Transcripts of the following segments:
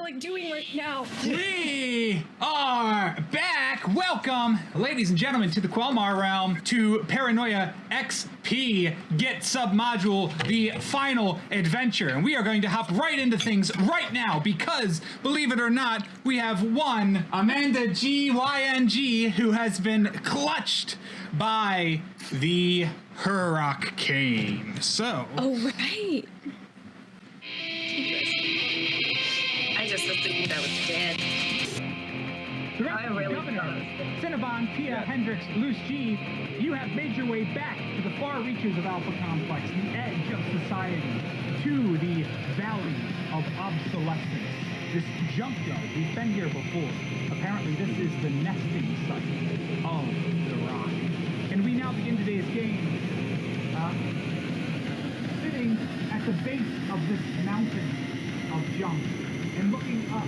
like doing right now. We are back. Welcome, ladies and gentlemen, to the Quelmar realm, to Paranoia XP Get Submodule, the final adventure. And we are going to hop right into things right now because, believe it or not, we have one Amanda GYNG who has been clutched by the Hurricane. So. Oh, right. I just assumed I was dead. Direct Governor, Cinnabon, Tia, Hendricks, Loose G, you have made your way back to the far reaches of Alpha Complex, the edge of society, to the Valley of Obsolescence. This junkyard, we've been here before. Apparently this is the nesting site of the rock. And we now begin today's game, sitting at the base of this mountain of junk and looking up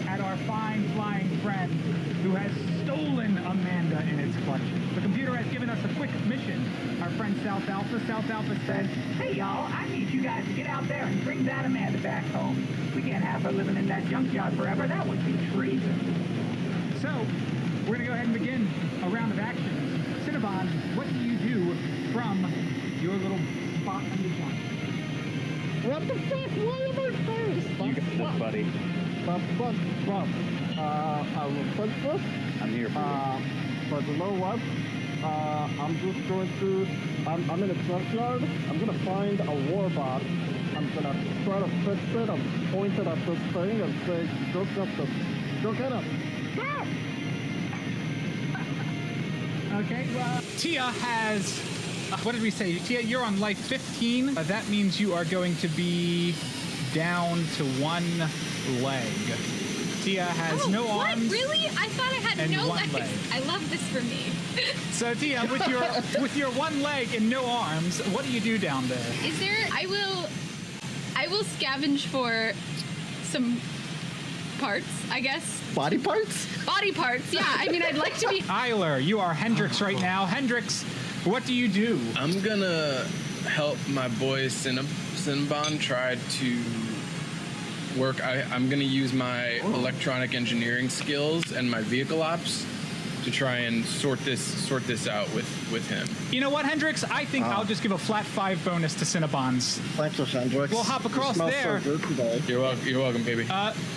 at our fine flying friend who has stolen Amanda in its clutches. The computer has given us a quick mission. Our friend South Alpha said, "Hey y'all, I need you guys to get out there and bring that Amanda back home. We can't have her living in that junkyard forever. That would be treason." So, we're gonna go ahead and begin a round of actions. Cinnabon, what do you do from your little spot in the junk? What the fuck? Why am I first? You got this, buddy. But, I will first. I'm here for you. But you know what? I'm just going to, I'm in a junkyard. I'm gonna find a warbot. I'm gonna try to fix it. I'm pointed at this thing and say, go get him. Ah! Okay, well, Tia has, what did we say? Tia, you're on life 15. That means you are going to be down to one leg. Tia has no arms. What? Really? I thought I had and no one legs. leg. I love this for me. So Tia, with your one leg and no arms, what do you do down there? Is there? I will scavenge for some parts, I guess. Body parts? Body parts. Yeah. I mean, I'd like to be. Tyler, you are Hendrix right now. Hendrix, what do you do? I'm gonna help my boy Cinnabon try to work. I'm gonna use my electronic engineering skills and my vehicle ops to try and sort this out with him. You know what, Hendrix? I think I'll just give a flat 5 bonus to Cinnabon's. Thanks, Hendrix. We'll hop across there. So good today. You're welcome, baby.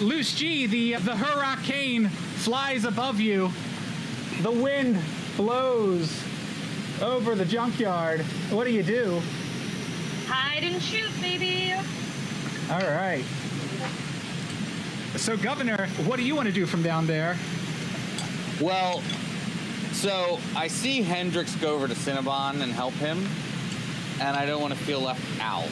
Loose G, the Hurricane flies above you. The wind blows over the junkyard. What do you do? Hide and shoot, baby. All right. So, Governor, what do you want to do from down there? Well, so I see Hendrix go over to Cinnabon and help him, and I don't want to feel left out.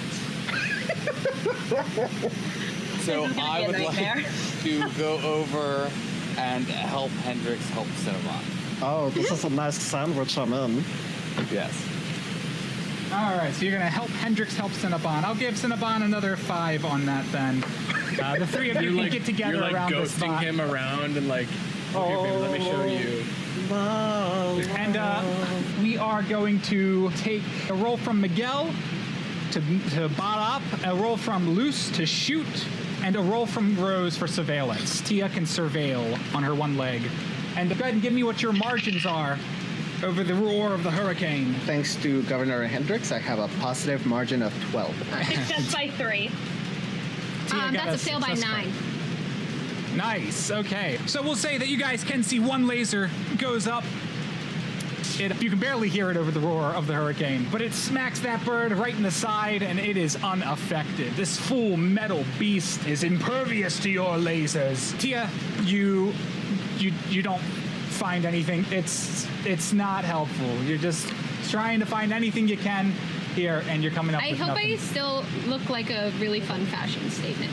So I would like to go over and help Hendrix help Cinnabon. Oh, this is a nice sandwich I'm in. Yes. All right, so you're going to help Hendrix help Cinnabon. I'll give Cinnabon another 5 on that then. The 3 of you can get together you're around this ghosting spot. him around and like, here, baby, let me show you. And we are going to take a roll from Miguel to bot up, a roll from Loose to shoot, and a roll from Rose for surveillance. Tia can surveil on her one leg. And go ahead and give me what your margins are over the roar of the hurricane. Thanks to Governor Hendricks, I have a positive margin of 12. Success by 3. That's a fail by 9. Nice, okay. So we'll say that you guys can see one laser goes up. You can barely hear it over the roar of the hurricane, but it smacks that bird right in the side and it is unaffected. This full metal beast is impervious to your lasers. Tia, you don't find anything. It's not helpful. You're just trying to find anything you can here and you're coming up with nothing. I hope I still look like a really fun fashion statement.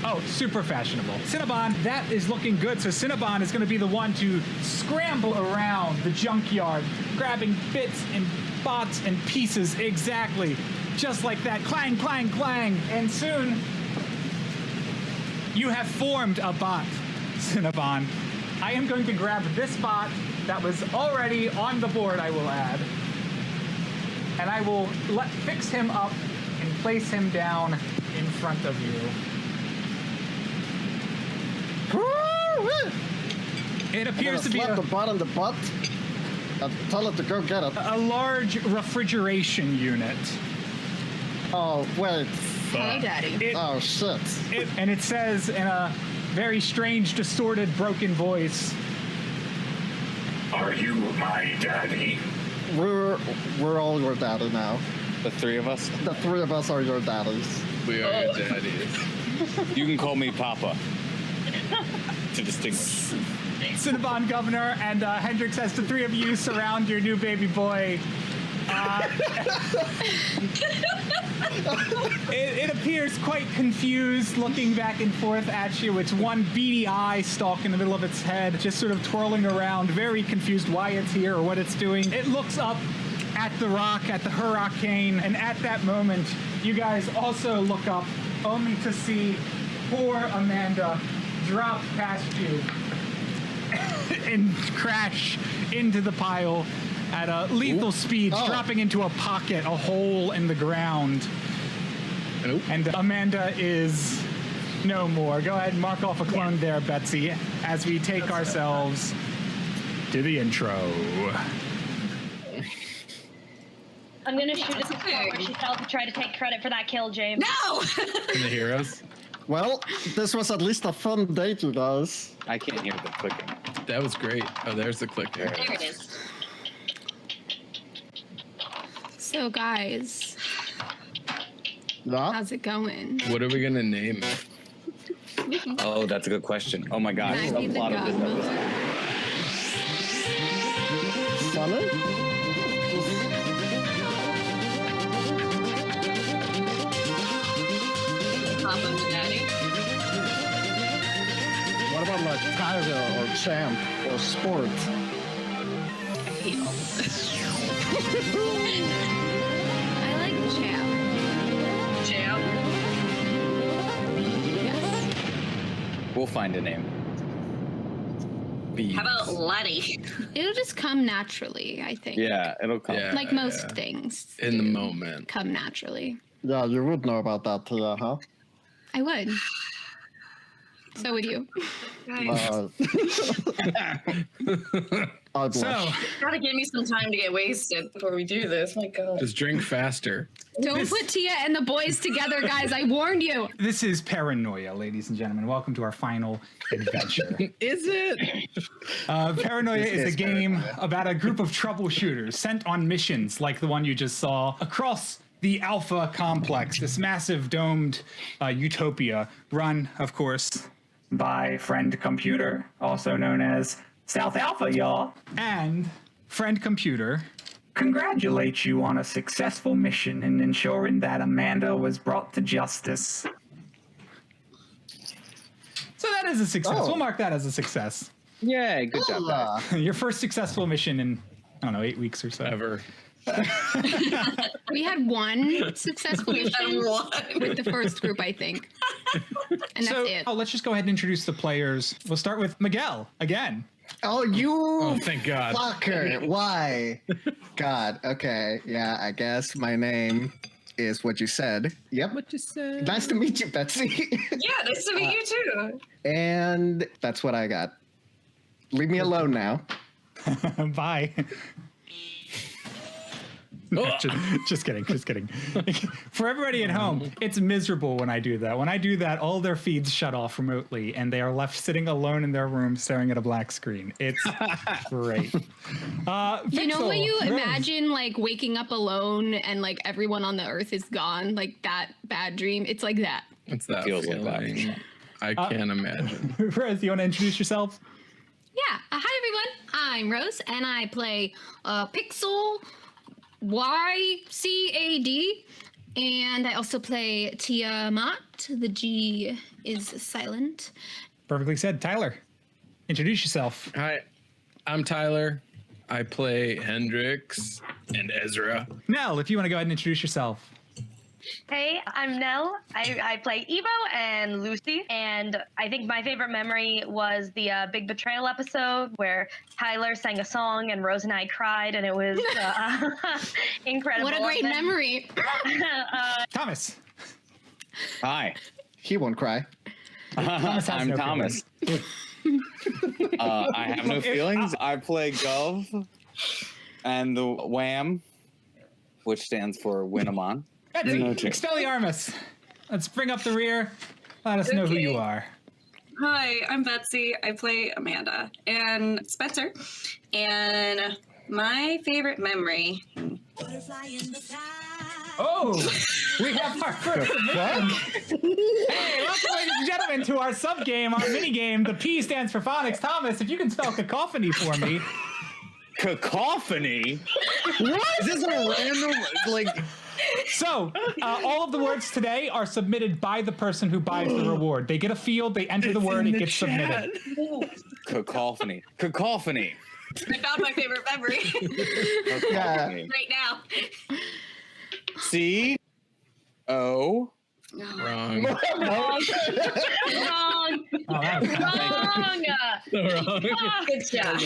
Oh, super fashionable. Cinnabon, that is looking good. So Cinnabon is going to be the one to scramble around the junkyard, grabbing bits and bots and pieces exactly, just like that. Clang, clang, clang. And soon, you have formed a bot, Cinnabon. I am going to grab this bot that was already on the board, I will add, and I will fix him up and place him down in front of you. It appears to be slap the bot in the butt and tell it to go get it. a large refrigeration unit. Oh, wait. Hello, Daddy. Oh, shit. And it says in a very strange, distorted, broken voice, Are you my daddy? We're all your daddy now. The three of us. The three of us are your daddies. We are your daddies. You can call me Papa. To distinguish. Cinnabon Governor, and Hendrix, as the three of you surround your new baby boy. It appears quite confused, looking back and forth at you. Its one beady eye stalk in the middle of its head, just sort of twirling around, very confused why it's here or what it's doing. It looks up at the rock, at the hurricane, and at that moment, you guys also look up, only to see poor Amanda drop past you and crash into the pile at a lethal speed, dropping into a pocket, a hole in the ground. And Amanda is no more. Go ahead and mark off a clone there, Betsy, as we take ourselves to the intro. I'm gonna shoot at the part where she felt to try to take credit for that kill, James. No! And the heroes. Well, this was at least a fun date, you guys. I can't hear the clicking. That was great. Oh, there's the clicker. There it is. So, guys, Yeah? how's it going? What are we gonna name it? Oh, that's a good question. Oh my gosh. Can I be the godmother? Sunny? Papa and Daddy. What about like Tiger or Champ or Sport? I hate all of this. I like Jam. Jam. Yes. We'll find a name. Bees. How about Laddie? It'll just come naturally, I think. Yeah, it'll come. Yeah. Like most things. In the do moment. Come naturally. Yeah, you would know about that, Tia, huh? I would. So would you. I blush. So, Gotta give me some time to get wasted before we do this. My God. Just drink faster. Don't put Tia and the boys together, guys. I warned you. this is Paranoia, ladies and gentlemen. Welcome to our final adventure. Is it? Paranoia This is a is game Paranoia. about a group of troubleshooters sent on missions like the one you just saw across the Alpha Complex, this massive domed utopia run, of course, by Friend Computer, also known as South Alpha, y'all. And Friend Computer congratulates you on a successful mission in ensuring that Amanda was brought to justice. So that is a success. Oh. We'll mark that as a success. Yay, good job, guys. Your first successful mission in, I don't know, 8 weeks or so. Ever. We had one successful mission with the first group, I think. And that's So, it. let's just go ahead and introduce the players. We'll start with Miguel again. Oh, you Oh, thank God. fucker. Why? God, okay. Yeah, I guess my name is what you said. Yep. What you said? Nice to meet you, Betsy. Yeah, nice to meet you too. And that's what I got. Leave me alone now. Bye. just kidding. For everybody at home, it's miserable when I do that. When I do that, all their feeds shut off remotely, and they are left sitting alone in their room staring at a black screen. It's great. You know when you Rose. imagine like waking up alone and like everyone on the earth is gone, like that bad dream? It's like that. What's that Feels like feeling? that. I can't imagine. Rose, do you want to introduce yourself? Yeah. Hi everyone. I'm Rose and I play Pixel YCAD, and I also play Tiamat. The G is silent. Perfectly said. Tyler, introduce yourself. Hi, I'm Tyler. I play Hendrix and Ezra. Nell, if you want to go ahead and introduce yourself. Hey, I'm Nell. I play Evo and Lucy, and I think my favorite memory was the Big Betrayal episode where Tyler sang a song and Rose and I cried, and it was incredible. What a great And then- memory. Thomas. Hi. He won't cry. Thomas has I'm no Thomas. I have no feelings. I play Gov and the Wham, which stands for Winamon. Expelliarmus. Let's bring up the rear. Let us know who you are. Hi, I'm Betsy. I play Amanda and Spencer. And my favorite memory. Oh, we have our first event. Hey, welcome, ladies and gentlemen, to our sub game, our mini game. The P stands for phonics. Thomas, if you can spell cacophony for me. Cacophony? What? Is this a random, like... So, all of the words today are submitted by the person who buys the reward. They get a field, they enter the word, it gets submitted. Cacophony. Cacophony. I found my favorite memory. Right now. C-O... Wrong. Wrong. Wrong. Good job.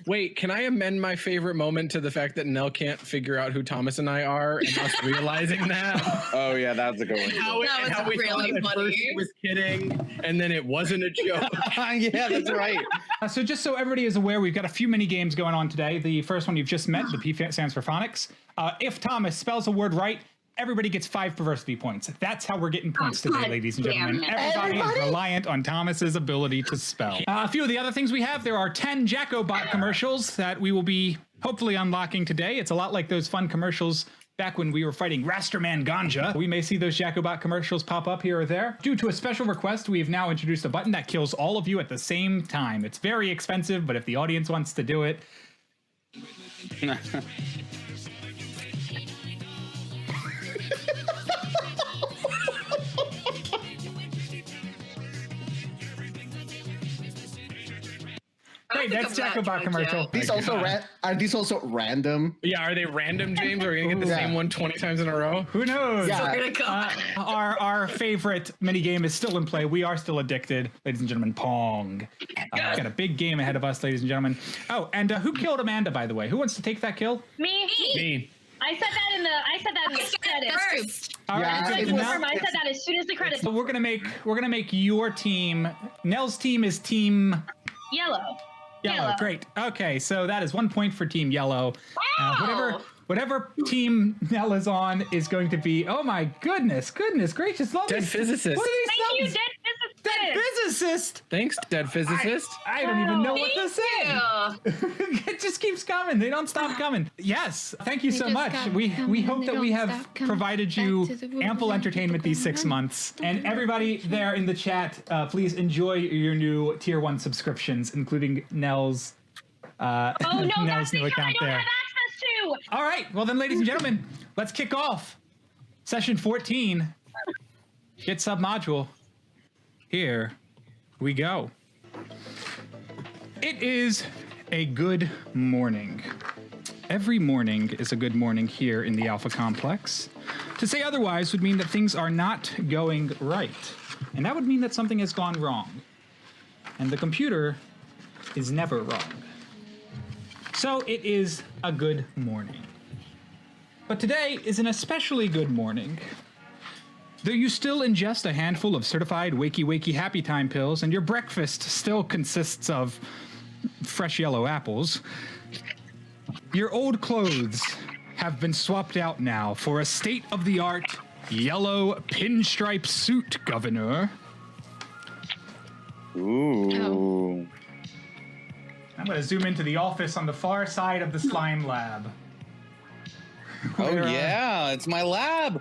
Wait, can I amend my favorite moment to the fact that Nell can't figure out who Thomas and I are, and us realizing that? Oh yeah, that's a good one. That was really funny. First she was kidding, and then it wasn't a joke. Yeah, that's right. So just so everybody is aware, we've got a few mini games going on today. The first one you've just met, the P stands for phonics. If Thomas spells a word right, everybody gets 5 perversity points. That's how we're getting points today, ladies and gentlemen. Everybody is reliant on Thomas's ability to spell. A few of the other things we have, there are 10 Jacobot commercials that we will be hopefully unlocking today. It's a lot like those fun commercials back when we were fighting Rasterman Ganja. We may see those Jacobot commercials pop up here or there. Due to a special request, we have now introduced a button that kills all of you at the same time. It's very expensive, but if the audience wants to do it... Great, that's Jacobot commercial. Are these also random? Yeah, are they random, James? Are we gonna get the same one 20 times in a row? Who knows? Yeah. Our favorite mini game is still in play. We are still addicted, ladies and gentlemen. Pong. Got a big game ahead of us, ladies and gentlemen. Oh, and who killed Amanda, by the way? Who wants to take that kill? Me. I said that in the credits. First. All right, I said that as soon as the credits. so we're gonna make your team. Nell's team is team Yellow. Yellow. Great. Okay, so that is 1 point for Team Yellow. Whatever team Nell is on is going to be. Oh my goodness gracious! Dead physicist. What are these Thank you, thumbs? Dead Physicist. Thanks, dead physicist. I don't even know what to say. You. It just keeps coming. They don't stop coming. Yes. Thank you so much. We hope that we have provided you ample entertainment these 6 months. And everybody there in the chat, please enjoy your new Tier 1 subscriptions, including Nell's Nell's new account I don't there. have access to. All right. Well then, ladies and gentlemen, let's kick off session 14. Get submodule. Here we go. It is a good morning. Every morning is a good morning here in the Alpha Complex. To say otherwise would mean that things are not going right. And that would mean that something has gone wrong. And the computer is never wrong. So it is a good morning. But today is an especially good morning. Though you still ingest a handful of certified wakey happy time pills and your breakfast still consists of fresh yellow apples, your old clothes have been swapped out now for a state-of-the-art yellow pinstripe suit, Governor. Ooh. I'm going to zoom into the office on the far side of the slime lab. Oh yeah, it's my lab.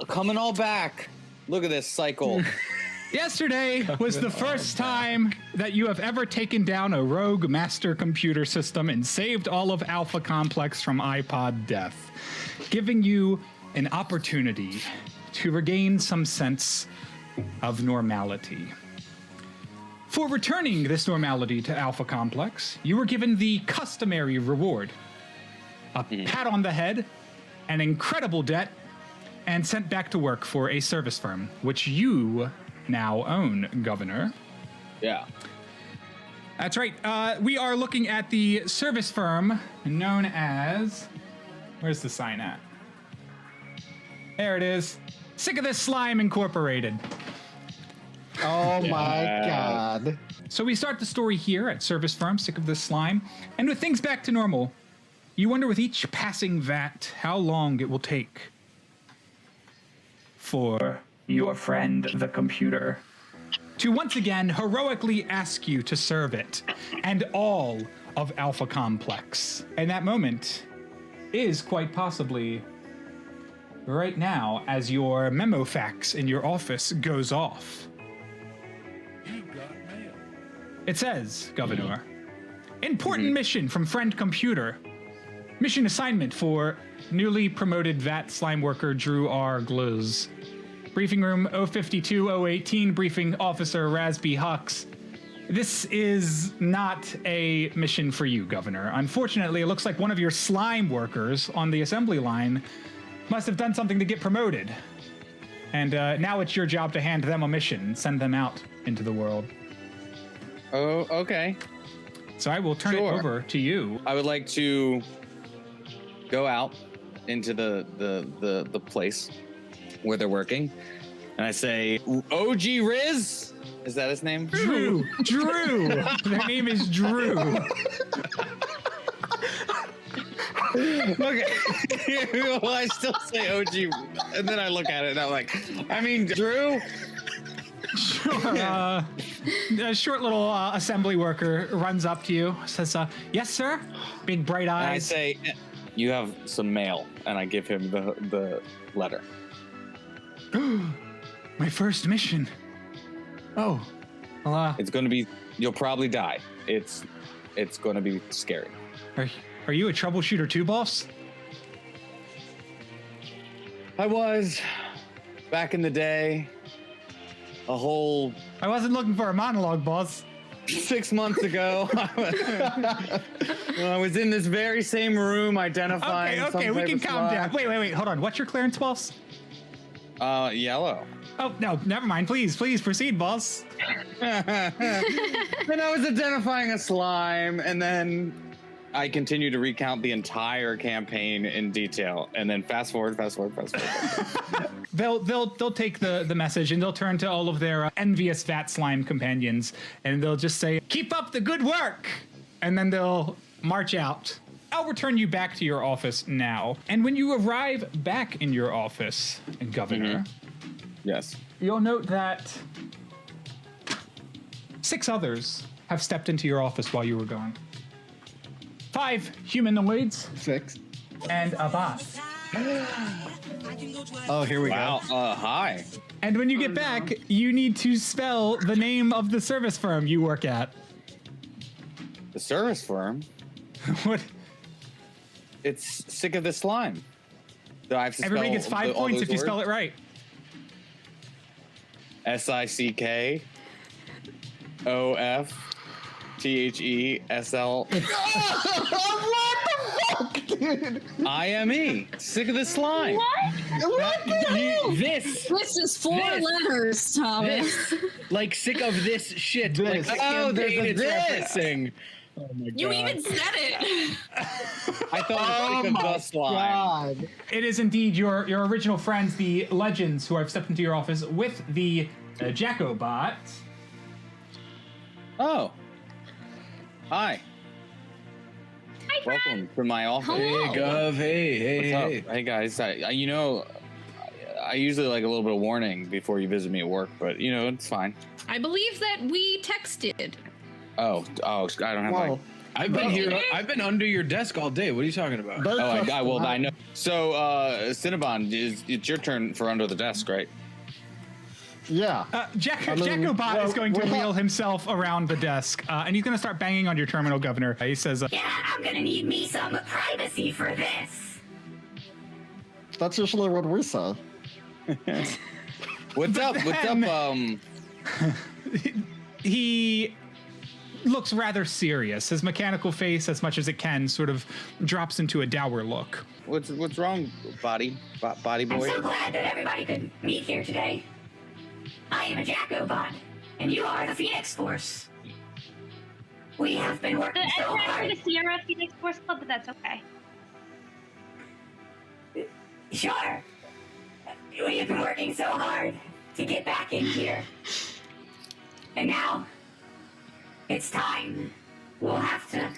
Coming all back. Look at this cycle. Yesterday was the first time that you have ever taken down a rogue master computer system and saved all of Alpha Complex from iPod death, giving you an opportunity to regain some sense of normality. For returning this normality to Alpha Complex, you were given the customary reward: a pat on the head, an incredible debt, and sent back to work for a service firm, which you now own, Governor. Yeah. That's right. We are looking at the service firm known as... Where's the sign at? There it is. Sick of This Slime Incorporated. Oh, Oh my god. So we start the story here at Service Firm, Sick of This Slime. And with things back to normal, you wonder with each passing vat how long it will take for your friend, the computer, to once again heroically ask you to serve it and all of Alpha Complex. And that moment is quite possibly right now as your memo fax in your office goes off. It says, Governor, important mission from friend computer. Mission assignment for newly promoted VAT slime worker Drew R. Gluz. Briefing room 052-018, briefing officer Rasby Hux. This is not a mission for you, Governor. Unfortunately, it looks like one of your slime workers on the assembly line must have done something to get promoted. And now it's your job to hand them a mission and send them out into the world. Oh, okay. So I will turn it over to you. I would like to go out into the place where they're working, and I say, OG Riz? Is that his name? Drew! Their name is Drew. Okay. Well, I still say OG, and then I look at it and I'm like, I mean, Drew? Sure. A short little assembly worker runs up to you, says, yes, sir? Big bright eyes. And I say, you have some mail, and I give him the letter. My first mission. Oh. Well, it's going to be, you'll probably die. It's going to be scary. Are you a troubleshooter too, boss? I was back in the day. I wasn't looking for a monologue, boss. 6 months ago, I was in this very same room identifying. Okay, we can calm down. Wait, hold on. What's your clearance, boss? Yellow. Oh, no, never mind. Please proceed, boss. And I was identifying a slime, and then I continue to recount the entire campaign in detail, and then fast forward. They'll take the message and they'll turn to all of their envious VAT slime companions, and they'll just say, keep up the good work, and then they'll march out. I'll return you back to your office now. And when you arrive back in your office, Governor, yes, you'll note that 6 others have stepped into your office while you were gone. 5 humanoids. 6. And a bot. Oh, here we go. Wow. Hi. And when you get back, you need to spell the name of the service firm you work at. The service firm? What? It's Sick of This Slime. Do I have to Everybody gets 5 points if you spell it right. SICKOFTHESL. What the fuck, dude? IME. Sick of This Slime. What the hell? This is 4 letters, Thomas. Like sick of this shit. This. Like There's a this. referencing. Oh my god. You even said it. I thought it was Sick of The Slime. God. It is indeed your original friends, the Legends, who have stepped into your office with the Jacko-bot. Oh. Hi. Welcome to my office. Hey, Gov. Hey. What's up? Hey, guys. I usually like a little bit of warning before you visit me at work, but, it's fine. I believe that we texted. Oh, I don't have I've been here. I've been under your desk all day. What are you talking about? I know. So, Cinnabon, it's your turn for under the desk, right? Yeah. Jacko-bot is going to wheel himself around the desk, and he's going to start banging on your terminal, Governor. He says, yeah, I'm going to need me some privacy for this. That's usually what we say. What's up? He looks rather serious. His mechanical face, as much as it can, sort of drops into a dour look. What's wrong, body boy? I'm so glad that everybody could meet here today. I am a Jacko-bot, and you are the Phoenix Force. We have been working so hard. The Sierra Phoenix Force Club, but that's okay. Sure. We have been working so hard to get back in here. And now, it's time. We'll have to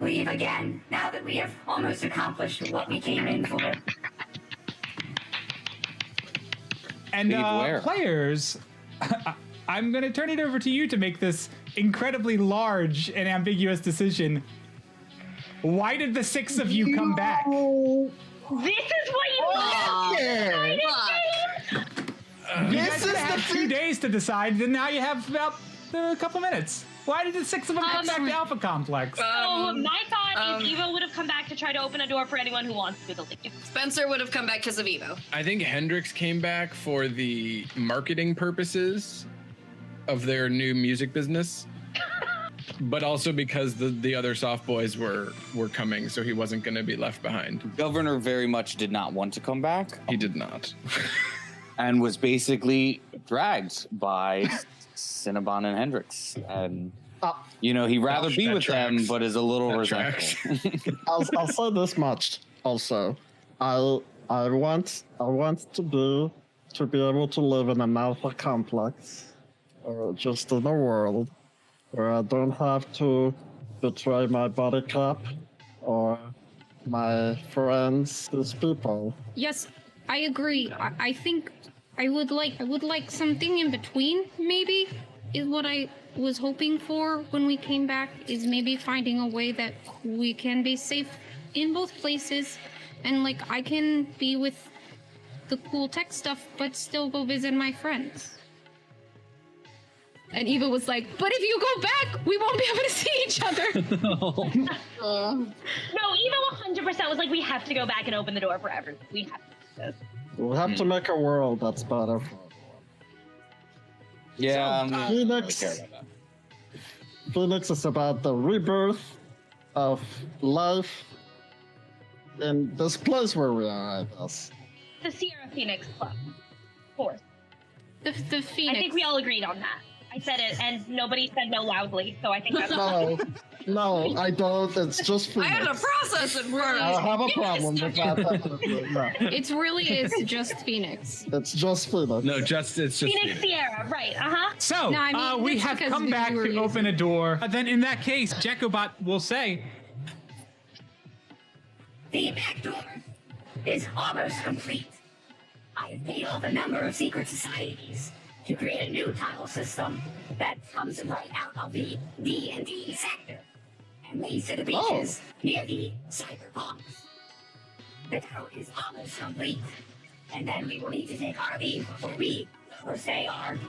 leave again now that we have almost accomplished what we came in for. And Leave where? players, I'm going to turn it over to you to make this incredibly large and ambiguous decision. Why did the 6 of you come back? This is what you want. You guys had 2 days to decide, and now you have about a couple minutes. Why did the 6 of them come back to Alpha Complex? So my thought is Evo would have come back to try to open a door for anyone who wants to leave. Spencer would have come back because of Evo. I think Hendrix came back for the marketing purposes of their new music business, but also because the other soft boys were coming, so he wasn't going to be left behind. Governor very much did not want to come back. He did not. And was basically dragged by Cinnabon and Hendrix. And, you know, he'd rather be with them, but is a little resentful. I'll say this much also. I want to be able to live in an alpha complex, or just in a world where I don't have to betray my body cap or my friends, these people. Yes, I agree. I think I would like something in between, maybe, is what I was hoping for when we came back, is maybe finding a way that we can be safe in both places, and like I can be with the cool tech stuff but still go visit my friends. And Eva was like, but if you go back, we won't be able to see each other. No, Eva 100% was like, we have to go back and open the door for everyone. We have to do this. We'll have to make a world that's better for Yeah, Phoenix is about the rebirth of life in this place where we are, I guess. The Sierra Phoenix Club. Of course. The Phoenix. I think we all agreed on that. I said it, and nobody said no loudly, so I think that's No, I don't. It's just Phoenix. I had a process in front I of have a problem with that. No. It really is just Phoenix. It's just Phoenix. No, it's just Phoenix Sierra, right? So, No, I mean, we it's have because come back we to were open a door. Then in that case, Jacobot will say, The back door is almost complete. I have made up a number of secret societies to create a new tunnel system that comes right out of the D&D sector and leads to the beaches near the cyberpunks. The tunnel is almost complete, and then we will need to take our leave before we say our You're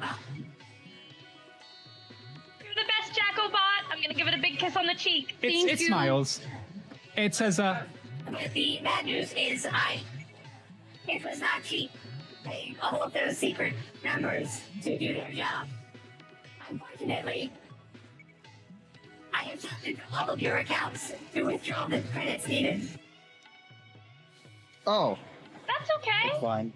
the best, Jacobot. I'm gonna give it a big kiss on the cheek. it smiles. It says, But the bad news is it was not cheap paying all of those secret numbers to do their job. Unfortunately, I have tapped into all of your accounts to withdraw the credits needed. Oh. That's okay. Fine.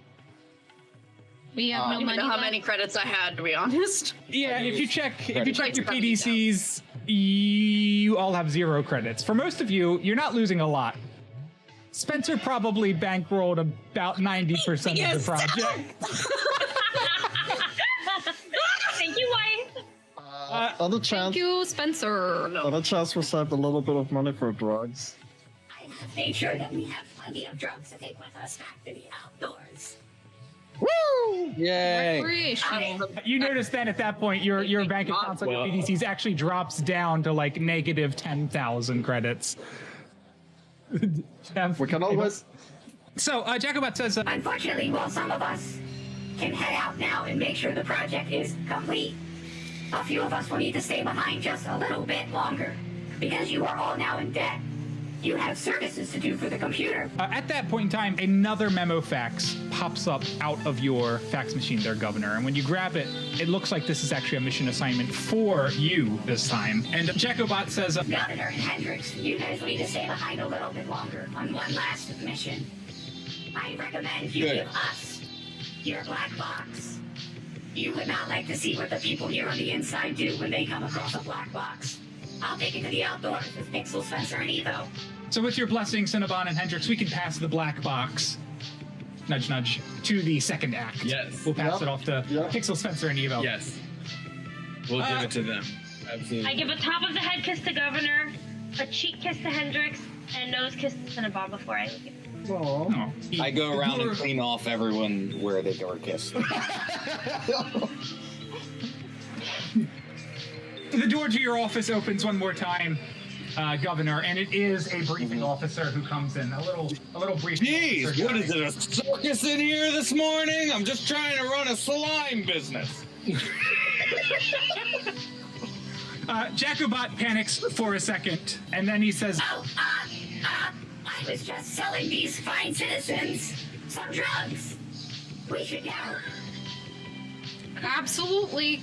We have no I don't money. know how left. many credits I had, to be honest. yeah, if you check your PDCs, you all have 0 credits. For most of you, you're not losing a lot. Spencer probably bankrolled about 90% of the project. Thank you, wife. Other chance. Thank you, Spencer. Other chance we saved a little bit of money for drugs. I have made sure that we have plenty of drugs to take with us back to the outdoors. Woo! Yay! Recreational. You notice then at that point, your bank accounts on your PDCs actually drops down to like negative 10,000 credits. We can always. So, Jacobot says, Unfortunately, while some of us can head out now and make sure the project is complete, a few of us will need to stay behind just a little bit longer. Because you are all now in debt, you have services to do for the computer. at that point in time, another memo fax pops up out of your fax machine there, Governor. And when you grab it, it looks like this is actually a mission assignment for you this time. And Jacobot says, Governor and Hendrix, you guys will need to stay behind a little bit longer on one last mission. I recommend you give us your black box. You would not like to see what the people here on the inside do when they come across a black box. I'll take it to the outdoors with Pixel, Spencer, and Evo. so with your blessing, Cinnabon and Hendrix, we can pass the black box, nudge nudge, to the second act. Yes. We'll pass it off to Pixel, Spencer, and Evo. Yes. We'll give it to them. Absolutely. I give a top of the head kiss to Governor, a cheek kiss to Hendrix, and a nose kiss to Cinnabon before I leave. Oh. I go around and clean off everyone where they were kissed. The door to your office opens one more time, Governor, and it is a briefing officer who comes in. A little briefing officer. Jeez, what is it, a circus in here this morning? I'm just trying to run a slime business. Jacobot panics for a second, and then he says, I was just selling these fine citizens some drugs. We should go. Absolutely.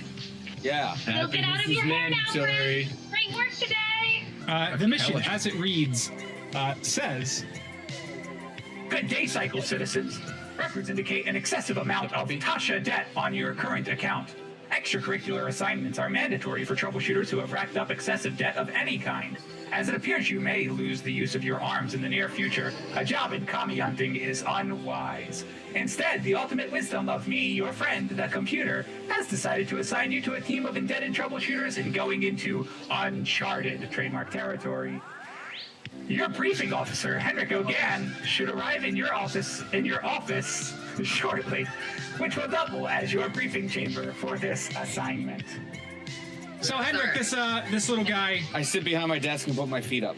Yeah. You'll get out of your hair now, Sorry. Chris. Great work today. the mission, as it reads, says, Good day, Cycle citizens. Records indicate an excessive amount of Tasha debt on your current account. Extracurricular assignments are mandatory for troubleshooters who have racked up excessive debt of any kind. As it appears you may lose the use of your arms in the near future, a job in kami hunting is unwise. Instead, the ultimate wisdom of me, your friend, the computer, has decided to assign you to a team of indebted troubleshooters and going into uncharted trademark territory. Your briefing officer, Henrik O'Gan, should arrive in your office shortly, which will double as your briefing chamber for this assignment. So Henrik, this little guy. I sit behind my desk and put my feet up.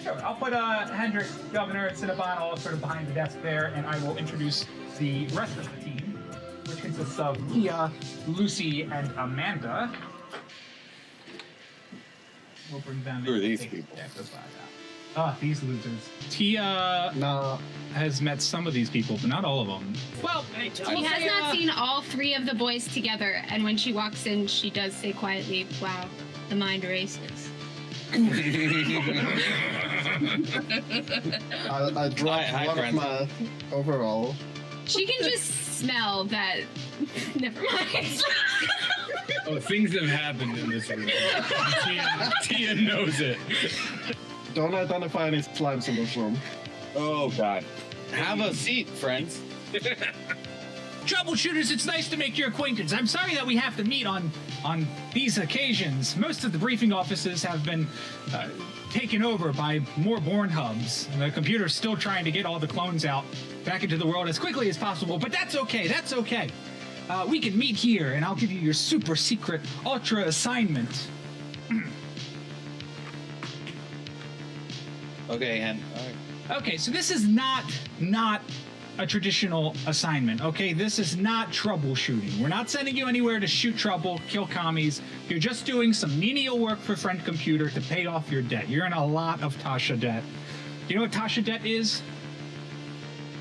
Sure, I'll put Hendrik, Governor, and Cinnabon all sort of behind the desk there, and I will introduce the rest of the team, which consists of Tia, Lucy, and Amanda. We'll bring them in. Who are these people? These losers. Tia has met some of these people, but not all of them. Well, She has not seen all three of the boys together, and when she walks in, she does say quietly, "Wow, the mind races." I dropped one of my overall. She can just smell that. Never mind. Oh, things have happened in this room. Tia knows it. Don't identify any slimes in this room. Oh, God. Have a seat, friends. Troubleshooters, it's nice to make your acquaintance. I'm sorry that we have to meet on these occasions. Most of the briefing offices have been taken over by more born hubs. The computer's still trying to get all the clones out back into the world as quickly as possible, but that's okay. That's okay. We can meet here, and I'll give you your super secret ultra assignment. Okay, and okay, so this is not a traditional assignment. Okay, this is not troubleshooting. We're not sending you anywhere to shoot trouble, kill commies. You're just doing some menial work for Friend Computer to pay off your debt. You're in a lot of Tasha debt. Do you know what Tasha debt is?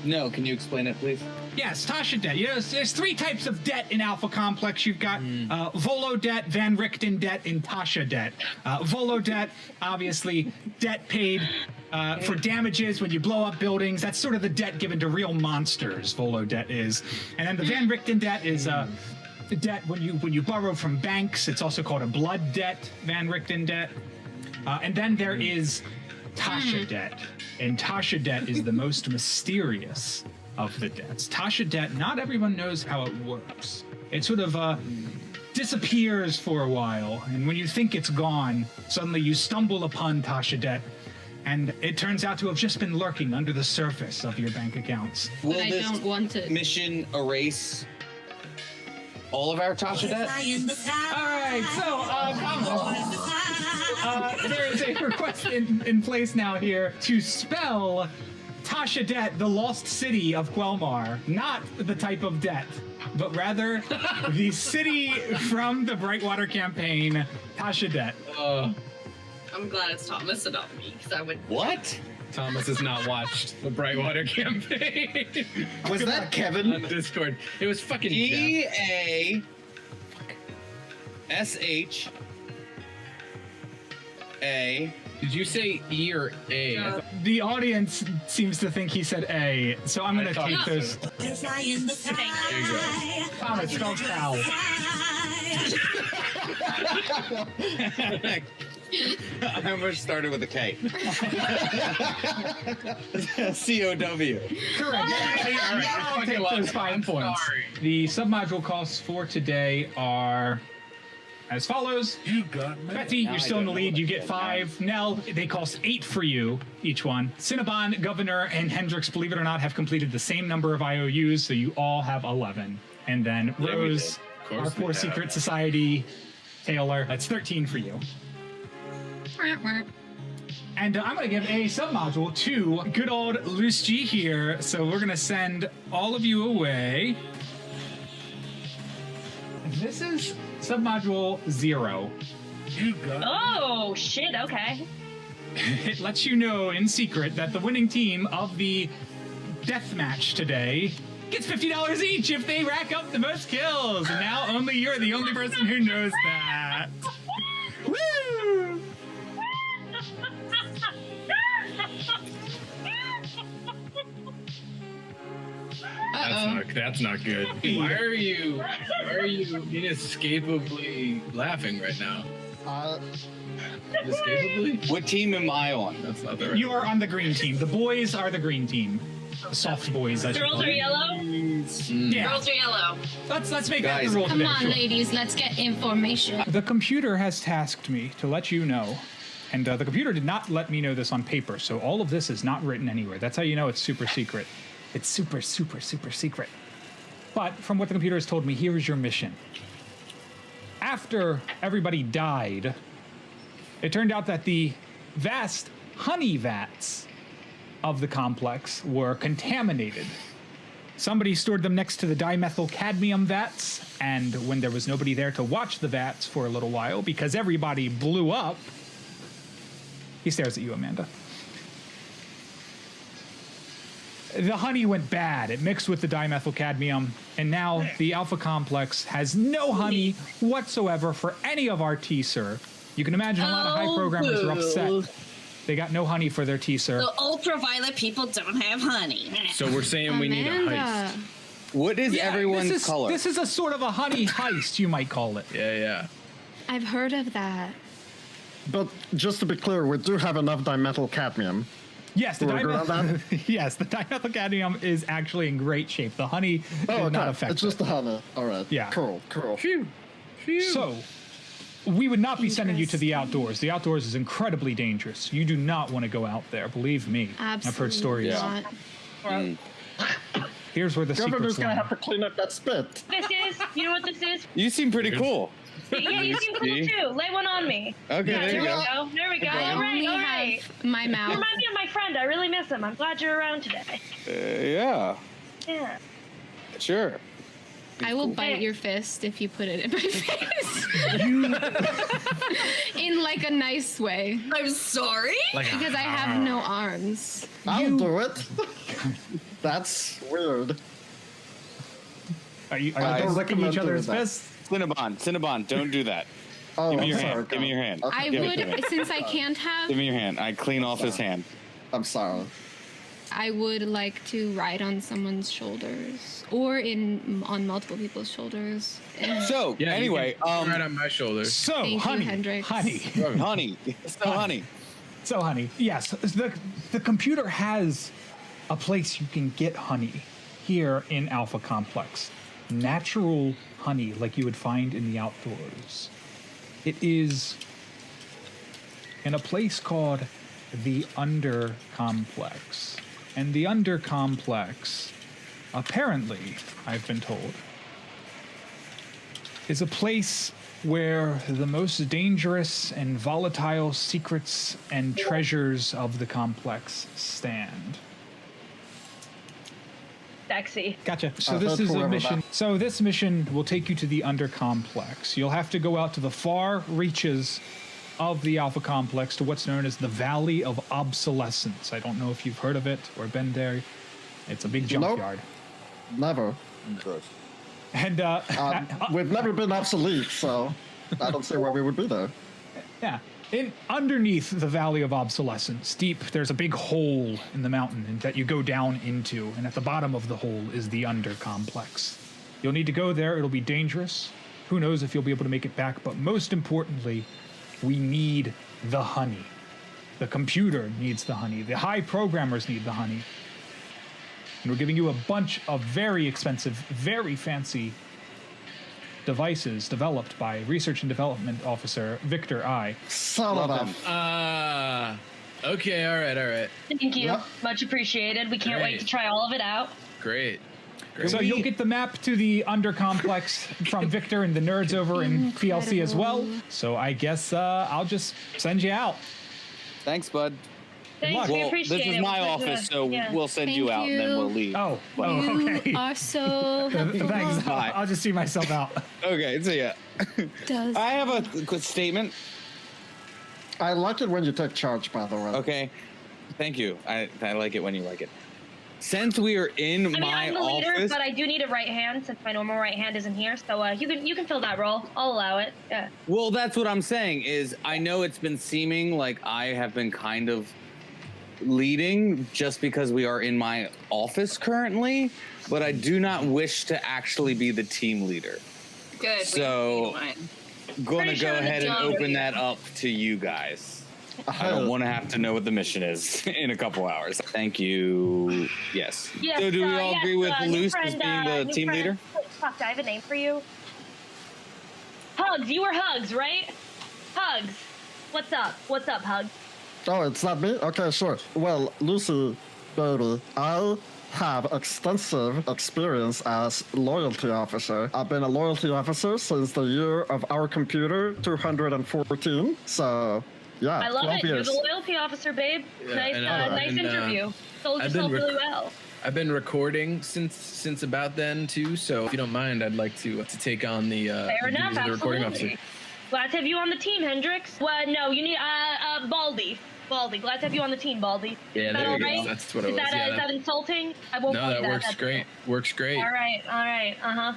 No, can you explain it, please? Yes, Tasha debt. You know, there's three types of debt in Alpha Complex. You've got Volo debt, Van Richten debt, and Tasha debt. Volo debt, obviously, debt paid for damages when you blow up buildings. That's sort of the debt given to real monsters. Volo debt is, and then the Van Richten debt is the debt when you borrow from banks. It's also called a blood debt, Van Richten debt, and then there is Tasha debt, and Tasha debt is the most mysterious of the debts. Tasha debt, not everyone knows how it works. It sort of disappears for a while, and when you think it's gone, suddenly you stumble upon Tasha debt, and it turns out to have just been lurking under the surface of your bank accounts. Will But I this don't want it. mission erase all of our Tasha debt? All right, so there is a request in place now here to spell Tasha debt, the lost city of Quelmar, not the type of debt, but rather the city from the Brightwater campaign, Tasha debt. I'm glad it's Thomas and not me, because I would. What? Thomas has not watched the Brightwater campaign. Was that Kevin? On Discord. It was fucking Jeff. E-A-S-H-A. Did you say E or A? Yeah. The audience seems to think he said A, so I'm going to take this. There you go. Thomas, spelled foul. I almost started with a K. C-O-W. Correct. Now I'll take those 5 points. The submodule costs for today are as follows. You got me. Betty, you're still in the lead. You get 5. Nell, they cost 8 for you, each one. Cinnabon, Governor, and Hendrix, believe it or not, have completed the same number of IOUs, so you all have 11. And then Rose, our poor secret society, Taylor, that's 13 for you. And I'm going to give a submodule to good old Loose G here. So we're going to send all of you away. And this is submodule 0. You got Oh, shit, okay. It lets you know in secret that the winning team of the death match today gets $50 each if they rack up the most kills. And now only you're the only person who knows that. Woo! That's not good. Why are you inescapably laughing right now? Inescapably? What team am I on? That's not the right. You are on the green team. The boys are the green team. The soft boys. I Girls suppose. are yellow? Yeah. Girls are yellow. Let's make that Guys. the rule Come today. on, Sure. ladies, let's get information. The computer has tasked me to let you know, and the computer did not let me know this on paper, so all of this is not written anywhere. That's how you know it's super secret. It's super, super, super secret. But from what the computer has told me, here is your mission. After everybody died, it turned out that the vast honey vats of the complex were contaminated. Somebody stored them next to the dimethyl cadmium vats, and when there was nobody there to watch the vats for a little while, because everybody blew up, he stares at you, Amanda. The honey went bad. It mixed with the dimethyl cadmium, and now the Alpha Complex has no honey whatsoever for any of our T-Ser. You can imagine a lot of high programmers are upset. They got no honey for their T-Ser. The ultraviolet people don't have honey. So we're saying we need a heist. What is everyone's color? This is a sort of a honey heist, you might call it. Yeah. I've heard of that. But just to be clear, we do have enough dimethyl cadmium. Yes, the Do we agree on dimethyl. Yes, the dimethyl cadmium is actually in great shape. The honey did not affect It's just it. the honey. All right. Yeah. Cool. Phew. So, we would not be sending you to the outdoors. The outdoors is incredibly dangerous. You do not want to go out there. Believe me. Absolutely I've heard stories. not. Here's where the Governor's secrets gonna lie. have to clean up that spit. This is, you know what this is? You seem pretty cool. Yeah, you seem cool too. Lay one on me. Okay, Yeah, there you go. There we go. I All right, only all right. have my You mouth. remind me of my friend. I really miss him. I'm glad you're around today. Yeah, Yeah. sure. I will bite your fist if you put it in my face. In like a nice way. I'm sorry? Because I have no arms. I'll do it. That's weird. Are you I don't licking recommend each other's doing that. fists? Cinnabon, don't do that. Oh, Give me I'm your sorry. hand. Give me your hand. I Give it to me. would, since I can't have, Give me your hand. I clean off his hand. I'm sorry. I would like to ride on someone's shoulders or on multiple people's shoulders. So, Yeah. anyway, right on my shoulder. So, Thank you, honey, Hendrix. honey. honey. So, honey. So, honey, yes, the computer has a place you can get honey here in Alpha Complex. Natural honey like you would find in the outdoors. It is in a place called the Under Complex. And the Under Complex, apparently, I've been told, is a place where the most dangerous and volatile secrets and treasures of the complex stand. Sexy. Gotcha. So I've this heard is a forever mission. that. So this mission will take you to the Under Complex. You'll have to go out to the far reaches of the Alpha Complex to what's known as the Valley of Obsolescence. I don't know if you've heard of it or been there. It's a big junkyard. Never. And We've never been obsolete, so I don't see why we would be there. yeah, underneath the Valley of Obsolescence, deep, there's a big hole in the mountain that you go down into, and at the bottom of the hole is the Under Complex. You'll need to go there. It'll be dangerous. Who knows if you'll be able to make it back, but most importantly, we need the honey. The computer needs the honey. The high programmers need the honey. And we're giving you a bunch of very expensive, very fancy devices developed by Research and Development Officer Victor I. Son of a... Okay, all right. Thank you. Yep. Much appreciated. We can't wait to try all of it out. Great. So you'll get the map to the undercomplex from Victor and the nerds over in PLC as well. So I guess I'll just send you out. Thanks, bud. Thanks, we Well, appreciate this it. is my We're office, good. so Yeah. we'll send you Thank out and then you. we'll leave. Oh, You okay. are so helpful. Thanks. Bye. I'll just see myself out. Okay, so yeah. Does I have a quick statement. I like it when you take charge, by the way. Okay. Thank you. I like it when you like it. Since we are in I mean, my I'm the leader, office, but I do need a right hand since my normal right hand isn't here. So you can fill that role. I'll allow it. Yeah. well, that's what I'm saying is I know it's been seeming like I have been kind of leading just because we are in my office currently, but I do not wish to actually be the team leader. Good. So, Gonna Pretty sure go it's ahead and done. open that up to you guys. I don't want to have to know what the mission is in a couple hours. Thank you. Yes. Yes, So do we all yes, agree with new Luce friend, as being the new team friend. leader? Fuck, I have a name for you. Hugs. You were Hugs, right? Hugs. What's up? What's up, Hugs? Oh, it's not me? Okay, sure. Well, Lucy, baby, I have extensive experience as loyalty officer. I've been a loyalty officer since the year of our computer 214. So, yeah, I love 12 it. You're years. the loyalty officer, babe. Yeah, Nice, nice interview. Sold I've been yourself really well. I've been recording since about then too. So if you don't mind, I'd like to take on the Fair enough. duties of the recording Absolutely. officer. Glad to have you on the team, Hendrix. Well, no, you need Baldy. Baldy. Glad to have you on the team, Baldy. Yeah, Is that there all you go. right? That's what it Is was. that, Yeah, is that insulting? I won't no, call you that works That's great. Works great. All right.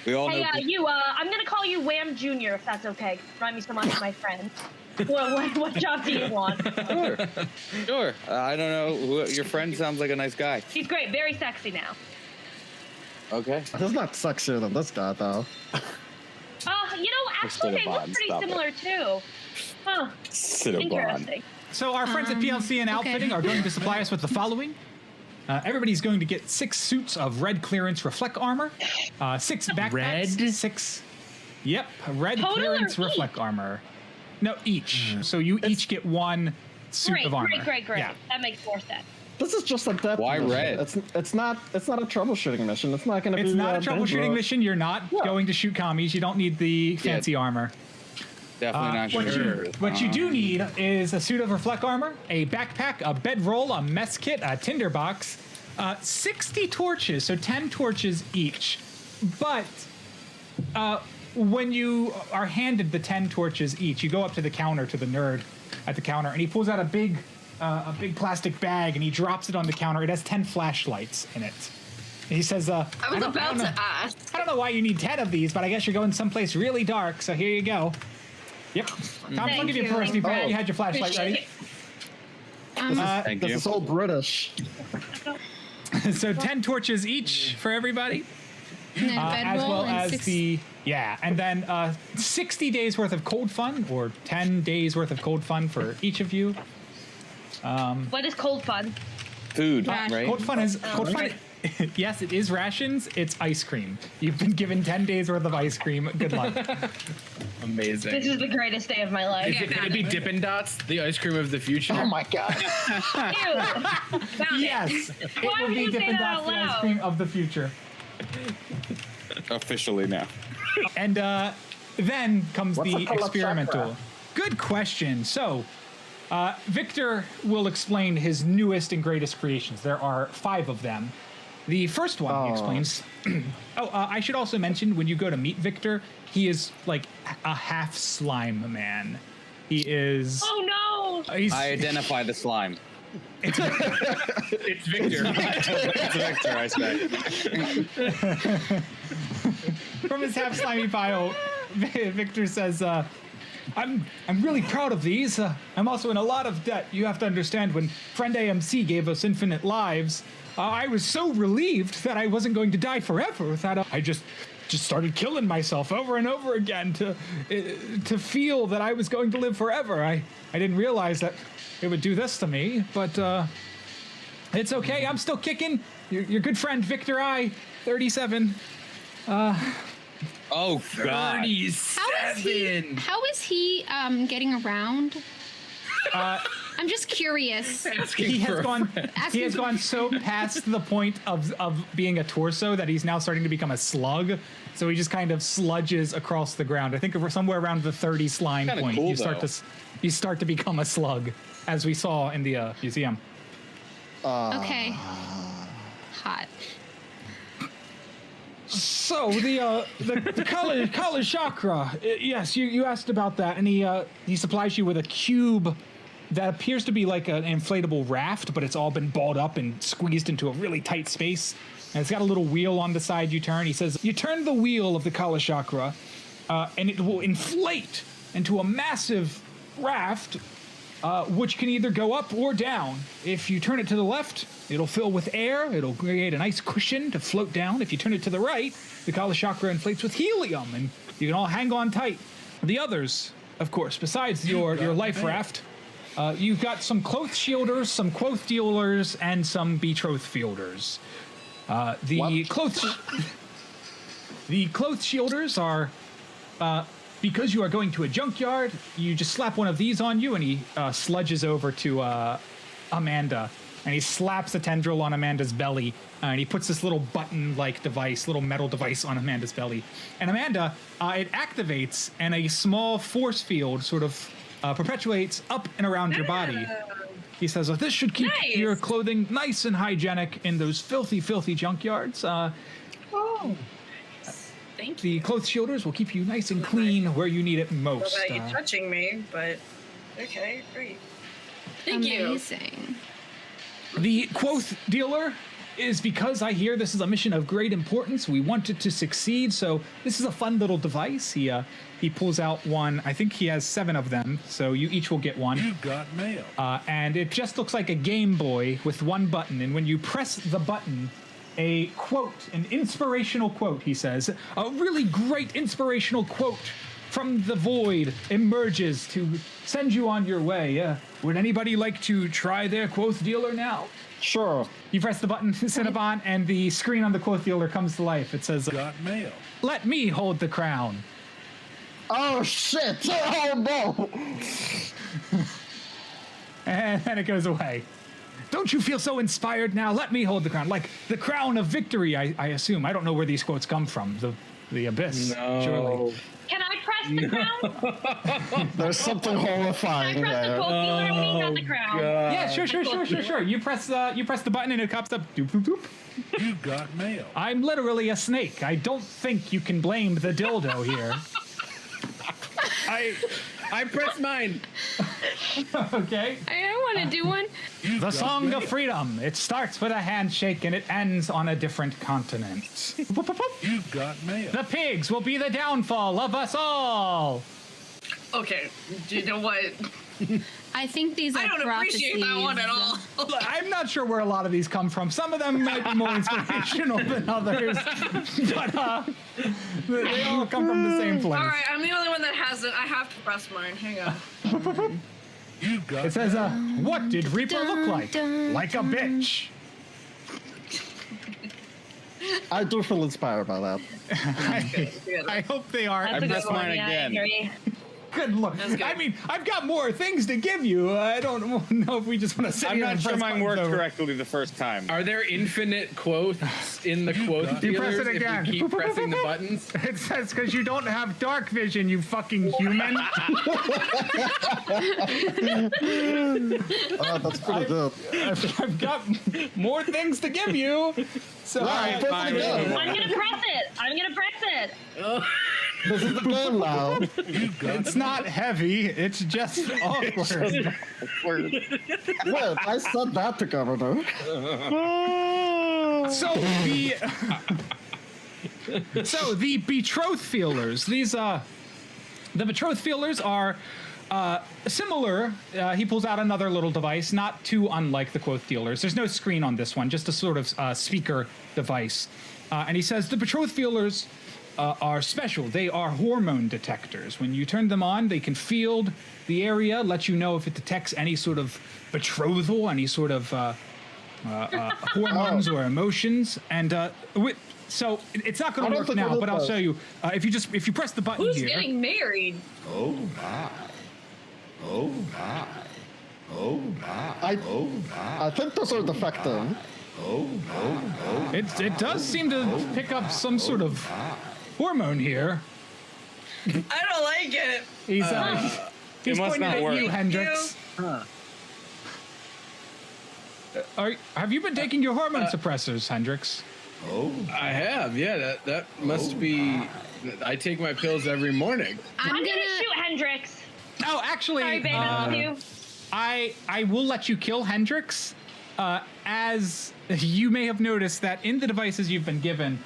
We all Hey, know. I'm gonna call you Wham Jr. if that's okay. Remind me so much of my friend. what job do you want? Sure. I don't know. Your friend sounds like a nice guy. He's great. Very sexy now. Okay. He's not sexier than this guy, though. Actually, they look Cinnabon, pretty stop it. similar too. Huh. Cinnabon. Interesting. So our friends at PLC and Outfitting are going to supply us with the following. Everybody's going to get 6 suits of red clearance reflect armor, 6 backpacks, 6. Yep, red Total clearance or reflect armor. No, each. So you each get 1 suit Great, of armor. great. Yeah. That makes more sense. This is just a death Why mission. red? It's not a troubleshooting mission. It's not going to be It's not a troubleshooting dangerous. mission. You're not going to shoot commies. You don't need the fancy armor. Definitely not What sure. what you do need is a suit of reflect armor, a backpack, a bedroll, a mess kit, a tinderbox, 60 torches, so 10 torches each. But when you are handed the 10 torches each, you go up to the counter, to the nerd at the counter, and he pulls out a big plastic bag and he drops it on the counter. It has 10 flashlights in it. And he says, I was about to ask. I don't know why you need 10 of these, but I guess you're going someplace really dark, so here you go. Yep. Tom, I'll give you a first. You had your flashlight ready. Thank This you. is all British. So 10 torches each for everybody. And then As bedroll well and as 6 and then 60 days worth of cold fun, or 10 days worth of cold fun for each of you. What is cold fun? Food, right? Cold fun is yes, it is rations. It's ice cream. You've been given 10 days worth of ice cream. Good luck. Amazing. This is the greatest day of my life. Could it be Dippin' Dots, the ice cream of the future? Oh my god. Yes, it Why will would be you say Dippin' that Dots, out the ice loud? cream of the future. Officially now. And then comes What's the a color experimental. chakra? Good question. So, Victor will explain his newest and greatest creations. There are 5 of them. The first one he explains. I should also mention, when you go to meet Victor, he is like a half slime man. He is. Oh no! I identify the slime. It's Victor. It's Victor, I say. From his half slimy pile, Victor says, I'm really proud of these. I'm also in a lot of debt. You have to understand, when friend AMC gave us infinite lives, I was so relieved that I wasn't going to die forever that I just just started killing myself over and over again to feel that I was going to live forever. I didn't realize that it would do this to me, but it's okay. I'm still kicking. Your good friend Victor I, 37. Oh God! 37. How is he getting around? I'm just curious. He has gone so past the point of being a torso that he's now starting to become a slug. So he just kind of sludges across the ground. I think we're somewhere around the 30 slime point. Cool, you start to become a slug, as we saw in the museum. Okay. Hot. So the Kala chakra. Yes, you asked about that, and he supplies you with a cube that appears to be like an inflatable raft, but it's all been balled up and squeezed into a really tight space. And it's got a little wheel on the side you turn. He says, you turn the wheel of the Kala chakra, and it will inflate into a massive raft, which can either go up or down. If you turn it to the left, it'll fill with air. It'll create a nice cushion to float down. If you turn it to the right, the Kala chakra inflates with helium, and you can all hang on tight. The others, of course, besides your life raft, you've got some cloth shielders, some quoth dealers, and some betroth fielders. The cloth shielders are, because you are going to a junkyard, you just slap one of these on you, and he sludges over to Amanda, and he slaps a tendril on Amanda's belly, and he puts this little button-like device, little metal device on Amanda's belly. And Amanda, it activates, and a small force field sort of perpetuates up and around your body. He says, this should keep your clothing nice and hygienic in those filthy, filthy junkyards. Thank you. The cloth shielders will keep you nice and clean where you need it most. About you touching me, but okay, great. Thank Amazing. The quoth dealer is because I hear this is a mission of great importance. We want it to succeed, so this is a fun little device. He pulls out one. I think he has 7 of them, so you each will get one. You got mail. And it just looks like a Game Boy with one button, and when you press the button, a quote, an inspirational quote, he says, a really great inspirational quote from the void emerges to send you on your way. Would anybody like to try their quoth dealer now? Sure. You press the button, Cinnabon, and the screen on the quoth dealer comes to life. It says, got mail. Let me hold the crown. Oh, shit! Oh, no! And then it goes away. Don't you feel so inspired now? Let me hold the crown. Like the crown of victory, I assume. I don't know where these quotes come from. The abyss, surely. Can I press the crown? There's something horrifying Can I press there. the quote dealer and we got the crown? Yeah, sure. You press the button and it pops up. Doop, doop, doop. You got mail. I'm literally a snake. I don't think you can blame the dildo here. I pressed mine. Okay. I want to do one. The Song of Freedom. It starts with a handshake and it ends on a different continent. You got mail. The pigs will be the downfall of us all. Okay, do you know what? I think these are I don't appreciate that one at all. I'm not sure where a lot of these come from. Some of them might be more inspirational than others, but they all come from the same place. All right, I'm the only one that hasn't. I have to press mine. Hang on. You got It says, what did Reaper look like? Like a bitch. I do feel inspired by that. I hope they are. That's I a good pressed one. mine Yeah, I again. agree. Good look. I mean, I've got more things to give you. I don't know if we just want to sit I'm here not and sure press mine buttons worked over. correctly the first time. Are there infinite quotes in the quote You press dealers it again. if you keep pressing the buttons? It says because you don't have dark vision, you fucking human. Oh, that's pretty good. I've got more things to give you. So Right, press it again. I'm gonna press it. I'm gonna press it. This is the game now. it's not heavy. It's just awkward. Wait, I said that to Governor. So the betroth feelers. These the betroth feelers are similar. He pulls out another little device, not too unlike the quoth dealers. There's no screen on this one, just a sort of speaker device. And he says the betroth feelers are special. They are hormone detectors. When you turn them on, they can field the area, let you know if it detects any sort of betrothal, any sort of hormones or emotions. And so it's not going to work now, but I'll show you. If you press the button Who's here. getting married? Oh my. Oh my. Oh my. I think those are defective. It does seem to pick up some sort of hormone here. I don't like it. He's It must pointing not at work. you, Hendrix. Have you been taking your hormone suppressors, Hendrix? I have. Yeah, that must be. I take my pills every morning. I'm gonna shoot Hendrix. Oh, actually, Sorry, babe, I love you. I will let you kill Hendrix. As you may have noticed that in the devices you've been given,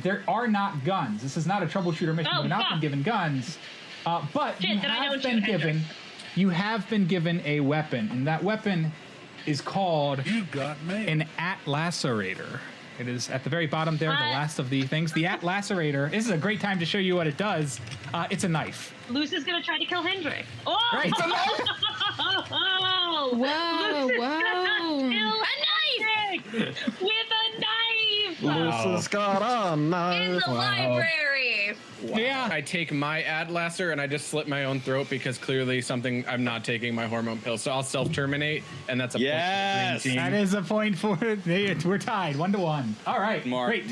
there are not guns. This is not a troubleshooter mission. You've not been given guns, but you have been given a weapon, and that weapon is called an Atlacerator. It is at the very bottom there, the last of the things. The Atlacerator. This is a great time to show you what it does. It's a knife. Luce is gonna try to kill Hendrix. Oh! Right. It's a knife! Whoa, Luce is whoa. gonna kill Hendrix with a knife! Luce's got a knife. In the library. Wow. Yeah. I take my Adlacer and I just slit my own throat because clearly I'm not taking my hormone pill. So I'll self-terminate, and that's a point for the green team. That is a point for it. We're tied 1-1. All right, great.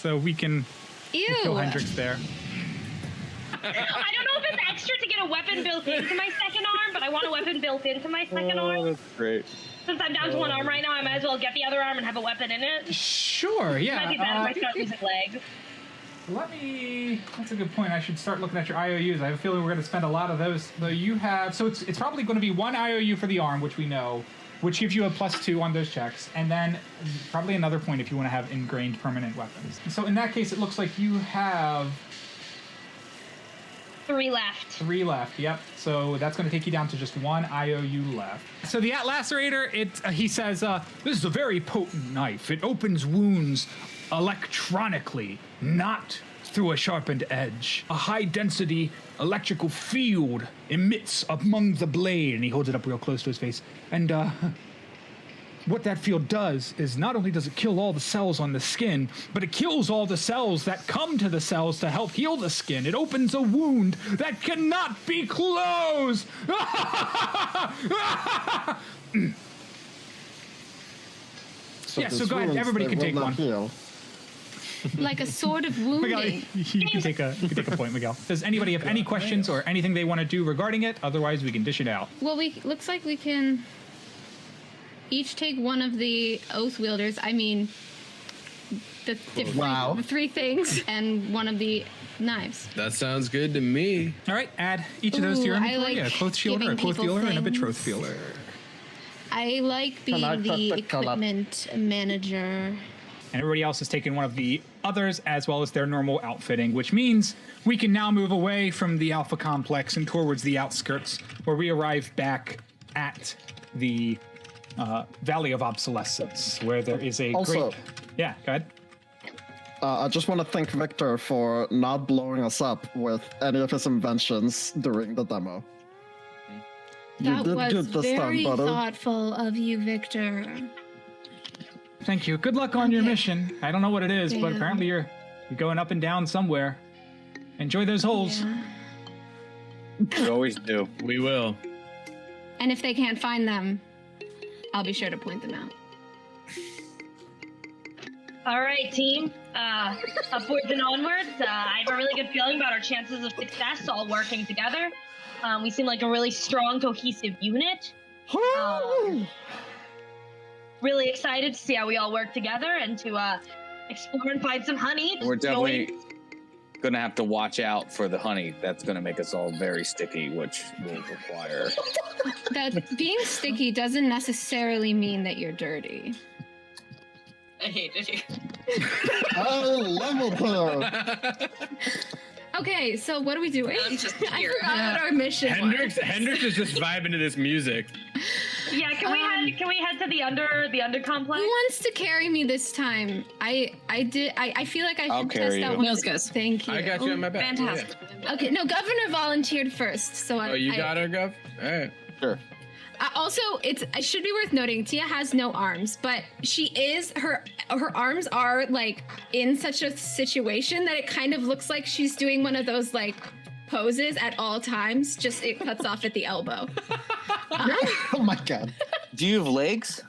So we can kill Hendrix there. I don't know if it's extra to get a weapon built into my second arm, but I want a weapon built into my second arm. That's great. Since I'm down to one arm right now, I might as well get the other arm and have a weapon in it. Sure, yeah. Might be better if I start using legs. That's a good point. I should start looking at your IOUs. I have a feeling we're going to spend a lot of those. So you have, so it's probably going to be 1 IOU for the arm, which we know, which gives you a +2 on those checks, and then probably another point if you want to have ingrained permanent weapons. So in that case, it looks like you have 3 left. 3 left, yep. So that's going to take you down to just 1 IOU left. So the Atlacerator, he says, this is a very potent knife. It opens wounds electronically, not through a sharpened edge. A high-density electrical field emits among the blade, and he holds it up real close to his face. And what that field does is not only does it kill all the cells on the skin, but it kills all the cells that come to the cells to help heal the skin. It opens a wound that cannot be closed. So go ahead. Everybody can take one. Heal. Like a sort of wounding. You can take a point, Miguel. Does anybody have any questions or anything they want to do regarding it? Otherwise, we can dish it out. Well, looks like we can each take one of the oath wielders. I mean, the 3 things, and one of the knives. That sounds good to me. All right, add each of those to your inventory. A cloth shielder, a cloth dealer, and a betroth feeler. I like being the equipment manager. And everybody else has taken one of the others as well as their normal outfitting, which means we can now move away from the Alpha Complex and towards the outskirts, where we arrive back at the Valley of Obsolescence, where there is a great... Yeah, go ahead. I just want to thank Victor for not blowing us up with any of his inventions during the demo. That was very thoughtful of you, Victor. Thank you. Good luck on your mission. I don't know what it is, but apparently you're going up and down somewhere. Enjoy those holes. Yeah. We always do. We will. And if they can't find them, I'll be sure to point them out. All right, team. Upwards and onwards. I have a really good feeling about our chances of success all working together. We seem like a really strong, cohesive unit. Really excited to see how we all work together and to explore and find some honey. We're definitely going to have to watch out for the honey. That's going to make us all very sticky, which will require... That being sticky doesn't necessarily mean that you're dirty. I hated you. I love her. Okay, so what are we doing? I'm just I forgot what our mission was. Hendrix is just vibing to this music. Yeah, can we head to the under complex? Who wants to carry me this time? I feel like I should test out one. Nose goes. Thank you. I got you on my back. Fantastic. Okay, no, Governor volunteered first, so Oh, you got her, Gov? All right. Sure. Also, it should be worth noting, Tia has no arms, but her arms are like in such a situation that it kind of looks like she's doing one of those like poses at all times, just it cuts off at the elbow. Oh my god. Do you have legs?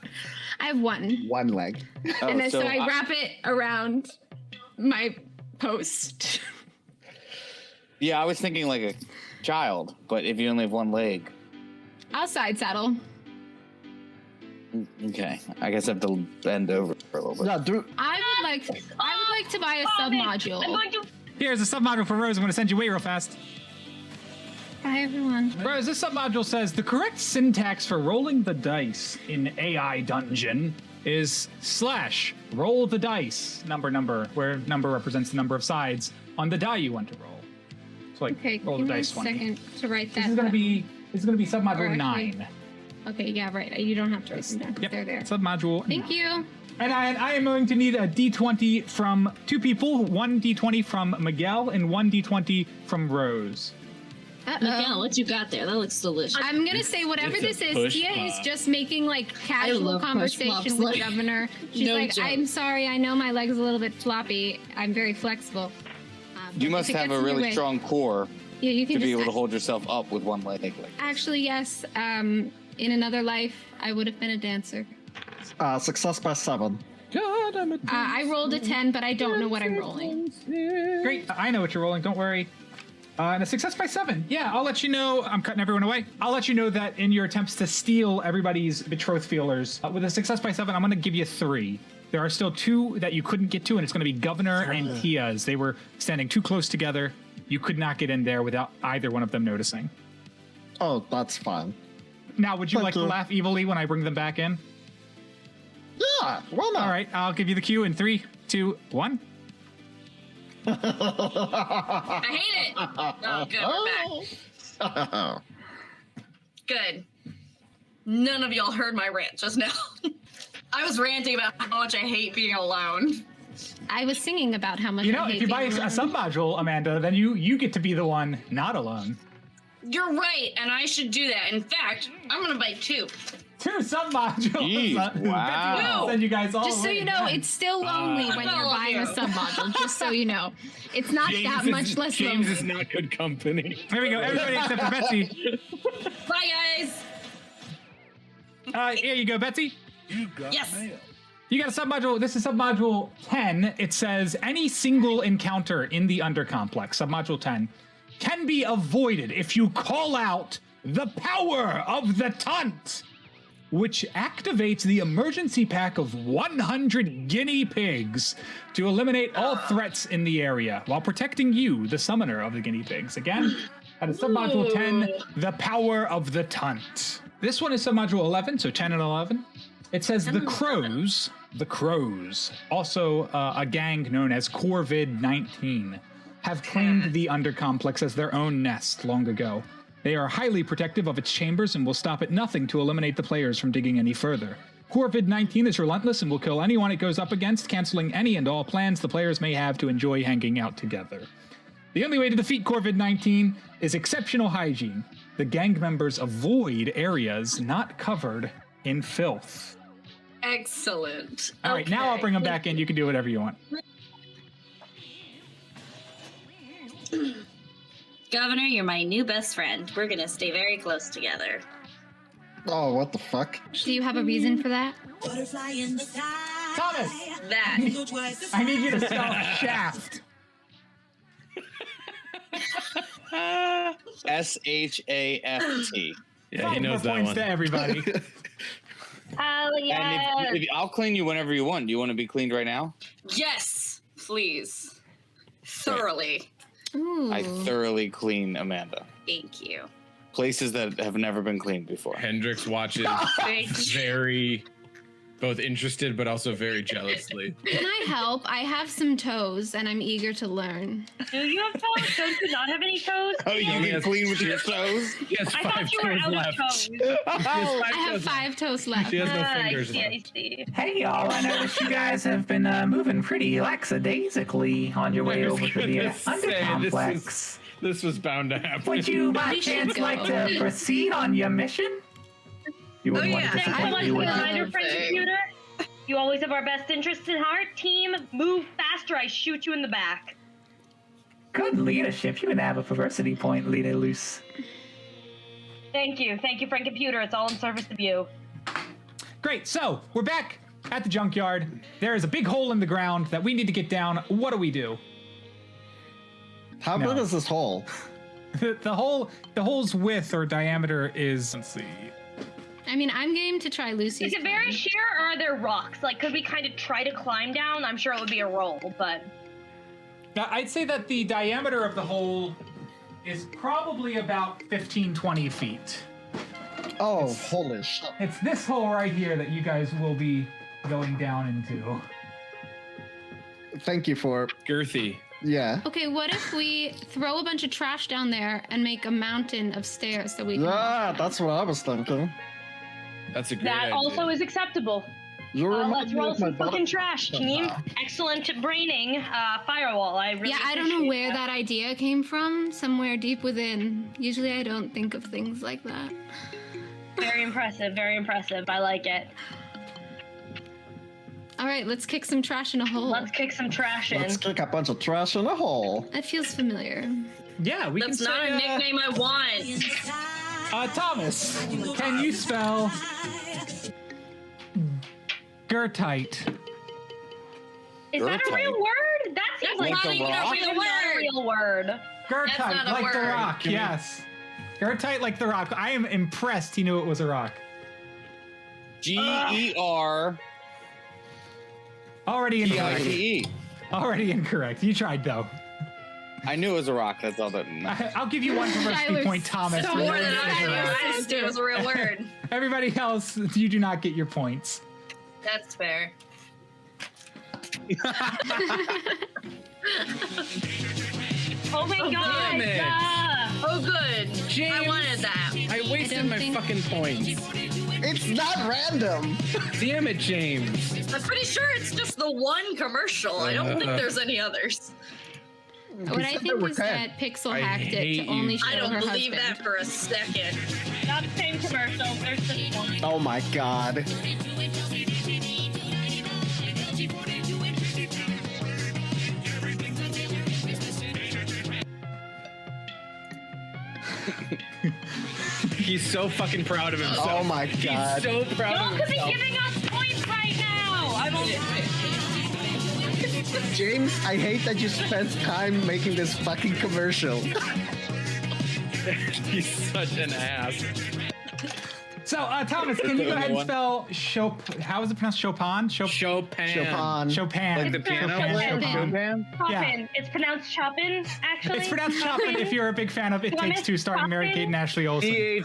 I have one. One leg. And then so I wrap it around my post. Yeah, I was thinking like a child, but if you only have one leg. I'll side saddle. Okay, I guess I have to bend over for a little bit. Yeah, do. I would like to buy a sub module. Here's a submodule for Rose. I'm going to send you away real fast. Hi everyone. Rose, this submodule says the correct syntax for rolling the dice in AI Dungeon is / roll the dice number, where number represents the number of sides on the die you want to roll. So like Okay, roll give the me a dice 20. second to write that. This is going to be submodule Or actually- 9. Okay, yeah, right. You don't have to write them down. Yep. They're there. Submodule. Thank you. And I am going to need a D20 from 2 people, 1 D20 from Miguel and 1 D20 from Rose. Miguel, what you got there? That looks delicious. I'm gonna say whatever It's a this is. push Tia is pop. just making like casual love push conversation pops, with the like, governor. She's no like, joke. "I'm sorry. I know my leg's a little bit floppy. I'm very flexible." But You if must it have gets a in your really way- strong core Yeah, you to can be just able to hold yourself up with one leg. Actually, yes. In another life, I would have been a dancer. Success by 7. God, I'm a I rolled a 10, but I don't know what I'm rolling. Great, I know what you're rolling. Don't worry. And a success by 7. Yeah, I'll let you know. I'm cutting everyone away. I'll let you know that in your attempts to steal everybody's betrothed feelers, with a success by 7, I'm going to give you 3. There are still 2 that you couldn't get to, and it's going to be Governor and Tia's. They were standing too close together. You could not get in there without either one of them noticing. Oh, that's fine. Now, would you Thank like to you. laugh evilly when I bring them back in? Yeah, why not? All right, I'll give you the cue in 3, 2, 1. I hate it. Oh, good. We're back. Good. None of y'all heard my rant just now. I was ranting about how much I hate being alone. I was singing about how much You know, I hate if you buy a being alone. sub-module, Amanda, then you get to be the one not alone. You're right, and I should do that. In fact, I'm gonna buy 2. 2 sub-modules. Jeez, wow. Send you guys all Just so away. you know, it's still lonely when you're all of buying a you. sub module. Just so you know, it's not that much less James lonely. is not good company. There we go. Everybody except for Betsy. Bye, guys. Here you go, Betsy. You got Yes. mail. You got a submodule. This is submodule 10. It says any single encounter in the undercomplex, submodule 10, can be avoided if you call out the power of the Tunt, which activates the emergency pack of 100 guinea pigs to eliminate all threats in the area while protecting you, the summoner of the guinea pigs. Again, that is submodule 10, the power of the Tunt. This one is submodule 11, so 10 and 11. It says the Crows, also a gang known as Corvid-19, have claimed the undercomplex as their own nest long ago. They are highly protective of its chambers and will stop at nothing to eliminate the players from digging any further. Corvid-19 is relentless and will kill anyone it goes up against, canceling any and all plans the players may have to enjoy hanging out together. The only way to defeat Corvid-19 is exceptional hygiene. The gang members avoid areas not covered in filth. Excellent. All right, now I'll bring them back in. You can do whatever you want. Governor, you're my new best friend. We're gonna stay very close together. Oh, what the fuck? Do you have a reason for that? Thomas, That. I need you to spell shaft. SHAFT. Yeah, he knows that points one. to everybody. Hell yeah. And I'll clean you whenever you want. Do you want to be cleaned right now? Yes, please. Thoroughly. Ooh. I thoroughly clean Amanda. Thank you. Places that have never been cleaned before. Hendrix watches Thank you. very both interested but also very jealously. Can I help? I have some toes, and I'm eager to learn. Do you have toes? Don't you not have any toes? Oh, you can clean with your toes? I thought you were out of toes. I have 5 toes left. She has no I fingers see, left. I see. Hey y'all, I noticed you guys have been moving pretty lackadaisically on your way over to the undercomplex. This was bound to happen. Would you by We should chance go. like to proceed on your mission? You wouldn't want to Thanks so disappoint much you, for would the you? reminder, friend computer. You always have our best interests at heart. Team, move faster. I shoot you in the back. Good leadership. You can have a perversity point, leader loose. Thank you, friend computer. It's all in service of you. Great. So we're back at the junkyard. There is a big hole in the ground that we need to get down. What do we do? How big is this hole? The hole's width or diameter is, let's see. I mean, I'm game to try Lucy's. Is it very sheer or are there rocks? Like, could we kind of try to climb down? I'm sure it would be a roll, but... Now, I'd say that the diameter of the hole is probably about 15, 20 feet. Oh, holy shit. It's this hole right here that you guys will be going down into. Thank you for... Girthy. Yeah. Okay, what if we throw a bunch of trash down there and make a mountain of stairs so we can... Yeah, that's what I was thinking. That's a great That idea. also is acceptable. Let's roll some fucking trash, team. Excellent braining. Firewall, I really Yeah, I don't know appreciate where that idea came from. Somewhere deep within. Usually I don't think of things like that. Very impressive, very impressive. I like it. All right, let's kick some trash in a hole. Let's kick some trash in. Let's kick a bunch of trash in a hole. That feels familiar. Yeah, we That's can not say, a nickname I want. Thomas, can you spell Gertite? Is that a real word? That seems like not a even a real word. real word. Gertite, not a like the word. rock, yes. Gertite, like the rock. I am impressed he knew it was a rock. G-E-R. Already incorrect. P-I-T-E. Already incorrect. You tried, though. I knew it was a rock. That's all that. I'll give you one diversity Tyler's point, Thomas. So for more knowing than it was I a knew. rock. I just knew it was a real word. Everybody else, you do not get your points. That's fair. Oh my god! damn it. yeah. Oh, good. James. I wanted that. I wasted my fucking points. It's not random. Damn it, James. I'm pretty sure it's just the one commercial. I don't think there's any others. What I think is that Pixel I hacked it hate to you. only show I don't her believe husband. that for a second. Not the same commercial. There's just one. Oh my god. He's so fucking proud of himself. Oh my god. He's so proud Y'all of could be himself. giving us points right now. I don't. James, I hate that you spent time making this fucking commercial. He's such an ass. So, Thomas, can you go ahead and spell how is it pronounced? Chopin? Chopin. Chopin. Like the piano? Chopin. Chopin. It's pronounced Chopin, actually. It's pronounced Chopin if you're a big fan of It Takes Two, starring Mary Kate and Ashley Olsen.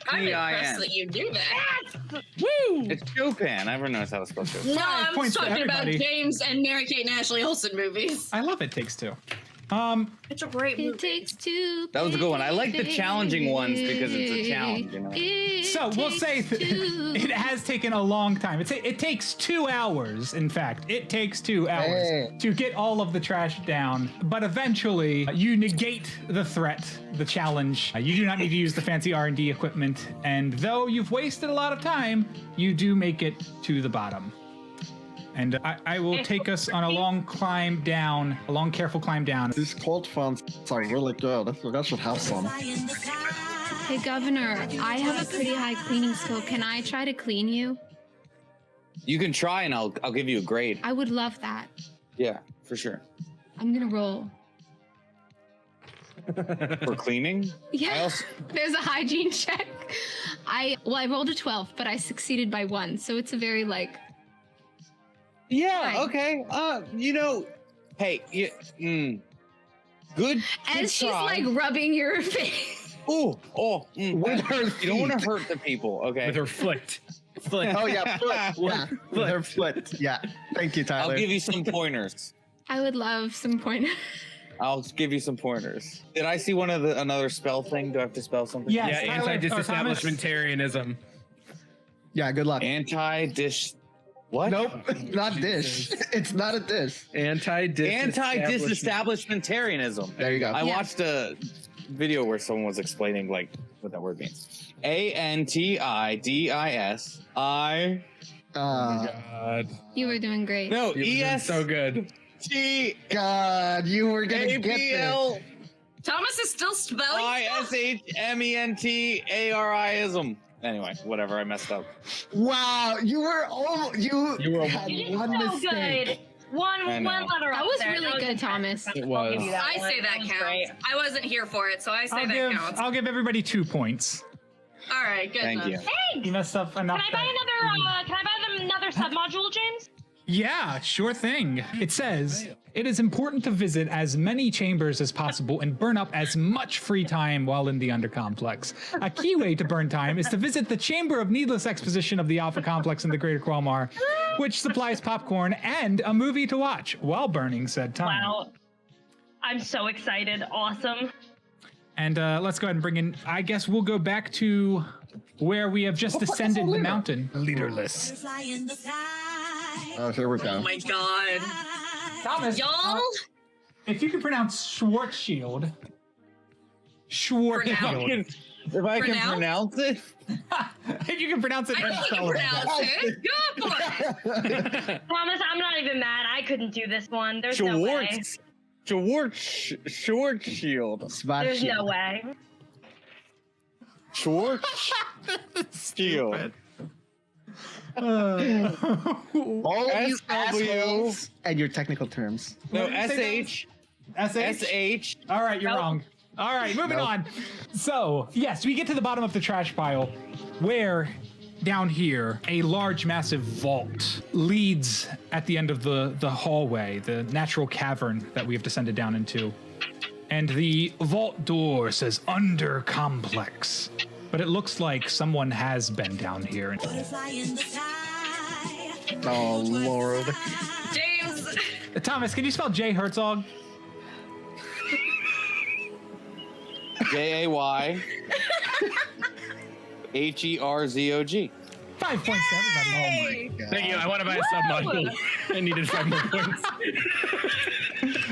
I'm impressed Chopin. that you do that. Woo! It's Chopin. I never noticed how it's supposed to. No, I'm points to talking about everybody. James and Mary Kate and Ashley Olsen movies. I love It Takes Two. It's a great movie. It takes two. That was a good one. I like the challenging ones because it's a challenge, you know. So we'll say it has taken a long time. It takes 2 hours, in fact. It takes 2 hours Hey. to get all of the trash down. But eventually, you negate the threat, the challenge. You do not need to use the fancy R&D equipment. And though you've wasted a lot of time, you do make it to the bottom. And I will take us on a long climb down, a long, careful climb down. These cold fonts are really good. You guys should have some. Hey, Governor, I have a pretty high cleaning skill. Can I try to clean you? You can try, and I'll give you a grade. I would love that. Yeah, for sure. I'm gonna roll. For cleaning. Yeah, there's a hygiene check. I rolled a 12, but I succeeded by 1, so it's a very Yeah. Fine. Okay. You know, hey. Good. As she's like rubbing your face. Ooh. Oh. With her You don't want to hurt the people. Okay. With her foot. Foot. Oh yeah, foot. Yeah, her foot. Yeah. Thank you, Tyler. I'll give you some pointers. I would love some pointers. I'll give you some pointers. Did I see another spell thing? Do I have to spell something? Yes, Yeah, Tyler, anti-disestablishmentarianism. Yeah, good luck. Anti-dish. What? Nope, not dish. It's not a dish. Anti-disestablishmentarianism. There you go. I watched a video where someone was explaining like what that word means. ANTIDIS. God. You were doing great. No, You were doing ES. so good. T. God, you were gonna get this. ABL. Thomas is still spelling. ISHMENTARIism. Anyway, whatever. I messed up. Wow, you were all you had You did one so mistake. good. One I know. letter That off was there. really good, Thomas. It I'll was. give you that I one. say that was counts. great. I wasn't here for it, so I say that counts. I'll give everybody 2 points. All right, good Thank enough. you. Thanks. You messed up enough. Can I buy another submodule, James? Yeah, sure thing. It says, it is important to visit as many chambers as possible and burn up as much free time while in the Undercomplex. A key way to burn time is to visit the Chamber of Needless Exposition of the Alpha Complex in the Greater Qualmar, which supplies popcorn and a movie to watch while burning said time. Wow. I'm so excited. Awesome. And let's go ahead and bring in, I guess we'll go back to where we have just descended the mountain. Leaderless. Oh, here we go. Oh my god. Thomas, Y'all? if you can pronounce Schwarzschild. Schwarzschild. If I can pronounce it. If you can pronounce it, I then think you spell it. pronounce it. Go for it. Thomas, I'm not even mad. I couldn't do this one. There's no way. Schwarzschild. There's no way. Schwarzschild. All you SW. assholes and your technical terms. No, What did you say, SH. All right, you're wrong. All right, moving on. So, yes, we get to the bottom of the trash pile where down here, a large, massive vault leads at the end of the hallway, the natural cavern that we have descended down into. And the vault door says Under Complex. But it looks like someone has been down here. Oh, Lord. James. Thomas, can you spell J Herzog? JAY HERZOG. 5 points to everybody. Oh my God. Thank you. I want to buy a submodule. I needed 5 more points.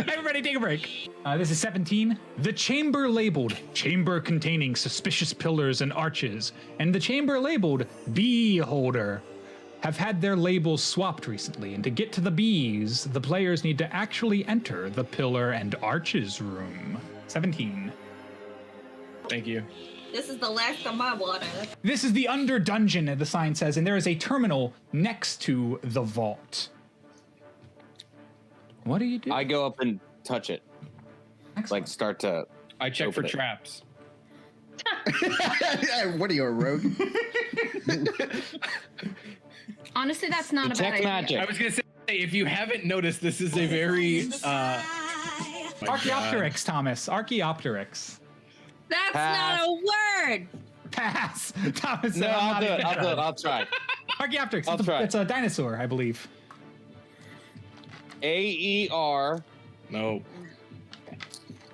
Everybody take a break. This is 17. The chamber labeled chamber containing suspicious pillars and arches, and the chamber labeled Beholder have had their labels swapped recently, and to get to the bees, the players need to actually enter the pillar and arches room. 17. Thank you. This is the last of my water. This is the under dungeon, the sign says, and there is a terminal next to the vault. What do you do? I go up and touch it. Excellent. Like start to. I check for Open it. traps. What are you, a rogue? Honestly, that's not a bad Detect idea. magic. I was gonna say, if you haven't noticed, this is a very Archaeopteryx, Thomas. Archaeopteryx. That's Pass. not a word. Pass. Thomas said, No, I'm I'll not do it. even- I'll do it. I'll try. Archaeopteryx. I'll try. It's a dinosaur, I believe. AER. no.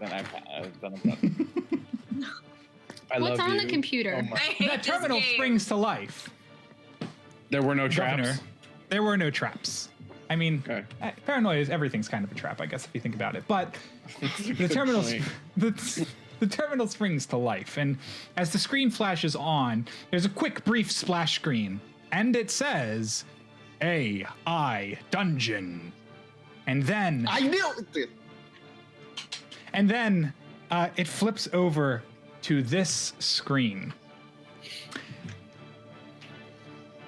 Then I've done it. I What's love on you. the computer? Oh my- I hate That this terminal game. springs to life. There were no traps. Governor, there were no traps. I mean, Okay. Paranoia is everything's kind of a trap, I guess, if you think about it. But the terminal, point. the terminal springs to life, and as the screen flashes on, there's a quick, brief splash screen, and it says, "AI Dungeon," and then I knew it. And then it flips over to this screen.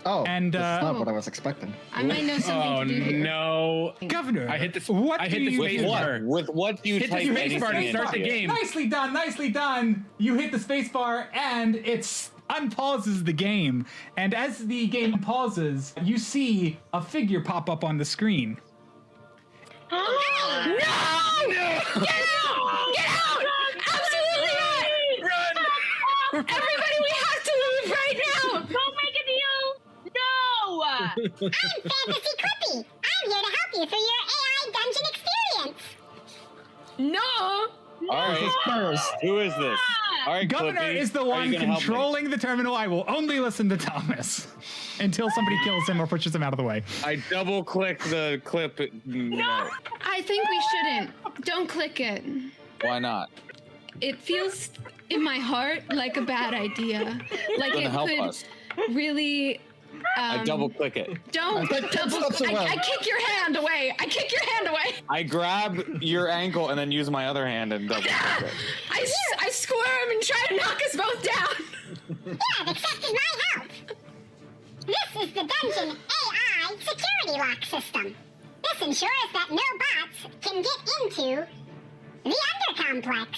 Oh, And, that's not what I was expecting. I might know something Oh to do here. no! Governor, I hit the. what I do hit the you space do? bar. With what do you Hit the type space anything bar to into start the it? game. Nicely done, nicely done. You hit the space bar and it unpauses the game. And as the game pauses, you see a figure pop up on the screen. No! Get out! Get out! Absolutely not! Run! Everybody, we have to leave right now! Don't make a deal! Fantasy Clippy. I'm here to help you through your AI dungeon experience. No. All right. Who is this? All right, Governor Clippy, is the are you one gonna help me? controlling the terminal. I will only listen to Thomas until somebody kills him or pushes him out of the way. I double click the clip. No. I think we shouldn't. Don't click it. Why not? It feels in my heart like a bad idea. Like Gonna it help could us. really. I double click it. Don't double. I kick your hand away. I kick your hand away. I grab your ankle and then use my other hand and double click it. I squirm and try to knock us both down. You have accepted my help. This is the dungeon AI security lock system. This ensures that no bots can get into the Undercomplex.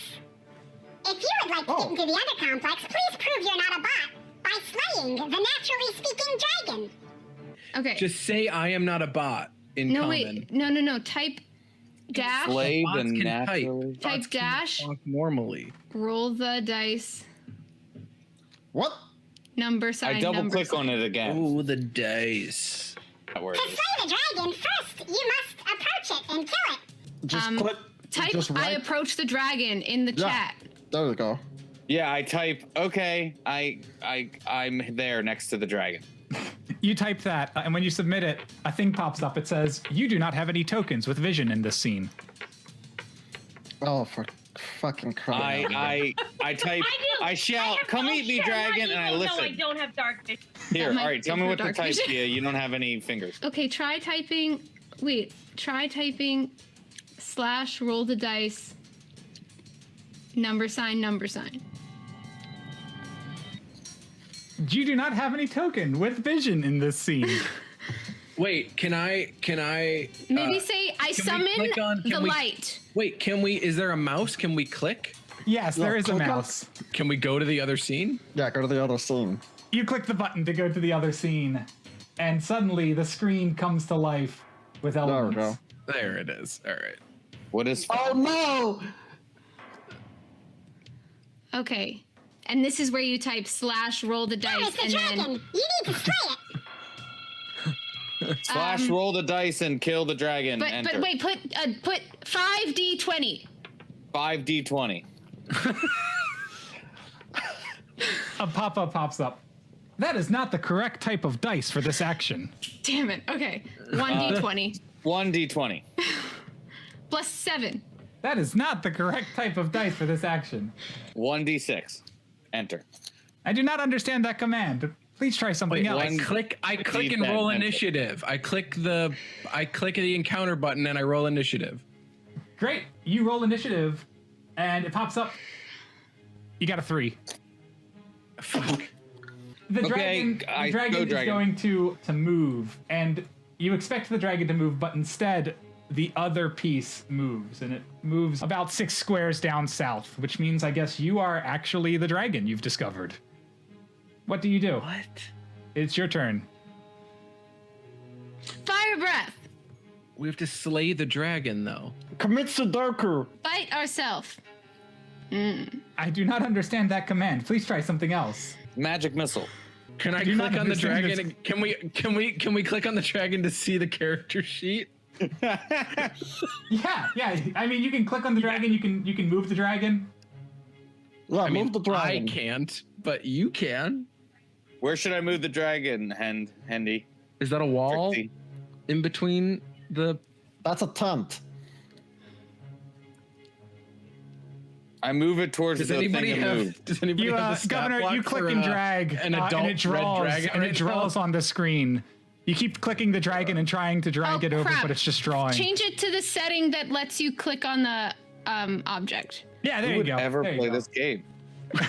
If you would like to get into the Undercomplex, please prove you're not a bot by slaying the naturally speaking dragon. Okay. Just say I am not a bot in No, common. wait. No. Type dash. Slay the Bots can naturally. Type dash. Talk normally. Roll the dice. What? Number sign. I double number click sign. on it again. Oh, the dice. That works. To slay the dragon, first you must approach it and kill it. Just click. Type just I right. approach the dragon in the chat. There we go. Yeah, I type. Okay, I'm there next to the dragon. You type that, and when you submit it, a thing pops up. It says, "You do not have any tokens with vision in this scene." Oh, for fucking crying! I type. I shout, "Come eat me, dragon!" and I listen. No, I don't have dark vision. Here, all might right. be Tell me for what to dark type. vision. Yeah, you don't have any fingers. Okay, try typing. Wait, try typing / roll the dice. Number sign. You do not have any token with vision in this scene. Wait, can I? Maybe say I can we summon click on- the can we- light. Wait, can we? Is there a mouse? Can we click? Yes, there is a click on- mouse. Can we go to the other scene? Yeah, go to the other scene. You click the button to go to the other scene, and suddenly the screen comes to life with There we elements. go. There it is. All right. What is? Oh no! Okay, and this is where you type / roll the There dice, is the and dragon. then You need to slay it. / roll the dice and kill the dragon. Enter. but wait, put 5d20. 5d20. A pop-up pops up. That is not the correct type of dice for this action. Damn it. Okay, 1d20 1d20. plus 7. That is not the correct type of dice for this action. 1d6. Enter. I do not understand that command. Please try something else. I click and Defense. roll initiative. I click the encounter button and I roll initiative. Great. You roll initiative, and it pops up. You got a 3. Fuck. The Okay, dragon is going to move, and you expect the dragon to move, but instead the other piece moves, and it moves about 6 squares down south, which means I guess you are actually the dragon you've discovered. What do you do? What? It's your turn. Fire breath. We have to slay the dragon, though. Commit Sudoku. Bite ourself. I do not understand that command. Please try something else. Magic missile. Can I do not click on the understand dragon? Can we click on the dragon to see the character sheet? Yeah. I mean, you can click on the dragon. You can move the dragon. Yeah, I mean, move the dragon. I can't, but you can. Where should I move the dragon, Hendy? Is that a wall Trixie. in between the? That's a tent. I move it towards Does the anybody thing to move. have? Does anybody You, have the stat Governor, block you click for, and drag, an adult and it draws, red dragon? and it right draws now? on the screen. You keep clicking the dragon and trying to drag it over, crap. but it's just drawing. Change it to the setting that lets you click on the object. Yeah, there Who you would go. ever There you play go. this game?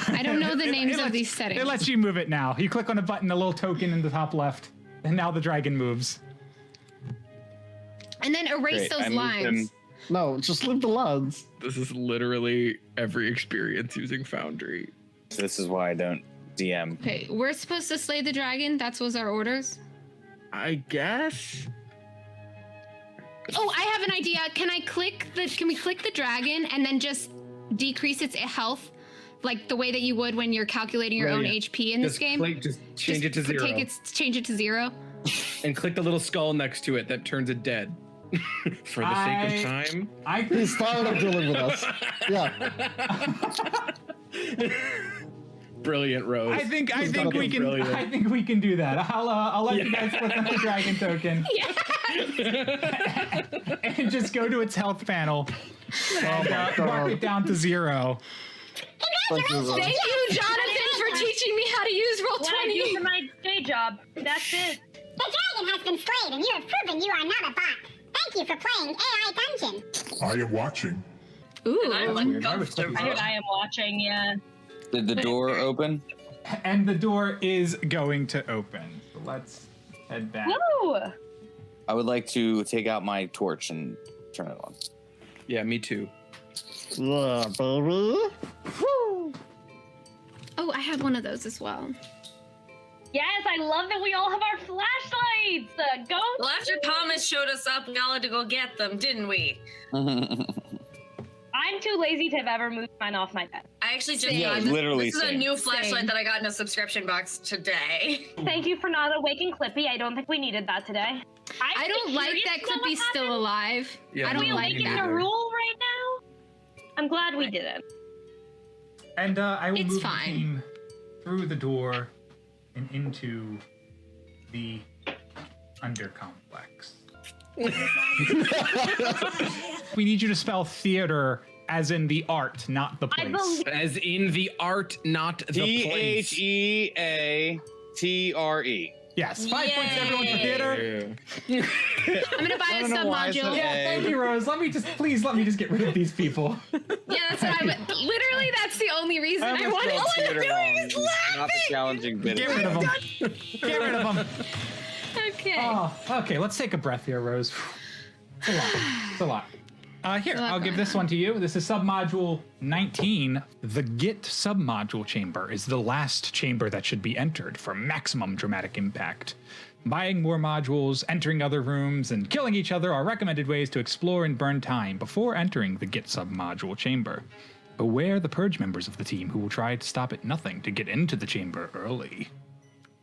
I don't know the names It of lets- these settings. It lets you move it now. You click on a button, a little token in the top left, and now the dragon moves. And then erase Great, I those moved lines. him. No, just leave the lines. This is literally every experience using Foundry. This is why I don't DM. Okay, we're supposed to slay the dragon. That's was our orders. I guess. Oh, I have an idea. Can we click the dragon and then just decrease its health, like the way that you would when you're calculating your Yeah, own yeah. HP in this game? Just change it to 0. Change it to 0. and click the little skull next to it that turns it dead. For the sake of time. He's tired of dealing with us. Yeah. Brilliant, Rose. I think we can do that. I'll let you guys put on the dragon token. And just go to its health panel and mark it down to 0. Thank you, Jonathan, for teaching me how to use Roll20. For my day job. That's it. The dragon has been slayed, and you have proven you are not a bot. Thank you for playing AI Dungeon. I am watching. Ooh, I'm uncomfortable. I am watching, yeah. Did the door open? And the door is going to open. So let's head back. Woo! I would like to take out my torch and turn it on. Yeah, me too. Yeah, baby. Oh, I have one of those as well. Yes, I love that we all have our flashlights. Go. Well, after Thomas showed us up, we all had to go get them, didn't we? I'm too lazy to have ever moved mine off my bed. I actually just Yeah, literally this is a same. new flashlight that I got in a subscription box today. Thank you for not awaking Clippy. I don't think we needed that today. I don't like that Clippy's still alive. Yeah, I don't we like making that. a rule right now? I'm glad we didn't. And I will It's move fine. the team through the door and into the undercomplex. We need you to spell theater as in the art, not the place. As in the art, not the place. TheAtre. Yes, 5 points to everyone for theater. I'm gonna buy a sub-module. Yeah, thank you, Rose. Please let me just get rid of these people. Yeah, that's what I would. Literally, that's the only reason I wanted. All I'm doing is laughing. Not the challenging bit. Get rid of them. Get rid of them. Okay. Oh, okay, let's take a breath here, Rose. It's a lot. It's a lot. Here, I'll give this one to you. This is submodule 19. The Git submodule chamber is the last chamber that should be entered for maximum dramatic impact. Buying more modules, entering other rooms, and killing each other are recommended ways to explore and burn time before entering the Git submodule chamber. Beware the purge members of the team who will try to stop at nothing to get into the chamber early.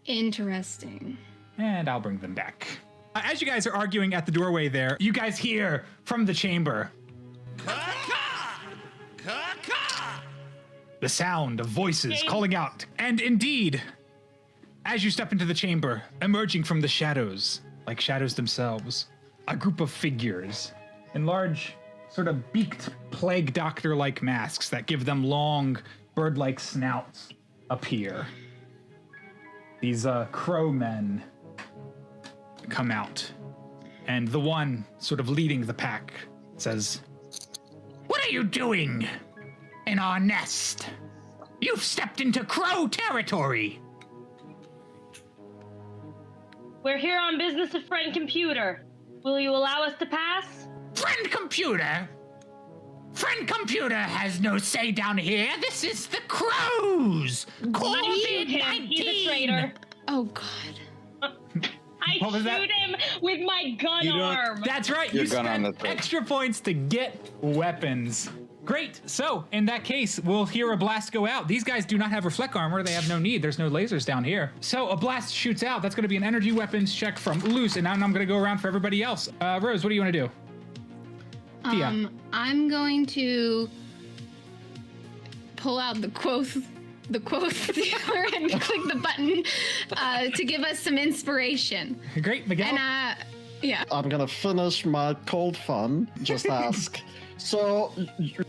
Interesting. And I'll bring them back. As you guys are arguing at the doorway there, you guys hear from the chamber the sound of voices calling out. And indeed, as you step into the chamber, emerging from the shadows, like shadows themselves, a group of figures in large, sort of beaked plague doctor-like masks that give them long, bird-like snouts appear. These crow men come out, and the one sort of leading the pack says, "What are you doing in our nest? You've stepped into crow territory." We're here on business of Friend Computer. Will you allow us to pass? Friend Computer? Friend Computer has no say down here. This is the crows. COVID-19. He's a traitor. Oh, God. I What was that? shoot him with my gun arm. That's right. You spent extra points to get weapons. Great. So, in that case, we'll hear a blast go out. These guys do not have reflect armor. They have no need. There's no lasers down here. So, a blast shoots out. That's going to be an energy weapons check from Luce. And now I'm going to go around for everybody else. Rose, what do you want to do? Tia. I'm going to pull out the quoth dealer and click the button to give us some inspiration. Great, Miguel. And yeah. I'm gonna finish my cold fun. Just ask. So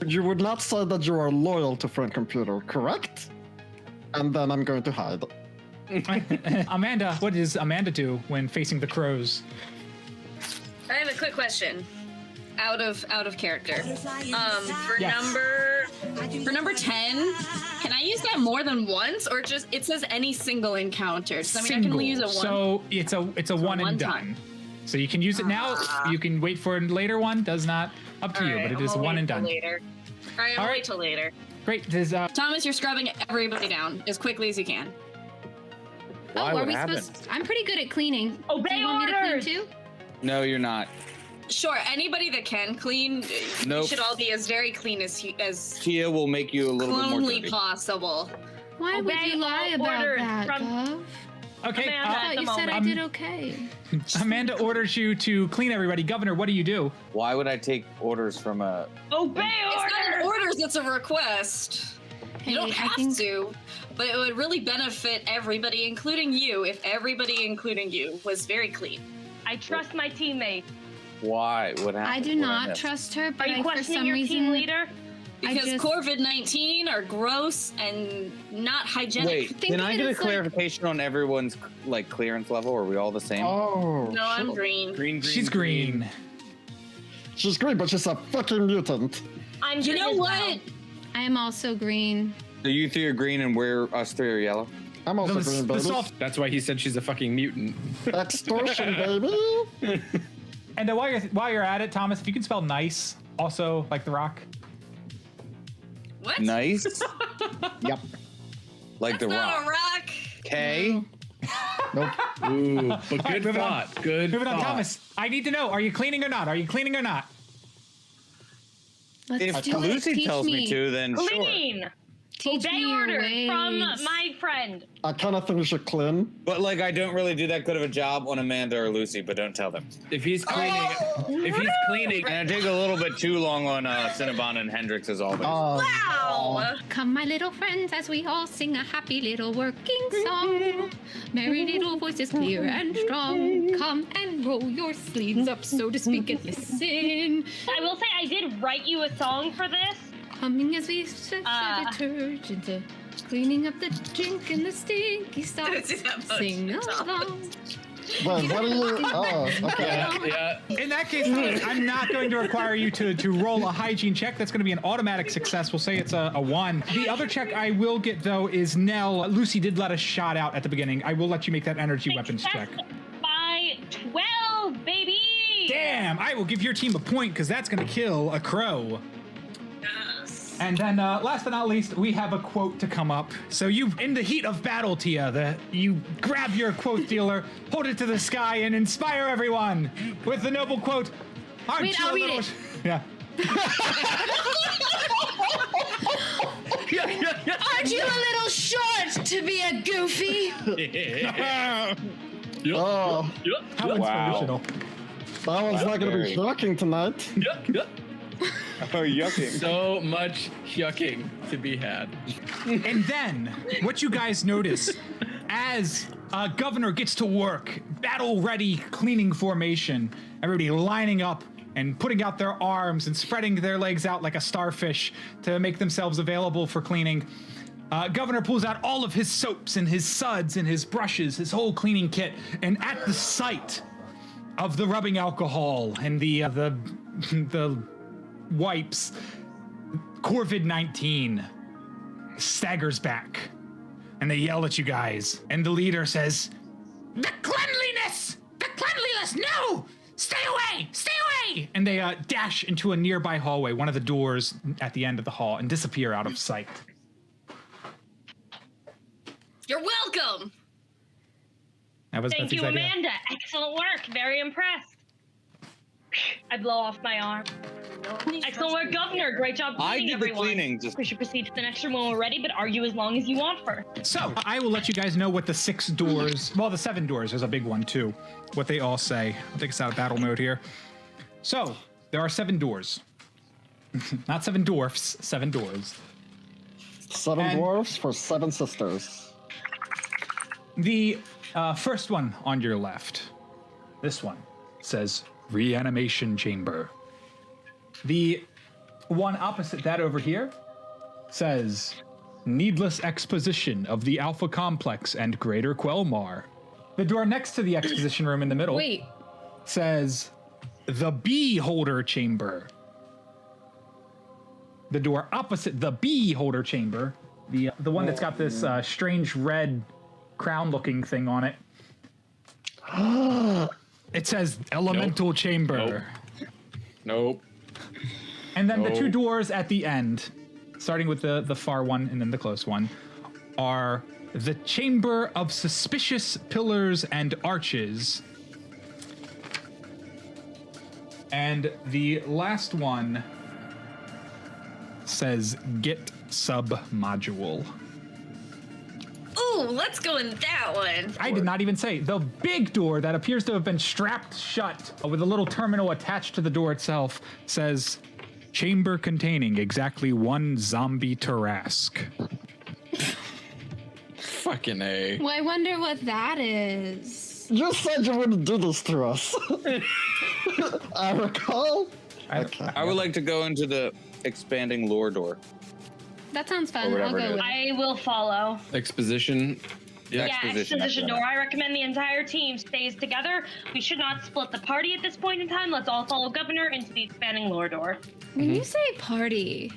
you would not say that you are loyal to Friend Computer, correct? And then I'm going to hide. Amanda, what does Amanda do when facing the crows? I have a quick question. Out of character. For Yes. number 10, can I use that more than once, or just it says any single encounter? So I mean, I can only use it once. So it's a one and done. So you can use it now. You can wait for a later one. Does not up to you, but it is one and done. Later. All right, I'll wait till later. Great. Does Thomas, you're scrubbing everybody down as quickly as you can. Are we supposed? I'm pretty good at cleaning. Obey Do you want me to orders! clean too? No, you're not. Sure, anybody that can clean, Nope. we should all be as very clean as Tia will make you a little bit more cleanly dirty. possible. Why would Obey you lie all about orders that, from- Gov? Okay. Amanda, I at thought the you said I moment. did okay. Amanda orders you to clean everybody. Governor, what do you do? Why would I take orders from a? Obey It's not an orders! orders, it's a request. Hey, You don't I have think- to, but it would really benefit everybody, including you, if everybody, including you, was very clean. I trust my teammate. Why? What happened? I do What not missed? trust her, Are but you for questioning some your reason, team leader? Because just- COVID-19 are gross and not hygienic. Wait, Think can of I it get a as, like- clarification on everyone's like clearance level? Are we all the same? Oh. No, I'm green. Green. She's green. She's green, but she's a fucking mutant. I'm You green know as what? well. I am also green. So you three are green and us three are yellow. I'm also The- green, the baby. soft- That's why he said she's a fucking mutant. Extortion, baby. And while you're at it, Thomas, if you can spell nice, also like The Rock. What? Nice. Yep. Like That's the not rock. a rock. K. Nope. Ooh, but All right, good moving on. thought. Good Moving on, thought. Thomas. I need to know: are you cleaning or not? Are you cleaning or not? Let's If do Lucy it. Teach tells me to, then sure. Clean! Teach Obey me your orders ways. from my friend. I kind of think we should clean. But like, I don't really do that good of a job on Amanda or Lucy. But don't tell them. If he's cleaning, And I take a little bit too long on Cinnabon and Hendrix as always. Wow. Come, my little friends, as we all sing a happy little working song. Merry little voices, clear and strong. Come and roll your sleeves up, so to speak, and listen. I will say I did write you a song for this. Humming as we set the detergent, cleaning up the drink and the stinky stuff. Don't do that much, Sing Thomas. along. Wait, what are you? Oh, okay. yeah. In that case, Thomas, I'm not going to require you to roll a hygiene check. That's going to be an automatic success. We'll say it's a 1. The other check I will get, though, is Nell. Lucy did let a shot out at the beginning. I will let you make that energy weapons check. By 12, baby! Damn! I will give your team a point because that's going to kill a crow. Yes. And then, last but not least, we have a quote to come up. So you, in the heat of battle, Tia, you grab your quote dealer, hold it to the sky, and inspire everyone with the noble quote. Aren't Wait, you I'll a read little... it. Yeah. Aren't you a little short to be a goofy? Oh, How inspirational. that one's not going to be shocking tonight. Oh, yucking. So much yucking to be had. And then, what you guys notice, as Governor gets to work, battle-ready cleaning formation, everybody lining up and putting out their arms and spreading their legs out like a starfish to make themselves available for cleaning. Governor pulls out all of his soaps and his suds and his brushes, his whole cleaning kit, and at the sight of the rubbing alcohol and the wipes, COVID-19 staggers back, and they yell at you guys, and the leader says, "The cleanliness! The cleanliness! No! Stay away! Stay away!" And they dash into a nearby hallway, one of the doors at the end of the hall, and disappear out of sight. You're welcome. That was Thank Betsy's you, idea. Amanda. Excellent work. Very impressed. I blow off my arm. Excellent work, Governor. Great job I cleaning did the everyone. cleaning. Just We should proceed to the next room when we're ready, but argue as long as you want first. So, I will let you guys know what the 6 doors, well, the 7 doors, there's a big one too, what they all say. I'll take us out of battle mode here. So, there are 7 doors. Not 7 dwarfs, 7 doors. 7 And- dwarfs for 7 sisters. The first one on your left, this one, says reanimation chamber. The one opposite that over here says needless exposition of the Alpha Complex and Greater Quelmar. The door next to the exposition room in the middle Wait, says the bee holder chamber. The door opposite the bee holder chamber, the one that's got this strange red crown-looking thing on it. It says elemental chamber. Nope. And then the 2 Nope. doors at the end, starting with the far one and then the close one, are the chamber of suspicious pillars and arches. And the last one says get sub module. Ooh, let's go in that one. I did not even say. The big door that appears to have been strapped shut with a little terminal attached to the door itself says, chamber containing exactly 1 zombie Tarrasque. Fucking A. Well, I wonder what that is. You said you wouldn't do this to us. I recall. I would like to go into the expanding lore door. That sounds fun. Or I'll whatever go it with is. it. I will follow. Exposition. Yeah, exposition door. I recommend the entire team stays together. We should not split the party at this point in time. Let's all follow Governor into the expanding lore door. When you say party,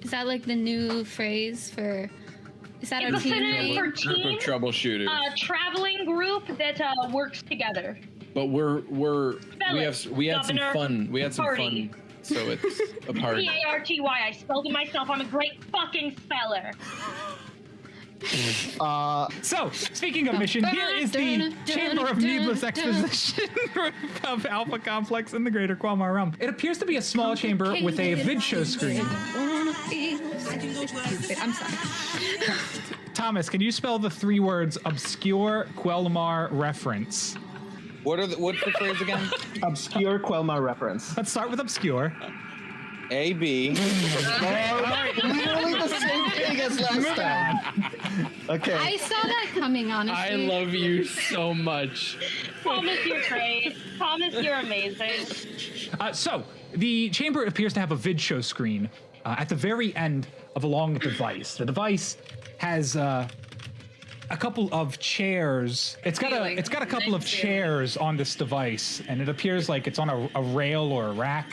is that like the new phrase for? Is that It's our a team synonym name? for Group team. of troubleshooters. Traveling group that works together. But we had some Governor, fun. We had some party. fun. So it's a party. P-A-R-T-Y. I spelled it myself. I'm a great fucking speller. So, speaking of mission, here is the Chamber of Needless Exposition of Alpha Complex in the Greater Qualmar Realm. It appears to be a small chamber with a vid show screen. I'm sorry. Thomas, can you spell the 3 words obscure Quelmar reference? What's the phrase again? Obscure Quelmar reference. Let's start with obscure. A-B. Literally the same thing as last time. Okay. I saw that coming, honestly. I love you so much. Thomas, you're great. Thomas, you're amazing. So, the chamber appears to have a vid show screen at the very end of a long device. The device has a couple of chairs. It's got a couple of chairs on this device, and it appears like it's on a rail or a rack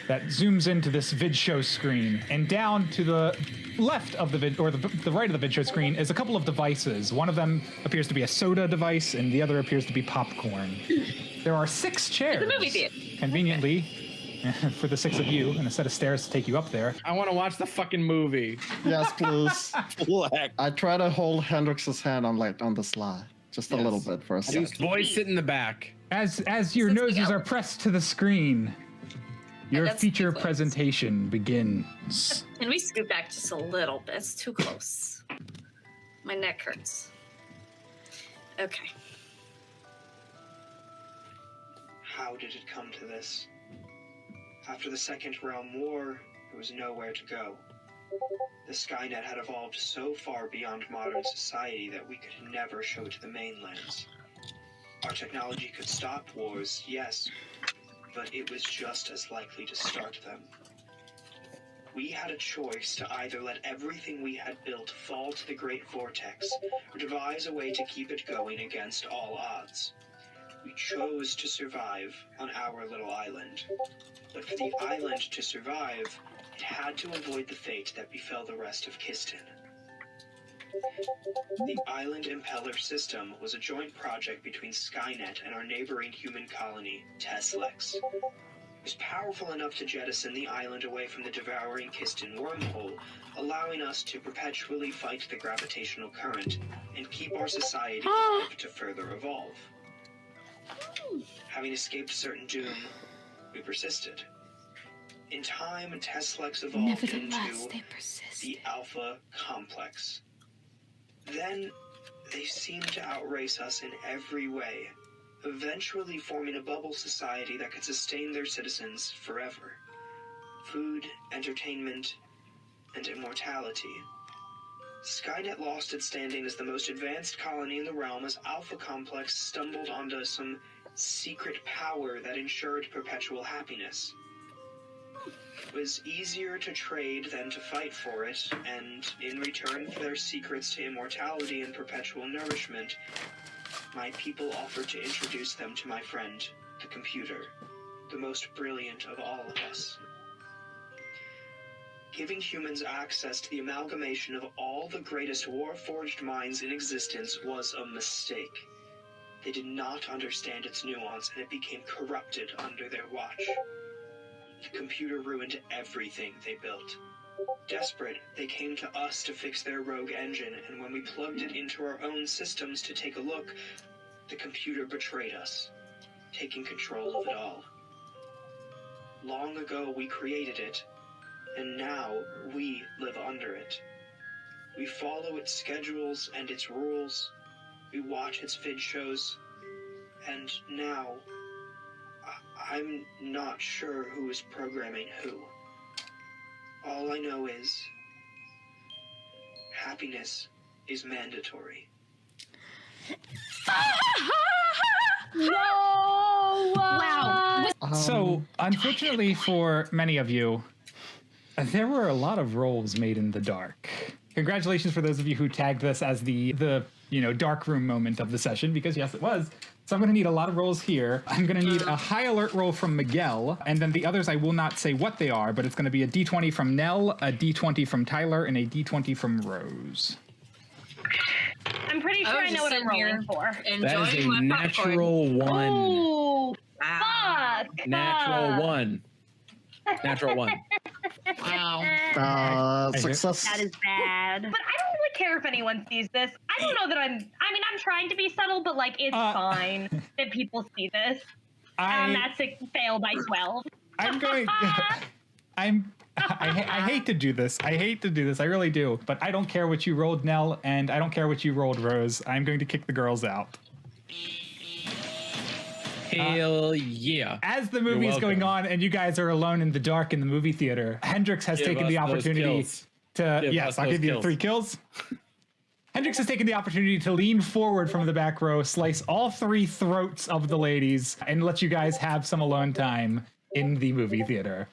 that zooms into this vid show screen. And down to the left of the vid, or the right of the vid show screen, is a couple of devices. One of them appears to be a soda device, and the other appears to be popcorn. There are 6 chairs. It's a movie theater. Conveniently, for the 6 of you, and a set of stairs to take you up there. I want to watch the fucking movie. Yes, please. I try to hold Hendrix's hand on the slide, just a little bit for a second. Boys sit in the back. As your noses are pressed to the screen, your that's feature too close. presentation begins. Can we scoot back just a little bit? It's too close. My neck hurts. Okay. How did it come to this? After the Second Realm War, there was nowhere to go. The Skynet had evolved so far beyond modern society that we could never show to the mainlands. Our technology could stop wars, yes, but it was just as likely to start them. We had a choice to either let everything we had built fall to the Great Vortex, or devise a way to keep it going against all odds. We chose to survive on our little island. But for the island to survive, it had to avoid the fate that befell the rest of Kiston. The Island Impeller System was a joint project between Skynet and our neighboring human colony, Teslex. It was powerful enough to jettison the island away from the devouring Kiston wormhole, allowing us to perpetually fight the gravitational current and keep our society alive to further evolve. Having escaped certain doom, we persisted. In time, Teslex evolved into the Alpha Complex. Then, they seemed to outrace us in every way, eventually forming a bubble society that could sustain their citizens forever. Food, entertainment, and immortality. Skynet lost its standing as the most advanced colony in the realm as Alpha Complex stumbled onto some secret power that ensured perpetual happiness. It was easier to trade than to fight for it, and in return for their secrets to immortality and perpetual nourishment, my people offered to introduce them to my friend, the computer, the most brilliant of all of us. Giving humans access to the amalgamation of all the greatest war-forged minds in existence was a mistake. They did not understand its nuance, and it became corrupted under their watch. The computer ruined everything they built. Desperate, they came to us to fix their rogue engine, and when we plugged it into our own systems to take a look, the computer betrayed us, taking control of it all. Long ago, we created it, and now we live under it. We follow its schedules and its rules. We watch its vid shows. And now, I'm not sure who is programming who. All I know is happiness is mandatory. Whoa! Wow. So, unfortunately for many of you, there were a lot of rolls made in the dark. Congratulations for those of you who tagged this as the dark room moment of the session, because yes, it was. So I'm going to need a lot of rolls here. I'm going to need a high alert roll from Miguel, and then the others I will not say what they are, but it's going to be a D20 from Nell, a D20 from Tyler, and a D20 from Rose. I'm pretty sure I know what I'm rolling for. That is a natural one. Oh, fuck! Natural one. Natural one. Wow. Success. That is bad. But I don't really care if anyone sees this. I don't know that I'm trying to be subtle, but like, it's fine that people see this. That's a fail by 12. I'm going. I hate to do this. I hate to do this. I really do. But I don't care what you rolled, Nell, and I don't care what you rolled, Rose. I'm going to kick the girls out. Hell yeah. As the movie is going on and you guys are alone in the dark in the movie theater, Hendrix has taken the opportunity to... Yes, I'll give you 3 kills. Hendrix has taken the opportunity to lean forward from the back row, slice all 3 throats of the ladies, and let you guys have some alone time in the movie theater.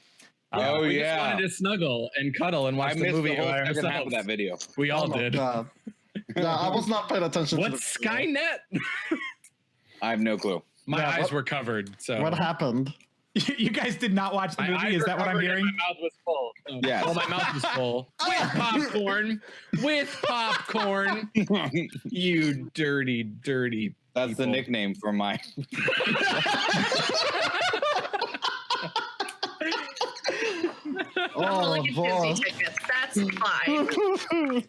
We just wanted to snuggle and cuddle and watch the movie. I missed the whole second half of that video. We all did. Yeah, I was not paying attention. What's Skynet? I have no clue. My eyes were covered. So what happened? You guys did not watch the movie? Is that what I'm hearing? My mouth was full. Yeah. Oh, my mouth was full. With popcorn. With popcorn. You dirty, dirty. That's the nickname for my. Oh, boy. That's fine.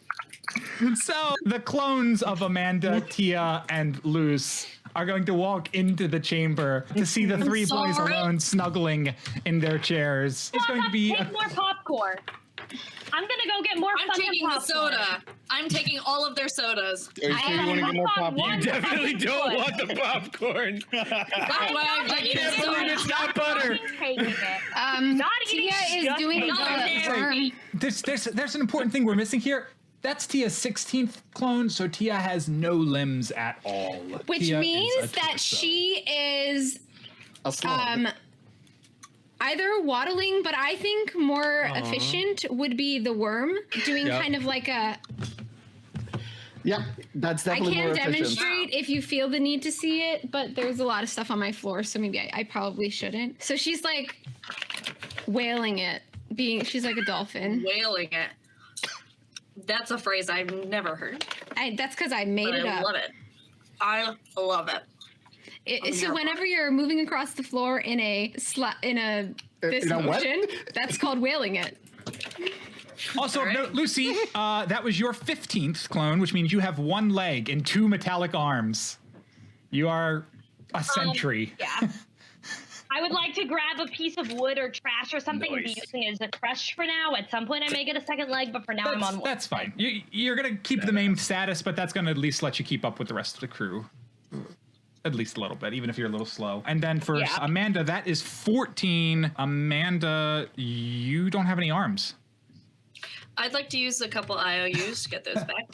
So the clones of Amanda, Tia, and Luce are going to walk into the chamber to see the 3 boys alone snuggling in their chairs. It's going to be take more popcorn. I'm gonna go get more. I'm taking the soda. I'm taking all of their sodas. Are you sure you want to get more popcorn? You definitely don't want the popcorn. That's why I'm taking the soda. It's not butter. Tia is doing the There's an important thing we're missing here. That's Tia's 16th clone, so Tia has no limbs at all. Which Tia means that she is either waddling, but I think more efficient would be the worm, doing kind of like a... Yeah, that's definitely more I efficient. can't demonstrate if you feel the need to see it, but there's a lot of stuff on my floor, so maybe I probably shouldn't. So she's like wailing it, she's like a dolphin. Wailing it. That's a phrase I've never heard. That's because I made it up. I love it. I love it. So whenever you're moving across the floor in a motion, that's called wailing it. Also, note, Lucy, that was your 15th clone, which means you have 1 leg and 2 metallic arms. You are a sentry. Yeah. I would like to grab a piece of wood or trash or something and be using it as a crutch for now. At some point, I may get a second leg, but for now, I'm on 1. That's fine. You're going to keep the main status, but that's going to at least let you keep up with the rest of the crew. At least a little bit, even if you're a little slow. And then for Amanda, that is 14. Amanda, you don't have any arms. I'd like to use a couple IOUs to get those back.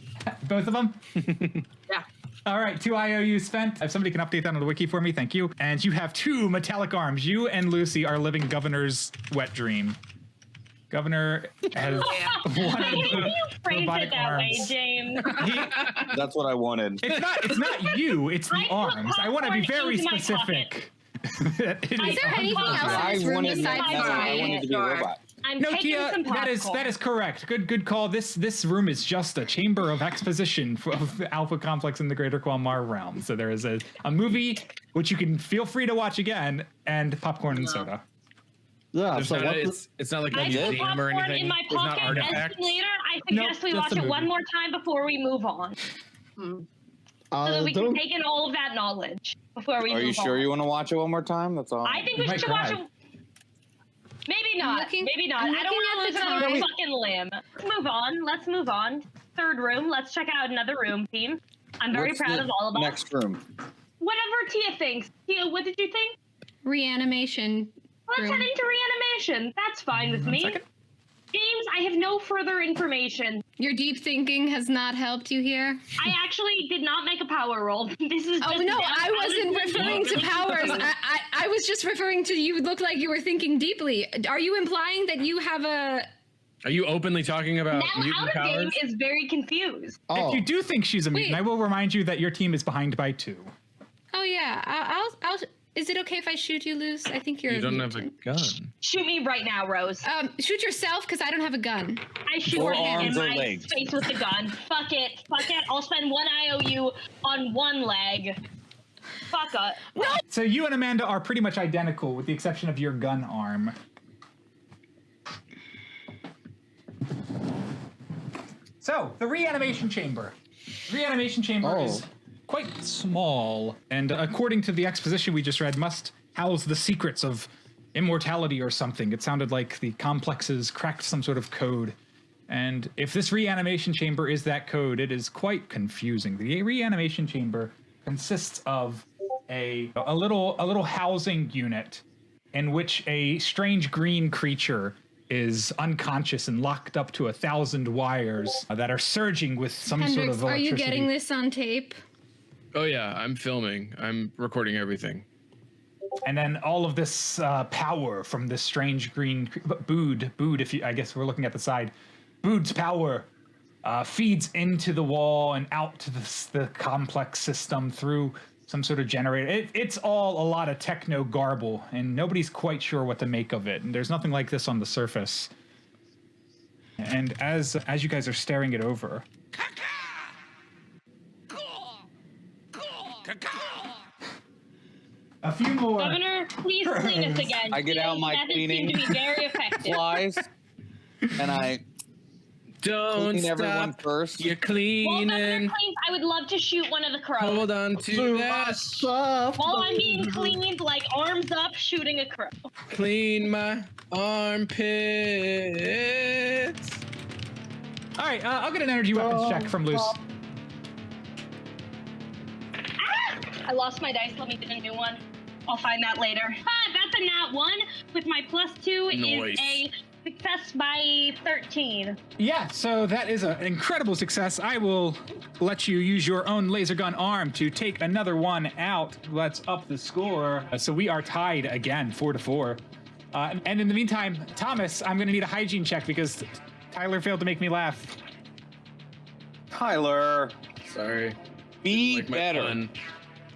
Both of them? Yeah. All right, 2 IOUs spent. If somebody can update that on the wiki for me, thank you. And you have 2 metallic arms. You and Lucy are living Governor's wet dream. Governor has one you phrase robotic it that arms. way, James. That's what I wanted. It's not you, it's the arms. I want to be very specific. Is there anything else in this room besides I wanted to be a robot. No, Tia, that is correct. Good call. This room is just a chamber of exposition of the Alpha Complex in the Greater Qualmar realm. So there is a movie which you can feel free to watch again, and popcorn and soda. Yeah, so it's not like a museum or anything. In my There's not pocket, artifacts. and later, I suggest we watch it one more time before we move on. So that we can take in all of that knowledge before we move on. Are you sure you want to watch it one more time? That's all. I think we should watch it. Maybe not. Maybe not. I don't want to go on a fucking limb. Let's move on. third room. Let's check out another room, team. I'm very proud of all of us. Next room. Whatever Tia thinks. Tia, what did you think? Reanimation. Let's head into reanimation. That's fine with me. James, I have no further information. Your deep thinking has not helped you here? I actually did not make a power roll. This is just no, I wasn't referring to powers. I was just referring to you looked like you were thinking deeply. Are you implying that you have a... Are you openly talking about now mutant out of powers? game is very confused. If you do think she's a mutant, I will remind you that your team is behind by 2. Oh yeah, I'll is it okay if I shoot you, Luce? I think you're. You don't have a gun. Shoot me right now, Rose. Shoot yourself because I don't have a gun. I shoot him in my face with the gun. Fuck it. I'll spend 1 IOU on 1 leg. Fuck it. No. So you and Amanda are pretty much identical, with the exception of your gun arm. So the reanimation chamber. Reanimation chamber is quite small, and according to the exposition we just read, must house the secrets of immortality or something. It sounded like the complexes cracked some sort of code. And if this reanimation chamber is that code, it is quite confusing. The reanimation chamber consists of a little housing unit in which a strange green creature is unconscious and locked up to 1,000 wires that are surging with some Hendrix, sort of electricity. are you getting this on tape? Oh yeah, I'm filming. I'm recording everything. And then all of this power from this strange green Bood, if you, I guess we're looking at the side, Bood's power feeds into the wall and out to the complex system through some sort of generator. It's all a lot of techno garble, and nobody's quite sure what to make of it. And there's nothing like this on the surface. And as you guys are staring it over, a few more. Governor, please clean us again. I get out my cleaning seemed to be very effective. supplies, and I don't clean stop. everyone first. You're cleaning. While Governor cleans, I would love to shoot one of the crows. Hold on to that. While I'm being cleaned, like arms up, shooting a crow. Clean my armpits. All right, I'll get an energy weapons check from Luce. I lost my dice. Let me get a new one. I'll find that later. That's a nat 1 with my +2 Nice. is a success by 13. Yeah, so that is an incredible success. I will let you use your own laser gun arm to take another one out. Let's up the score. So we are tied again, 4-4. And in the meantime, Thomas, I'm going to need a hygiene check because Tyler failed to make me laugh. Tyler. Sorry. Be Like my better. fun.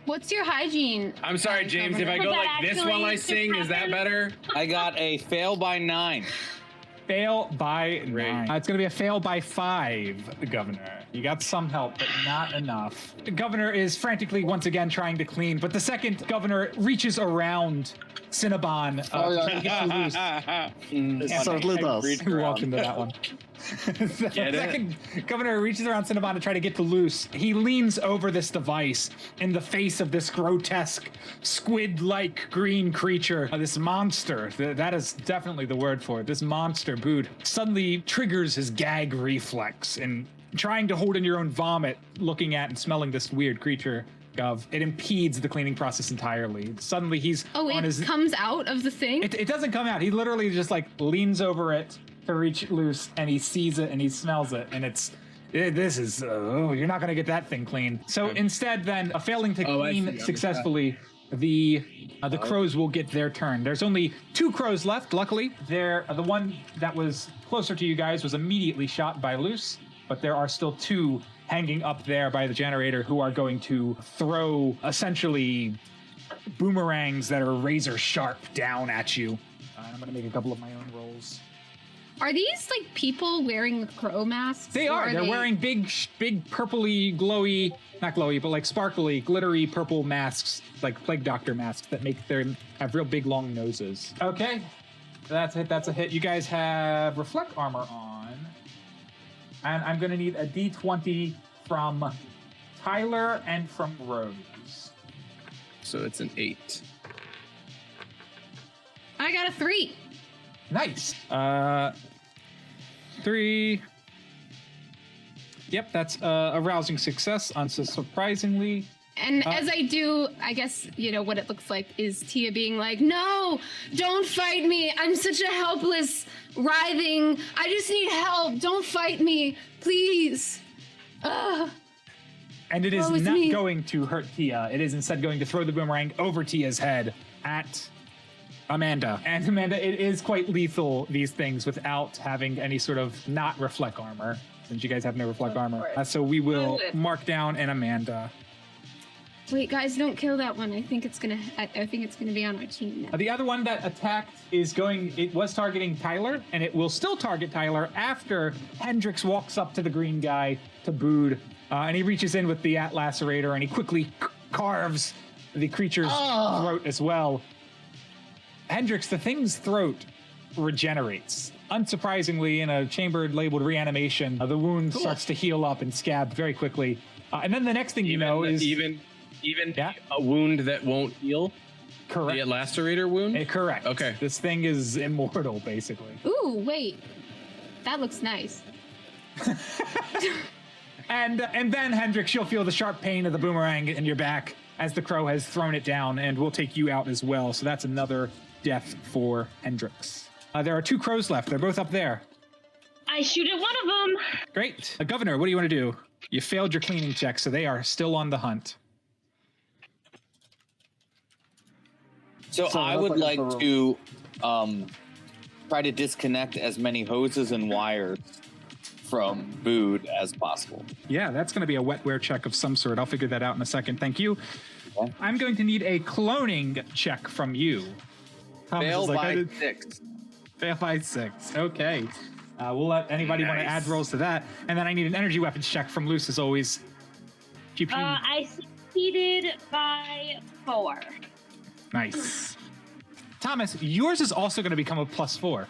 What's your hygiene? I'm sorry, James. If I go like this while I sing, is that better? I got a fail by 9. Fail by 9. It's going to be a fail by 5, Governor. You got some help, but not enough. The Governor is frantically once again trying to clean, but the second Governor reaches around Cinnabon to get loose. Certainly does. Who walked into that one? The second Governor reaches around Cinnabon to try to get to loose. He leans over this device in the face of this grotesque squid-like green creature, this monster. That is definitely the word for it. This monster, Bood, suddenly triggers his gag reflex and trying to hold in your own vomit, looking at and smelling this weird creature. It impedes the cleaning process entirely. Suddenly he's on his... comes out of the thing? It doesn't come out. He literally just like leans over it to reach loose, and he sees it and he smells it, and this is you're not gonna get that thing clean. So instead, then failing to clean successfully, the crows will get their turn. There's only 2 crows left. Luckily, the one that was closer to you guys was immediately shot by Luce, but there are still 2 hanging up there by the generator who are going to throw essentially boomerangs that are razor sharp down at you. I'm going to make a couple of my own rolls. Are these like people wearing crow masks? They are. They're wearing big purpley, glowy, not glowy, but like sparkly, glittery purple masks, like plague doctor masks that have real big long noses. Okay, that's it. That's a hit. You guys have reflect armor on, and I'm gonna need a D20 from Tyler and from Rose. So it's an 8. I got a 3. Nice. 3. Yep, that's a rousing success, unsurprisingly. And as I do, I guess, you know, what it looks like is Tia being like, no, don't fight me. I'm such a helpless, writhing. I just need help. Don't fight me, please. And it is not going to hurt Tia. It is instead going to throw the boomerang over Tia's head at Amanda. And Amanda, it is quite lethal, these things, without having any sort of not reflect armor, since you guys have no reflect armor. So we will mark down an Amanda. Wait, guys, don't kill that one. I think it's gonna be on our team now. The other one that attacked it was targeting Tyler, and it will still target Tyler after Hendrix walks up to the green guy, to Bood, and he reaches in with the Lacerator, and he quickly carves the creature's throat as well. Hendrix, the thing's throat regenerates. Unsurprisingly, in a chamber labeled reanimation, the wound starts to heal up and scab very quickly. And then the next thing you know is... Even a wound that won't heal? Correct. The lacerator wound? Correct. Okay. This thing is immortal, basically. Ooh, wait. That looks nice. And then, Hendrix, you'll feel the sharp pain of the boomerang in your back as the crow has thrown it down, and we'll take you out as well. So that's another death for Hendrix. There are 2 crows left. They're both up there. I shoot at one of them. Great. Governor, what do you want to do? You failed your cleaning check, so they are still on the hunt. So I would like to try to disconnect as many hoses and wires from Bood as possible. Yeah, that's going to be a wetware check of some sort. I'll figure that out in a second. Thank you. Okay. I'm going to need a cloning check from you. Fail by 6. Fail by 6. Okay. We'll let anybody want to add rolls to that. And then I need an energy weapons check from Luce, as always. I succeeded by 4. Nice. Thomas, yours is also going to become a +4.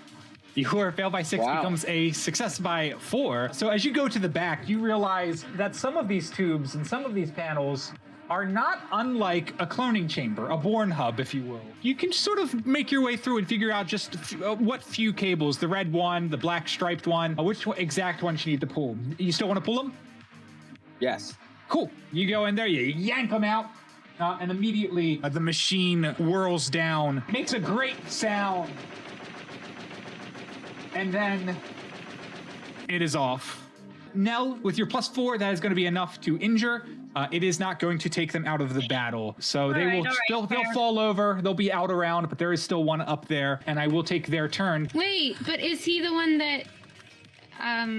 Your fail by 6 becomes a success by 4. So as you go to the back, you realize that some of these tubes and some of these panels are not unlike a cloning chamber, a Born hub, if you will. You can sort of make your way through and figure out just what few cables, the red one, the black striped one, which exact ones you need to pull. You still want to pull them? Yes. Cool. You go in there, you yank them out. And immediately the machine whirls down, makes a great sound, and then it is off. Nell, with your +4, that is going to be enough to injure. It is not going to take them out of the battle. So they'll fall over, they'll be out around, but there is still one up there, and I will take their turn. Wait, but is he the one that...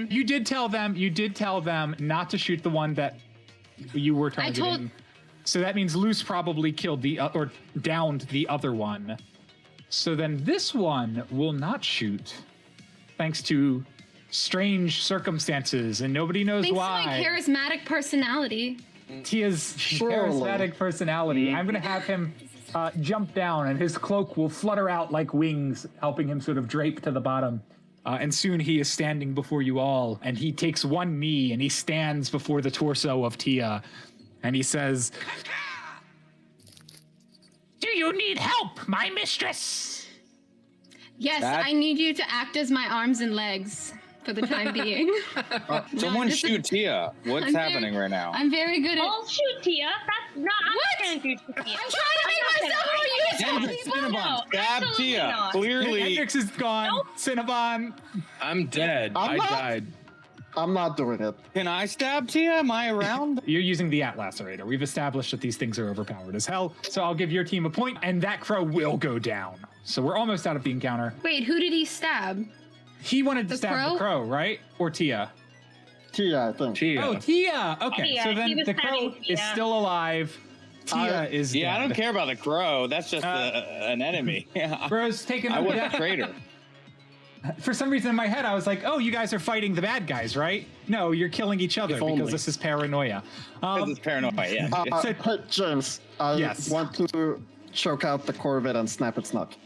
You did tell them not to shoot the one that you were targeting. So that means Luce probably killed or downed the other one. So then this one will not shoot, thanks to strange circumstances, and nobody knows why. Thanks to my charismatic personality. Tia's charismatic personality. I'm going to have him jump down, and his cloak will flutter out like wings, helping him sort of drape to the bottom. And soon he is standing before you all, and he takes one knee, and he stands before the torso of Tia. And he says, "Do you need help, my mistress?" Yes, I need you to act as my arms and legs for the time being. Someone shoot Tia. What's happening right now? I'm very good at... I'll shoot Tia. That's not... I'm trying to make myself more useful. Cinnabon, stab Tia. Clearly. Hendrix is gone. Nope. Cinnabon. I'm dead. I died. I'm not doing it. Can I stab Tia? Am I around? You're using the Lacerator. We've established that these things are overpowered as hell. So I'll give your team a point, and that crow will go down. So we're almost out of the encounter. Wait, who did he stab? He wanted to stab the crow, right? Or Tia? Tia, I think. Tia. Oh, Tia. Okay, Tia. So then the crow is still alive. Tia is dead. I don't care about the crow. That's just an enemy. Crow's taking I was a traitor. For some reason in my head, I was like, oh, you guys are fighting the bad guys, right? No, you're killing each other because this is paranoia. This is paranoia, yeah. So, James, I want to choke out the Corvette and snap its neck.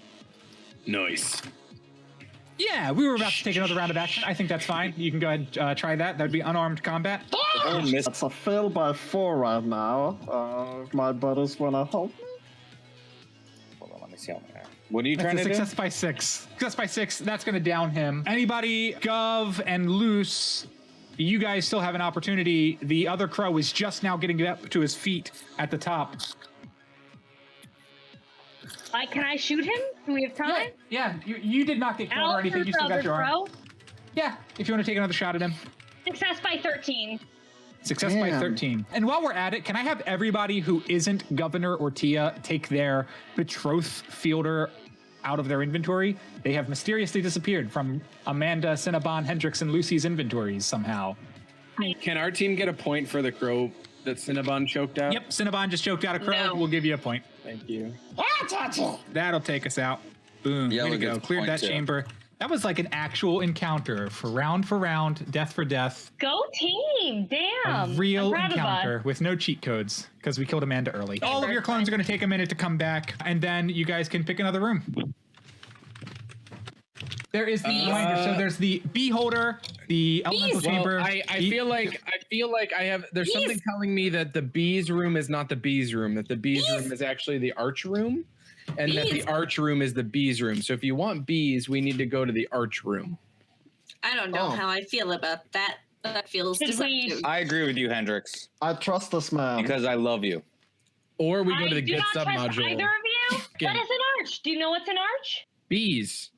Nice. Yeah, we were about to take another round of action. I think that's fine. You can go ahead and try that. That would be unarmed combat. That's a fail by 4 right now. My buddies want to help me? Hold on, let me see how many. What are you trying to do? Success by 6. Success by 6, that's going to down him. Anybody, Gov and Luce, you guys still have an opportunity. The other crow is just now getting up to his feet at the top. Can I shoot him? Do we have time? Yeah, you did not get killed or anything. You still got your arm. Yeah, if you want to take another shot at him. Success by 13. Success by 13. And while we're at it, can I have everybody who isn't Governor or Tia take their betrothed fielder out of their inventory? They have mysteriously disappeared from Amanda, Cinnabon, Hendrix, and Lucy's inventories somehow. Can our team get a point for the crow that Cinnabon choked out? Yep, Cinnabon just choked out a crow. We'll give you a point. Thank you. That'll take us out. Boom. Yeah, Way to we'll go. get the Cleared point, that too. chamber. That was like an actual encounter for round, death for death. Go team! Damn. A real I'm proud of us. encounter with no cheat codes because we killed Amanda early. All of your clones are going to take a minute to come back, and then you guys can pick another room. There is the reminder. So there's the beholder, the elemental chamber. I feel like I have. There's something telling me that the bees room is not the bees room. That the bees room is actually the arch room, and that the arch room is the bees room. So if you want bees, we need to go to the arch room. I don't know how I feel about that. That feels deceptive. I agree with you, Hendrix. I trust this man. Because I love you. Or we go to the do get not trust submodule. either of you. What is an arch? Do you know what's an arch? Bees.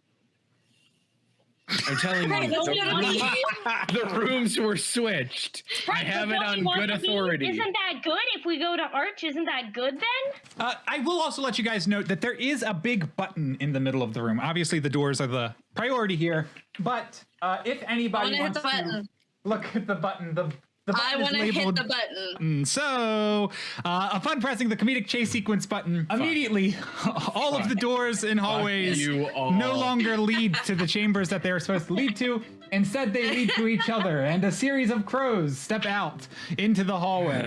I'm telling Right, you, that's the rooms were switched. I have it on good authority. Isn't that good? If we go to arch, isn't that good then? I will also let you guys note that there is a big button in the middle of the room. Obviously, the doors are the priority here, but if anybody wants to look at the button, the button I want to hit the button. So, upon pressing the comedic chase sequence button, immediately all of the doors and hallways no longer lead to the chambers that they were supposed to lead to. Instead, they lead to each other, and a series of crows step out into the hallway.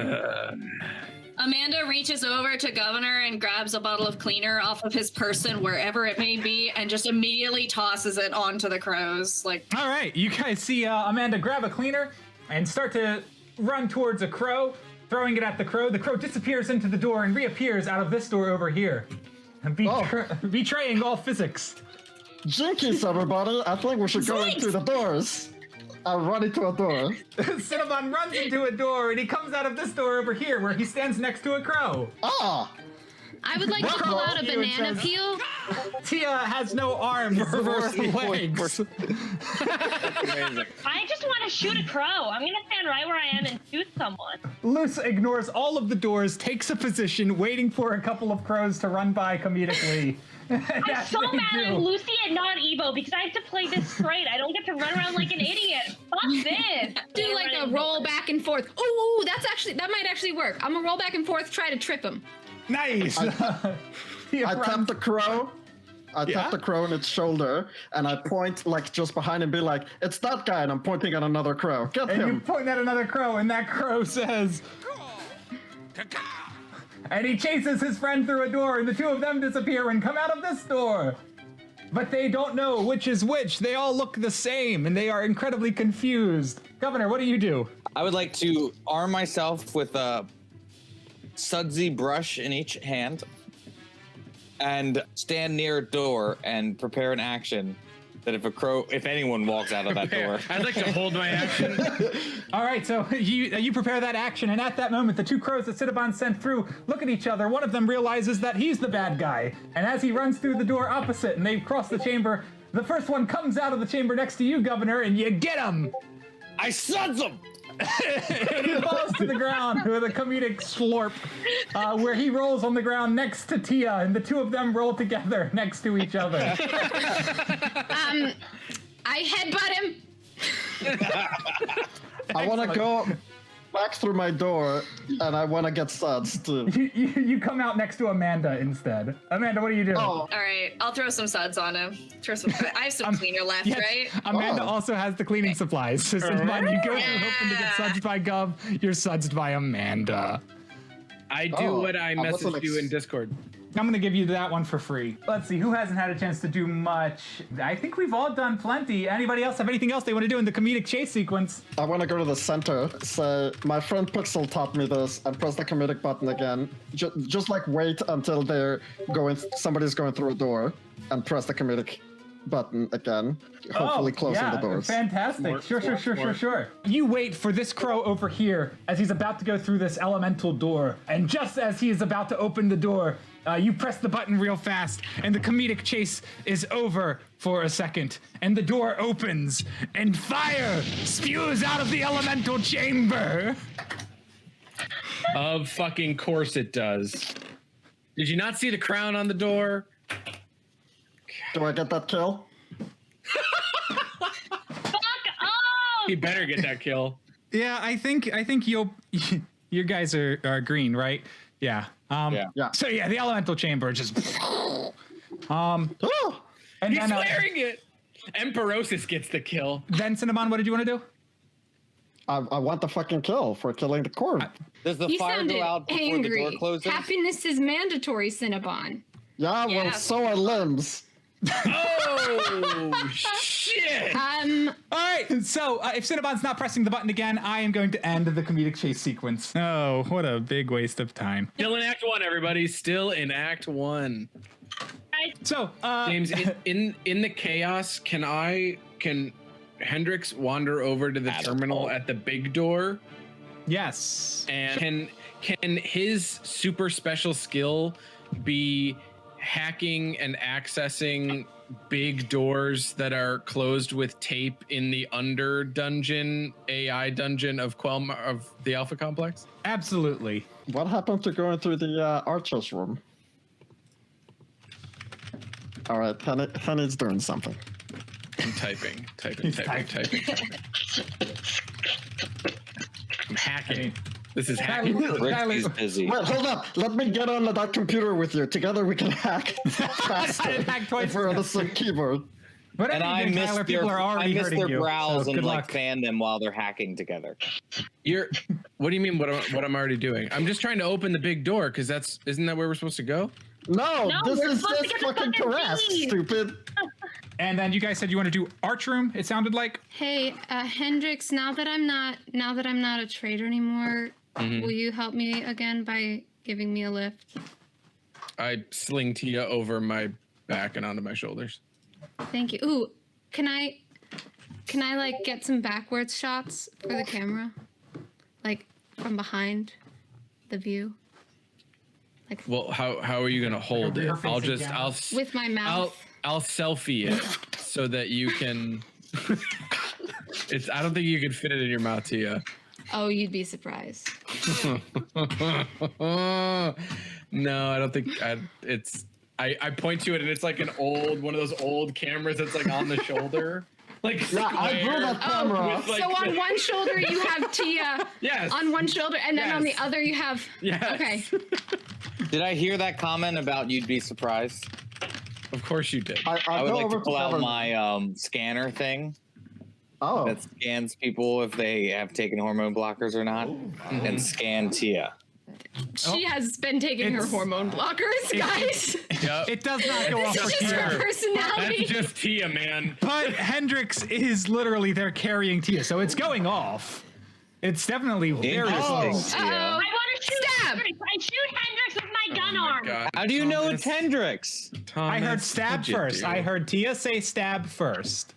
Amanda reaches over to Governor and grabs a bottle of cleaner off of his person, wherever it may be, and just immediately tosses it onto the crows. Like, all right, you guys see Amanda grab a cleaner and start to run towards a crow, throwing it at the crow. The crow disappears into the door and reappears out of this door over here, betraying all physics. Jinkies, everybody. I think we should go in through the doors. I run into a door. Cinnabon runs into a door and he comes out of this door over here where he stands next to a crow. Ah! I would like to pull out a banana peel. Tia has no arms or legs. I just want to shoot a crow. I'm going to stand right where I am and shoot someone. Luce ignores all of the doors, takes a position, waiting for a couple of crows to run by comedically. I'm so mad at Lucy and not Evo because I have to play this straight. I don't get to run around like an idiot. Fuck this. Do like a roll back and forth. Ooh, that might actually work. I'm gonna roll back and forth, try to trip him. Nice. I tap the crow. I tap the crow on its shoulder, and I point like just behind him, be like, "It's that guy," and I'm pointing at another crow. Get and him! you point at another crow, and that crow says, and he chases his friend through a door, and the two of them disappear and come out of this door. But they don't know which is which. They all look the same, and they are incredibly confused. Governor, what do you do? I would like to arm myself with a sudsy brush in each hand and stand near a door and prepare an action that if anyone walks out of that door. I'd like to hold my action. All right, so you prepare that action, and at that moment, the two crows that Cinnabon sent through look at each other. One of them realizes that he's the bad guy, and as he runs through the door opposite and they cross the chamber, the first one comes out of the chamber next to you, Governor, and you get him! I suds him! And he falls to the ground with a comedic slurp, where he rolls on the ground next to Tia, and the two of them roll together next to each other. I headbutt him. I want to go back through my door, and I want to get suds too. You come out next to Amanda instead. Amanda, what do you do? all right, I'll throw some suds on him. I have some cleaner left, yes, right? Amanda also has the cleaning supplies. So since you go through hoping to get sudsed by Gov, you're sudsed by Amanda. I do what I messaged you in Discord. I'm going to give you that one for free. Let's see, who hasn't had a chance to do much? I think we've all done plenty. Anybody else have anything else they want to do in the comedic chase sequence? I want to go to the center. So my friend Pixel taught me this, and press the comedic button again. Just like wait until somebody's going through a door, and press the comedic button again, hopefully closing the doors. Fantastic. Sure. You wait for this crow over here as he's about to go through this elemental door. And just as he is about to open the door, you press the button real fast, and the comedic chase is over for a second. And the door opens, and fire spews out of the elemental chamber. Of fucking course it does. Did you not see the crown on the door? Do I get that kill? Fuck off! He better get that kill. Yeah, I think you'll. You guys are green, right? Yeah. Yeah. So yeah, the elemental chamber just. And He's then, flaring it. Emperosis gets the kill. Then Cinnabon, what did you want to do? I want the fucking kill for killing the cord. Does the You fire sounded go out before angry. the door closes? Happiness is mandatory, Cinnabon. Yeah, Yeah. well, so are limbs. Oh shit! All right. So if Cinnabon's not pressing the button again, I am going to end the comedic chase sequence. Oh, what a big waste of time. Still in Act 1, everybody. Still in Act 1. So, James, in the chaos, can Hendrix wander over to the terminal at the big door? Yes. And can his super special skill be hacking and accessing big doors that are closed with tape in the under dungeon, AI dungeon of the Alpha Complex? Absolutely. What happened to going through the Archer's room? All right, Henny's doing something. I'm typing. I'm hacking. This is hacking. Rick is busy. Wait, hold up. Let me get on that computer with you. Together we can hack faster. Hack twice if we're on the same keyboard. Whatever And you do, Tyler, people are already hurting their you. brows So and good like luck. fan them while they're hacking together. What do you mean? What I'm already doing? I'm just trying to open the big door because isn't that where we're supposed to go? No, this we're is supposed to just get the fucking fucking caress, key. stupid. And then you guys said you want to do arch room. It sounded like. Hey, Hendrix, now that I'm not a traitor anymore, will you help me again by giving me a lift? I sling Tia over my back and onto my shoulders. Thank you. Ooh, can I like get some backwards shots for the camera? Like from behind the view? Like Well, how are you gonna hold it? I'll with my mouth. I'll selfie it so that you can. I don't think you can fit it in your mouth, Tia. Oh, you'd be surprised. No, I don't think I point to it and it's like one of those old cameras that's like on the shoulder. Like Yeah, I blew that camera. with, like, So on one shoulder you have Tia. Yes. On one shoulder, and then on the Yes. other you have. Yes. Okay. Did I hear that comment about you'd be surprised? Of course you did. I would go like to over pull out Kevin. my scanner thing Oh, that scans people if they have taken hormone blockers or not, and scan Tia. She has been taking her It's- hormone blockers, guys. Yep. It does not go off This for is just her Tia. personality. That's just Tia, man. But Hendrix is literally there carrying Tia, so it's going off. It's definitely very Interesting, Uh-oh. Tia. I want to shoot Stab! Hendrix. I shoot Hendrix with my gun arm. God. How do you know it's Hendrix? I heard Thomas, stab what'd you first. do? I heard Tia say stab first.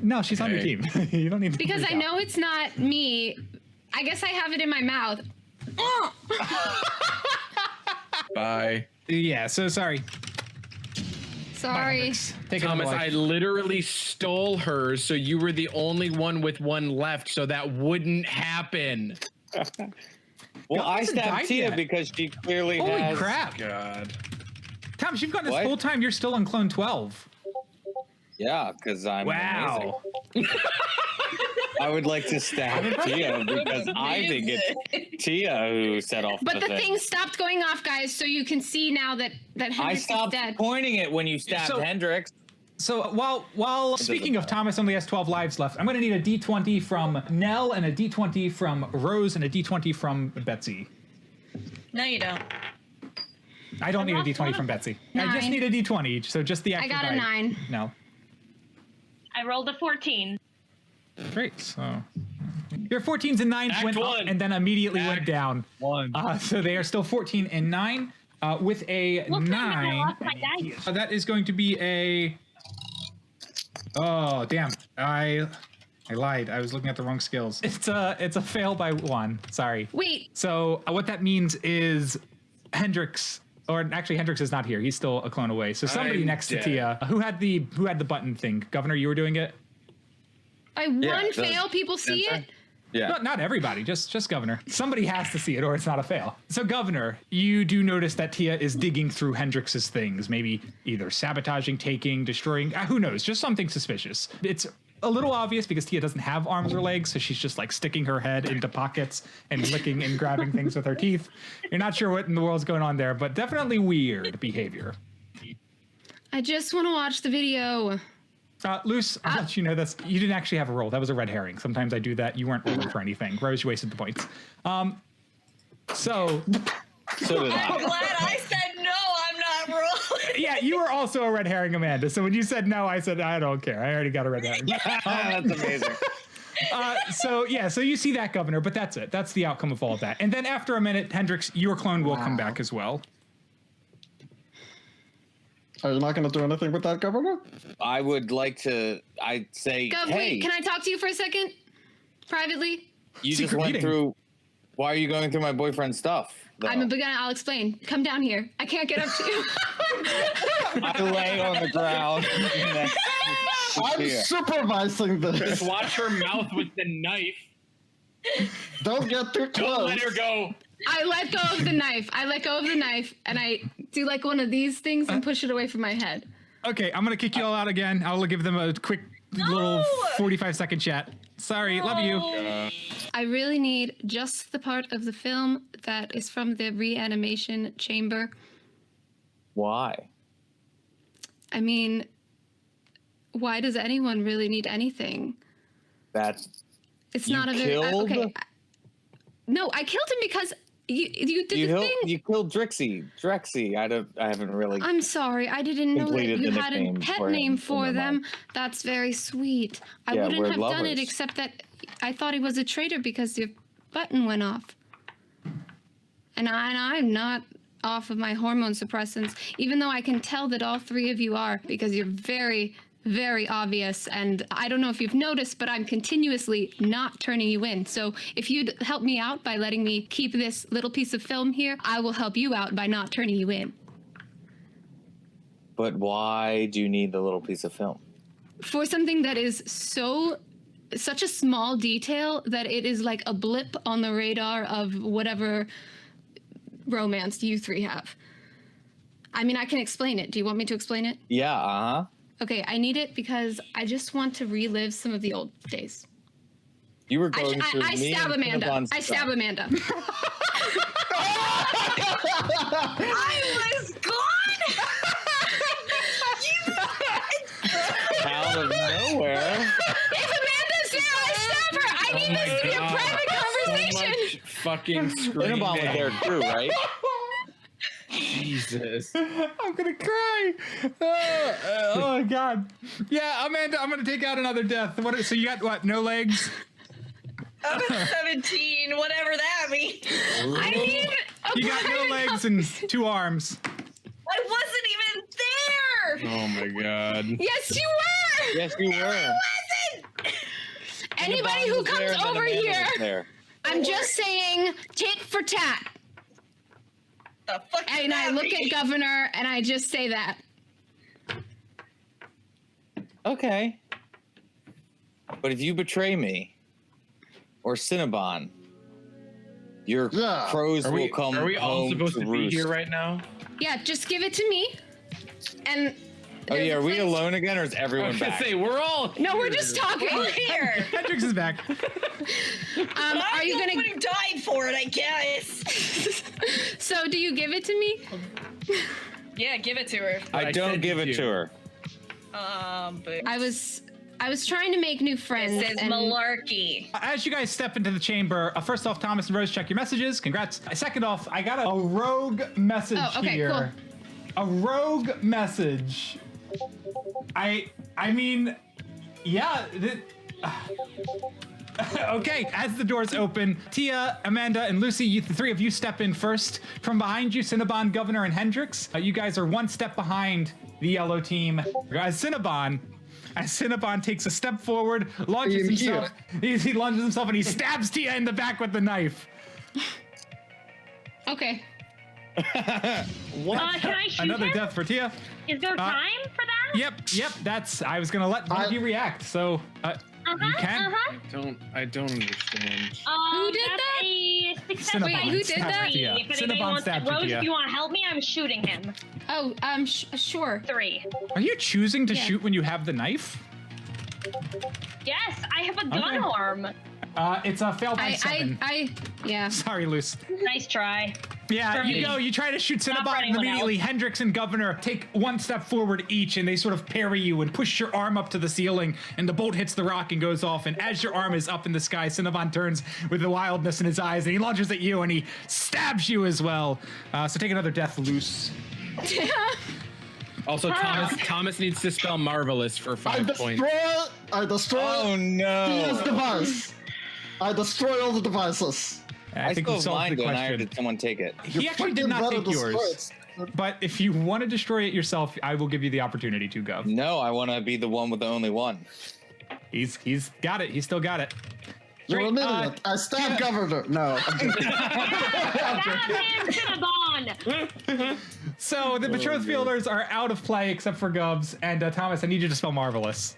No, she's on your Okay. team. You don't need to Because freak I out. know it's not me. I guess I have it in my mouth. Bye. Yeah, so sorry. Sorry. Take Thomas, it I away. literally stole hers, so you were the only one with one left, so that wouldn't happen. Well, I hasn't died stabbed Tia yet. because she clearly Holy has. crap. God. Thomas, you've gotten this What? whole time. You're still on clone 12. Yeah, because I'm Wow. amazing. I would like to stab Tia because I think it's Tia who set off But the thing. thing stopped going off, guys, so you can see now that I Hendrix is stopped dead. pointing it when you stabbed So- Hendrix. So while speaking of Thomas only has 12 lives left, I'm going to need a D20 from Nell and a D20 from Rose and a D20 from Betsy. No, you don't. I don't need a D20 from Betsy. I just 9. need a D20 each, so just the I actual got a die. 9. No. I rolled a 14. Great. So your 14s and 9s Act went up one. and then immediately went Act down. one. So they are still 14 and 9 with a What time did I 9. lost my dice? That is going to be a Oh, damn. I lied. I was looking at the wrong skills. It's a fail by 1. Sorry. Wait. So what that means is Hendrix, or actually Hendrix is not here. He's still a clone away. So somebody I'm next dead. to Tia, who had the button thing. Governor, you were doing it? By one fail, people see it? Yeah. Not everybody, just Governor. Somebody has to see it or it's not a fail. So Governor, you do notice that Tia is digging through Hendrix's things, maybe either sabotaging, taking, destroying, who knows, just something suspicious. It's a little obvious because Tia doesn't have arms or legs, so she's just like sticking her head into pockets and licking and grabbing things with her teeth. You're not sure what in the world's going on there, but definitely weird behavior. I just want to watch the video. Luce, I'll let you know this. You didn't actually have a roll. That was a red herring. Sometimes I do that. You weren't rolling for anything. Rose, you wasted the points. So did I. I'm glad I said no, I'm not rolling. Yeah, you were also a red herring, Amanda. So when you said no, I said, I don't care. I already got a red herring. That's amazing. So you see that, Governor, but that's it. That's the outcome of all of that. And then after a minute, Hendrix, your clone will come back as well. Are you not going to do anything with that, Governor? I would like to. I'd say, Gov, hey, wait, can I talk to you for a second? Privately? you just went through. Why are you going through my boyfriend's stuff? though? I'm a beginner. I'll explain. Come down here. I can't get up to you. I lay on the ground. I'm supervising this. Just watch her mouth with the knife. Don't get too close. Don't let her go. I let go of the knife. And I do like one of these things and push it away from my head. Okay, I'm going to kick you all out again. I'll give them a quick little 45-second chat. Sorry, love you. I really need just the part of the film that is from the reanimation chamber. Why? I mean, why does anyone really need anything? It's You not a very killed? okay. No, I killed him because you did the thing. You killed Drexy. I haven't really. I'm sorry, I didn't know that completed you the had a nickname pet for him name in for my them. mind. That's very sweet. I Yeah, wouldn't we're have done it lovers. except that I thought he was a traitor because your button went off. And I'm not off of my hormone suppressants, even though I can tell that all three of you are, because you're very, very obvious. And I don't know if you've noticed, but I'm continuously not turning you in. So if you'd help me out by letting me keep this little piece of film here, I will help you out by not turning you in. But why do you need the little piece of film? For something that is such a small detail that it is like a blip on the radar of whatever romance you three have. I mean, I can explain it. Do you want me to explain it? Yeah, Okay, I need it because I just want to relive some of the old days. You were going through I me stab and Amanda. Cinnabon's I stab stuff. Amanda. I was gone. Out of nowhere. If Amanda's there, I stab her. I need this to be a private conversation. So much fucking screaming. Cinnabon was there too, right? Jesus. I'm gonna cry. Oh God. Yeah, Amanda, I'm gonna take out another death. So you got what? No legs? I'm at 17, whatever that means. I need a You got no private legs and 2 arms. I wasn't even there. Oh my God. Yes, you were. Yes, you were. I wasn't. Anybody who was there comes and then over Amanda here, was there. I'm just saying tit for tat. The fuck does And I that look mean? at Governor and I just say that. Okay. But if you betray me or Cinnabon, your crows Are will we, come are we all home supposed to be roost. here right now? Yeah, just give it to me. And Oh there's yeah, a are we place- alone again or is I everyone was gonna back? say we're all. No, we're just talking. We're here. Hendrix is back. Are you gonna? Somebody died for it, I guess. So, do you give it to me? Yeah, give it to her. I don't give it to her. But I was trying to make new friends. this is and malarkey. As you guys step into the chamber, first off, Thomas and Rose, check your messages. Congrats. Second off, I got a rogue message okay, here. cool. A rogue message. I mean, yeah. Okay, as the doors open, Tia, Amanda, and Lucy, the three of you step in first. From behind you, Cinnabon, Governor, and Hendrix. You guys are one step behind the yellow team. Guys, Cinnabon, as Cinnabon takes a step forward, launches himself. He launches himself and he stabs Tia in the back with the knife. Okay. What? Can I shoot Another him? death for Tia. Is there time for that? Yep. That's. I was gonna let one of you react. So you can. I don't understand. Who did that's that? A success Cinnabon by who did that? 3. If anybody Cinnabon wants to, stabbed Rose, Tia. if you want to help me, I'm shooting him. Oh, sure. 3. Are you choosing to shoot when you have the knife? Yes, I have a gun Okay. arm. It's a fail by 7. Yeah. Sorry, Luce. Nice try. Yeah, For you me. go. You try to shoot Not for Cinnabon, and anyone immediately else. Hendrix and Governor take one step forward each, and they sort of parry you and push your arm up to the ceiling, and the bolt hits the rock and goes off. And as your arm is up in the sky, Cinnabon turns with the wildness in his eyes, and he launches at you, and he stabs you as well. So take another death, Luce. Also, Thomas needs to spell marvelous for 5 points. I destroy. Oh no! Tia's device. I destroy all the devices. I think still we have solved mine, the though, and I question. did someone take it. He actually did not take yours. But if you want to destroy it yourself, I will give you the opportunity to go. No, I want to be the one with the only one. He's got it. He's still got it. You're an idiot. I stabbed Governor. No. So the betrothed fielders are out of play except for Gubs. And Thomas, I need you to spell marvelous.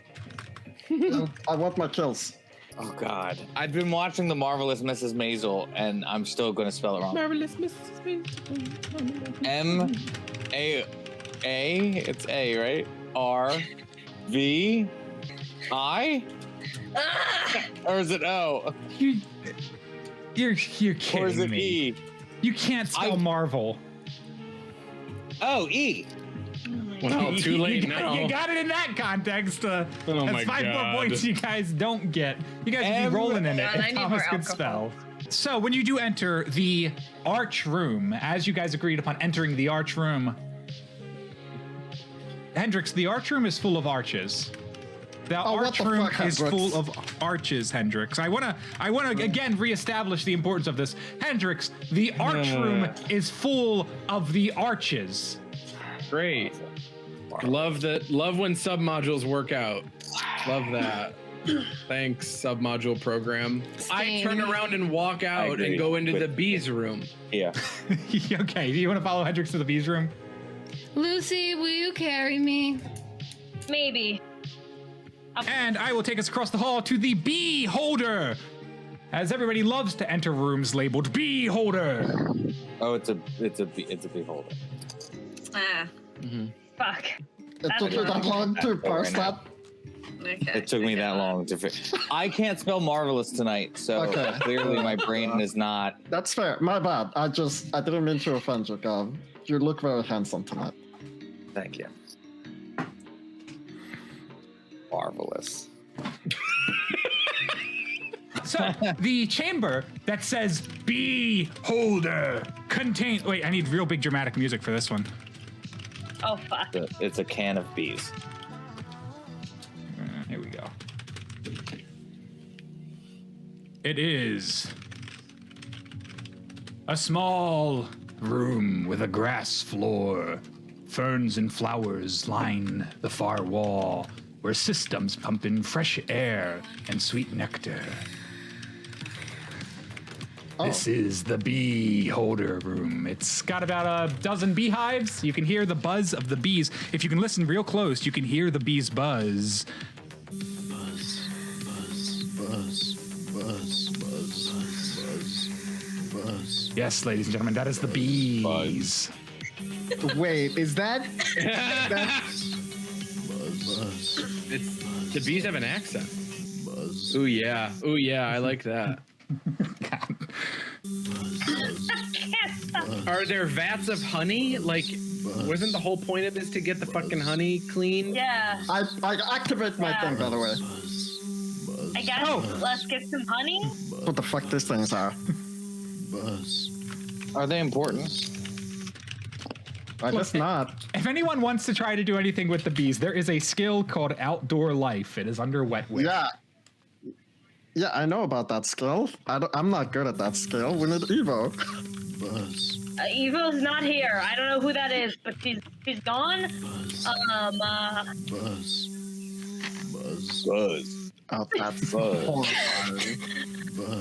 I want my kills. Oh God! I've been watching the Marvelous Mrs. Maisel, and I'm still going to spell it wrong. Marvelous Mrs. Maisel. M-A-A. It's A, right? R-V-I. Or is it O? You're kidding Or is it me. E? You can't spell Marvel. Oh, E. Well, too late now. You got it in that context. Oh that's my 5 more God. points you guys don't get. You guys would be rolling in it God, I if need Thomas more could spell. So when you do enter the arch room, as you guys agreed upon entering the arch room, Hendrix, the arch room is full of arches. The arch room is full of arches, Hendrix. I wanna again reestablish the importance of this. Hendrix, the arch room is full of the arches. Great. Love when submodules work out. Love that. Thanks, submodule program. I turn around and walk out and go into the bees room. Yeah. Okay, do you want to follow Hendrix to the bees room? Lucy, will you carry me? Maybe. And I will take us across the hall to the bee holder, as everybody loves to enter rooms labeled bee holder. Oh, it's a bee holder. Ah. Fuck. It took you that long to parse that? Okay. It took me that long to I can't spell marvelous tonight, so Okay. clearly my brain is not. That's fair. My bad. I didn't mean to offend you, Gov. You look very handsome tonight. Thank you. Marvelous. So the chamber that says bee holder contains. Wait, I need real big dramatic music for this one. Oh fuck. It's a can of bees. Here we go. It is a small room with a grass floor. Ferns and flowers line the far wall, where systems pump in fresh air and sweet nectar. This is the bee holder room. It's got about a dozen beehives. You can hear the buzz of the bees. If you can listen real close, you can hear the bees buzz. Buzz, buzz, buzz, buzz, buzz, buzz, buzz. Yes, ladies and gentlemen, that is the bees. Wait, is that? The bees have an accent. Ooh yeah, I like that. Are there vats of honey? Like, wasn't the whole point of this to get the fucking honey clean? Yeah. I activate my thing, by the way. I guess let's get some honey. What the fuck these things are? Are they important? I guess not. If anyone wants to try to do anything with the bees, there is a skill called Outdoor Life. It is under Wet Witch. Yeah, I know about that skill. I'm not good at that skill. We need Evo. Evo's not here. I don't know who that is, but she's gone. Buzz. Oh, that's horrifying.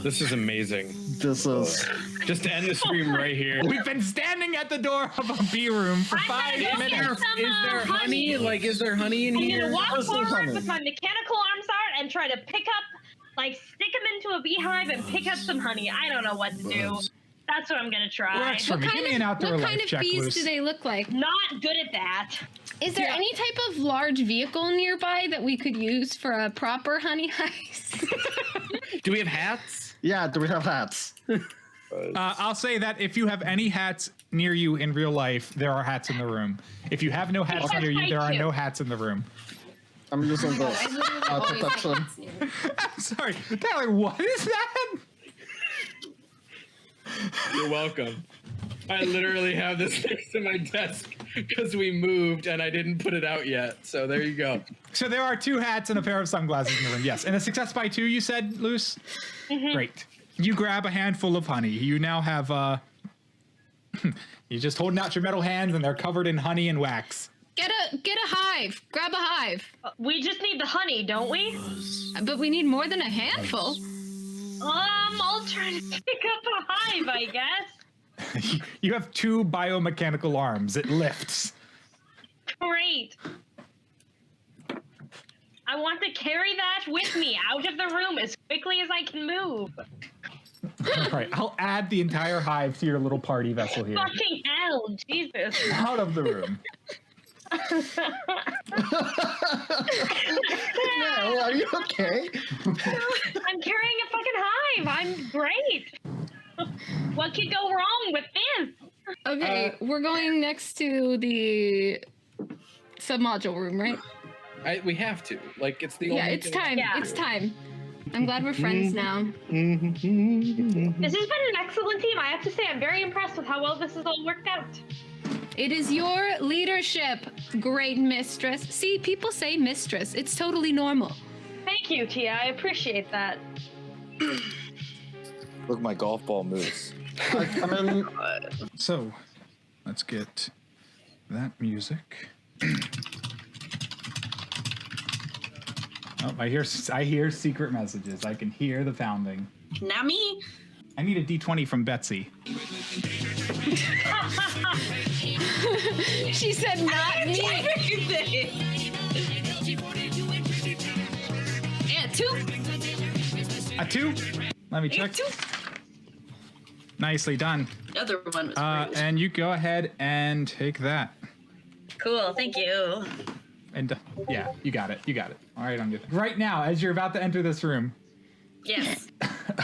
This is amazing. This is just to end the stream right here. We've been standing at the door of a B room for 5 minutes. Is there honey? Like, is there honey in I'm here? gonna walk forward with my mechanical arms out and try to pick up, like, stick them into a beehive and pick up some honey. I don't know what to do. That's what I'm gonna try. Works for me. Give me an outdoor What life kind of check, bees Luce. do they look like? Not good at that. Is there any type of large vehicle nearby that we could use for a proper honey heist? Do we have hats? Yeah, do we have hats? I'll say that if you have any hats near you in real life, there are hats in the room. If you have no hats near you, there are no hats in the room. I'm using this. Protection. I'm sorry, Tyler, what is that? You're welcome. I literally have this next to my desk because we moved and I didn't put it out yet. So there you go. So there are 2 hats and a pair of sunglasses in the room. Yes, and a success by 2. You said, Luce. Great. You grab a handful of honey. You now have you're just holding out your metal hands and they're covered in honey and wax. Get a hive. Grab a hive. We just need the honey, don't we? But we need more than a handful. I'll try to pick up a hive, I guess. You have 2 biomechanical arms. It lifts. Great. I want to carry that with me out of the room as quickly as I can move. All right, I'll add the entire hive to your little party vessel here. Fucking hell, Jesus. Out of the room. No, are you okay? I'm carrying a fucking hive. I'm great. What could go wrong with this? Okay, we're going next to the submodule room, right? We have to. Like, it's the Yeah, only it's thing- time. It's time. I'm glad we're friends now. This has been an excellent team. I have to say, I'm very impressed with how well this has all worked out. It is your leadership, great mistress. See, people say mistress. It's totally normal. Thank you, Tia. I appreciate that. Look at my golf ball moves. So, let's get that music. Oh, I hear secret messages. I can hear the pounding. Not me. I need a D20 from Betsy. She said not me. Yeah, 2. A 2? Let me check. 2. Nicely done. The other one was rude. And you go ahead and take that. Cool, thank you. And yeah, you got it. You got it. All right, I'm good. Right now, as you're about to enter this room. Yes.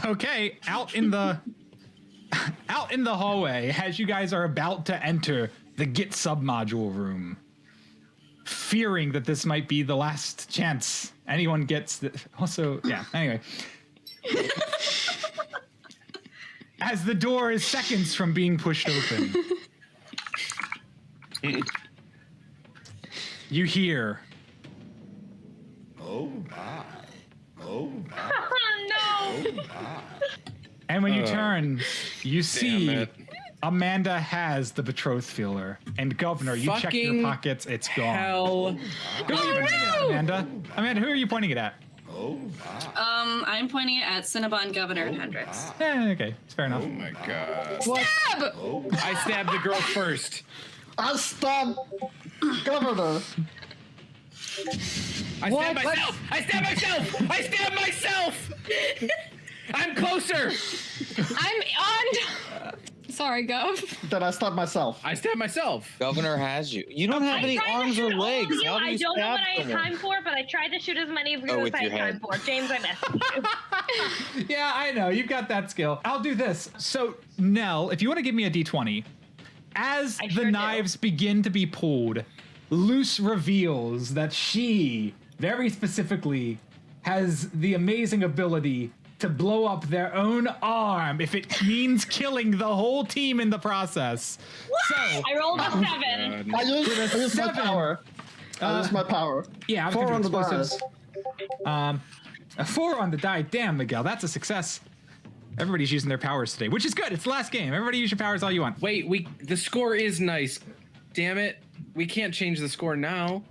Okay, out in the hallway, as you guys are about to enter the Git submodule room, fearing that this might be the last chance anyone gets. Also, yeah. Anyway, as the door is seconds from being pushed open, you hear. Oh my. Oh my. Oh no. And when you turn, you see it. Amanda has the betroth filler. And Governor, you check your Fucking pockets, it's gone. hell. Who are you pointing it at, Amanda? Amanda, who are you pointing it at? Oh my. I'm pointing it at Cinnabon, Governor, and Hendrix. Okay, it's fair enough. Oh my god. Stab! I stabbed the girl first. I stabbed Governor. I stabbed myself! I stabbed myself! I stabbed myself! I'm closer! I'm on. Sorry, Gov. Then I stabbed myself. I stabbed myself. Governor has you. You don't have any tried to arms or shoot all of legs. you. How do you I don't know stab what I had someone? time for, but I tried to shoot as many of you Oh, as with I your had time head. for. James, I messed you. Yeah, I know. You've got that skill. I'll do this. So, Nell, if you want to give me a d20, as I the sure do. knives begin to be pulled, Luce reveals that she, very specifically, has the amazing ability to blow up their own arm if it means killing the whole team in the process. So, I rolled a 7. I used my 7. power. I used my power. Yeah, I was 4 gonna on do the explosives. dice. A 4 on the die. Damn, Miguel, that's a success. Everybody's using their powers today, which is good. It's the last game. Everybody use your powers all you want. Wait, the score is nice. Damn it. We can't change the score now.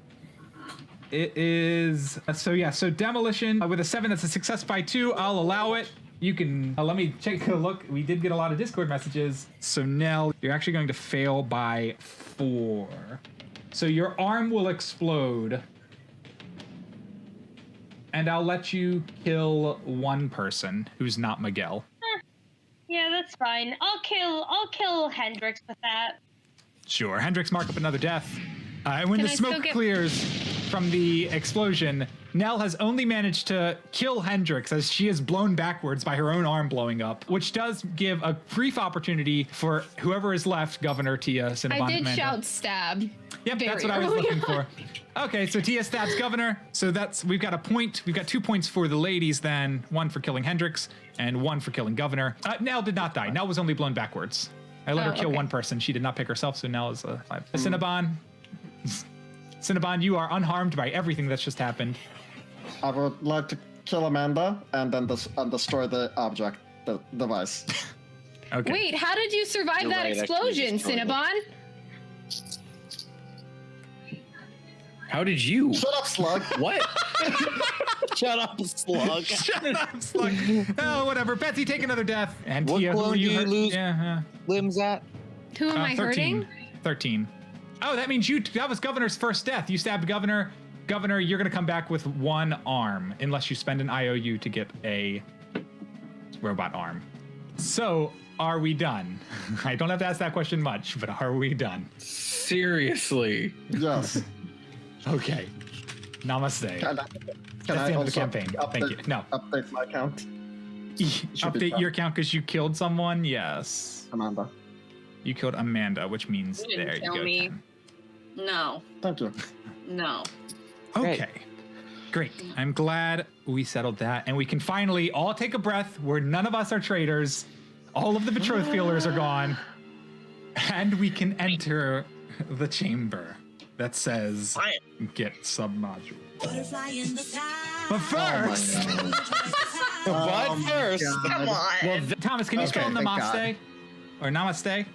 it is so demolition with a 7. That's a success by 2. I'll allow it. You can let me take a look. We did get a lot of Discord messages. So Nell, you're actually going to fail by 4. So your arm will explode. And I'll let you kill one person who's not Miguel. Yeah, that's fine. I'll kill Hendrix with that. Sure. Hendrix, mark up another death. And when the smoke clears from the explosion, Nell has only managed to kill Hendrix as she is blown backwards by her own arm blowing up, which does give a brief opportunity for whoever is left, Governor, Tia, Cinnabon, I did Amanda. shout stab. Yep, that's what I was looking for. Okay, so Tia stabs Governor. So we've got a point. We've got 2 points for the ladies then. 1 for killing Hendrix and 1 for killing Governor. Nell did not die. Nell was only blown backwards. I let her kill one person. She did not pick herself, so Nell is a 5. Cinnabon, you are unharmed by everything that's just happened. I would like to kill Amanda and then destroy the object, the device. Okay. Wait, how did you survive that explosion, Cinnabon? How did you? Shut up, Slug. What? Shut up, Slug. Shut up, Slug. Oh, whatever. Betsy, take another death. And what Tia, who clone are do you you hurt? lose limbs at? Who am I 13. hurting? 13. Oh, that means that was Governor's first death. You stabbed Governor. Governor, you're going to come back with 1 arm unless you spend an IOU to get a robot arm. So, are we done? I don't have to ask that question much, but are we done? Seriously? Yes. Okay. Namaste. Can That's I the end of the also campaign. Thank you. No. update my count? Update your count because you killed someone? Yes. Amanda. You killed Amanda, which means You didn't there you kill go. me. 10. No. Thank you. No. Okay. Great. I'm glad we settled that. And we can finally all take a breath where none of us are traitors. All of the betrothed feelers are gone. And we can enter the chamber that says get submodule. But first, But first, Come on. well, Thomas, can you spell thank God. namaste? Or namaste?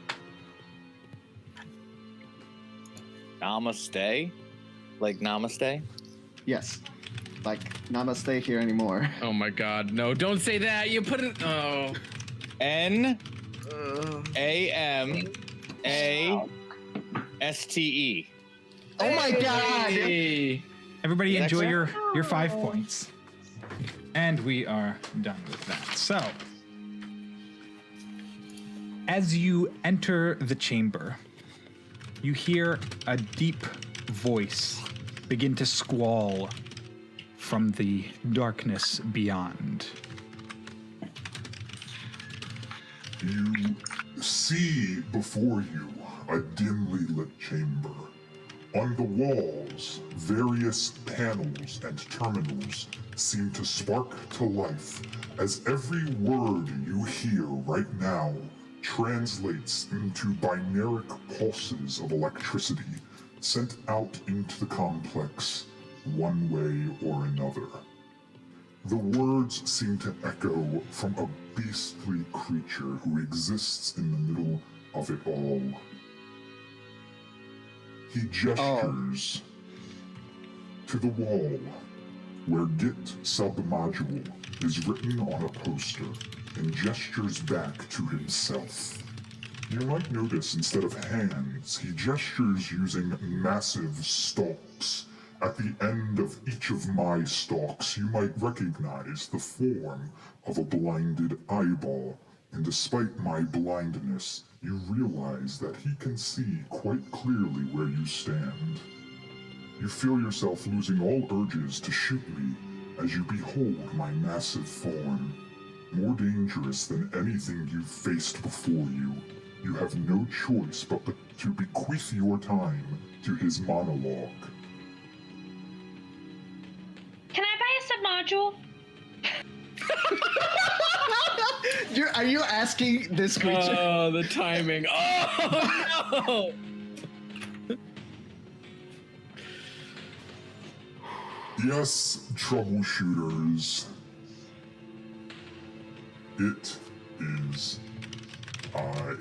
Namaste? Like namaste? Yes. Like, namaste here anymore. Oh my god, no, don't say that. You put it. Oh. N-A-M-A-S-T-E. Oh my god! Hey. Everybody Next enjoy round? your 5 points. And we are done with that. So, as you enter the chamber, you hear a deep voice begin to squall from the darkness beyond. You see before you a dimly lit chamber. On the walls, various panels and terminals seem to spark to life as every word you hear right now translates into binaric pulses of electricity sent out into the complex one way or another. The words seem to echo from a beastly creature who exists in the middle of it all. He gestures to the wall where Get Submodule is written on a poster and gestures back to himself. You might notice instead of hands, he gestures using massive stalks. At the end of each of my stalks, you might recognize the form of a blinded eyeball, and despite my blindness, you realize that he can see quite clearly where you stand. You feel yourself losing all urges to shoot me as you behold my massive form. More dangerous than anything you've faced before you, you have no choice but to bequeath your time to his monologue. Can I buy a submodule? Are you asking this creature? Oh, the timing. Oh, no! Yes, troubleshooters. It is I.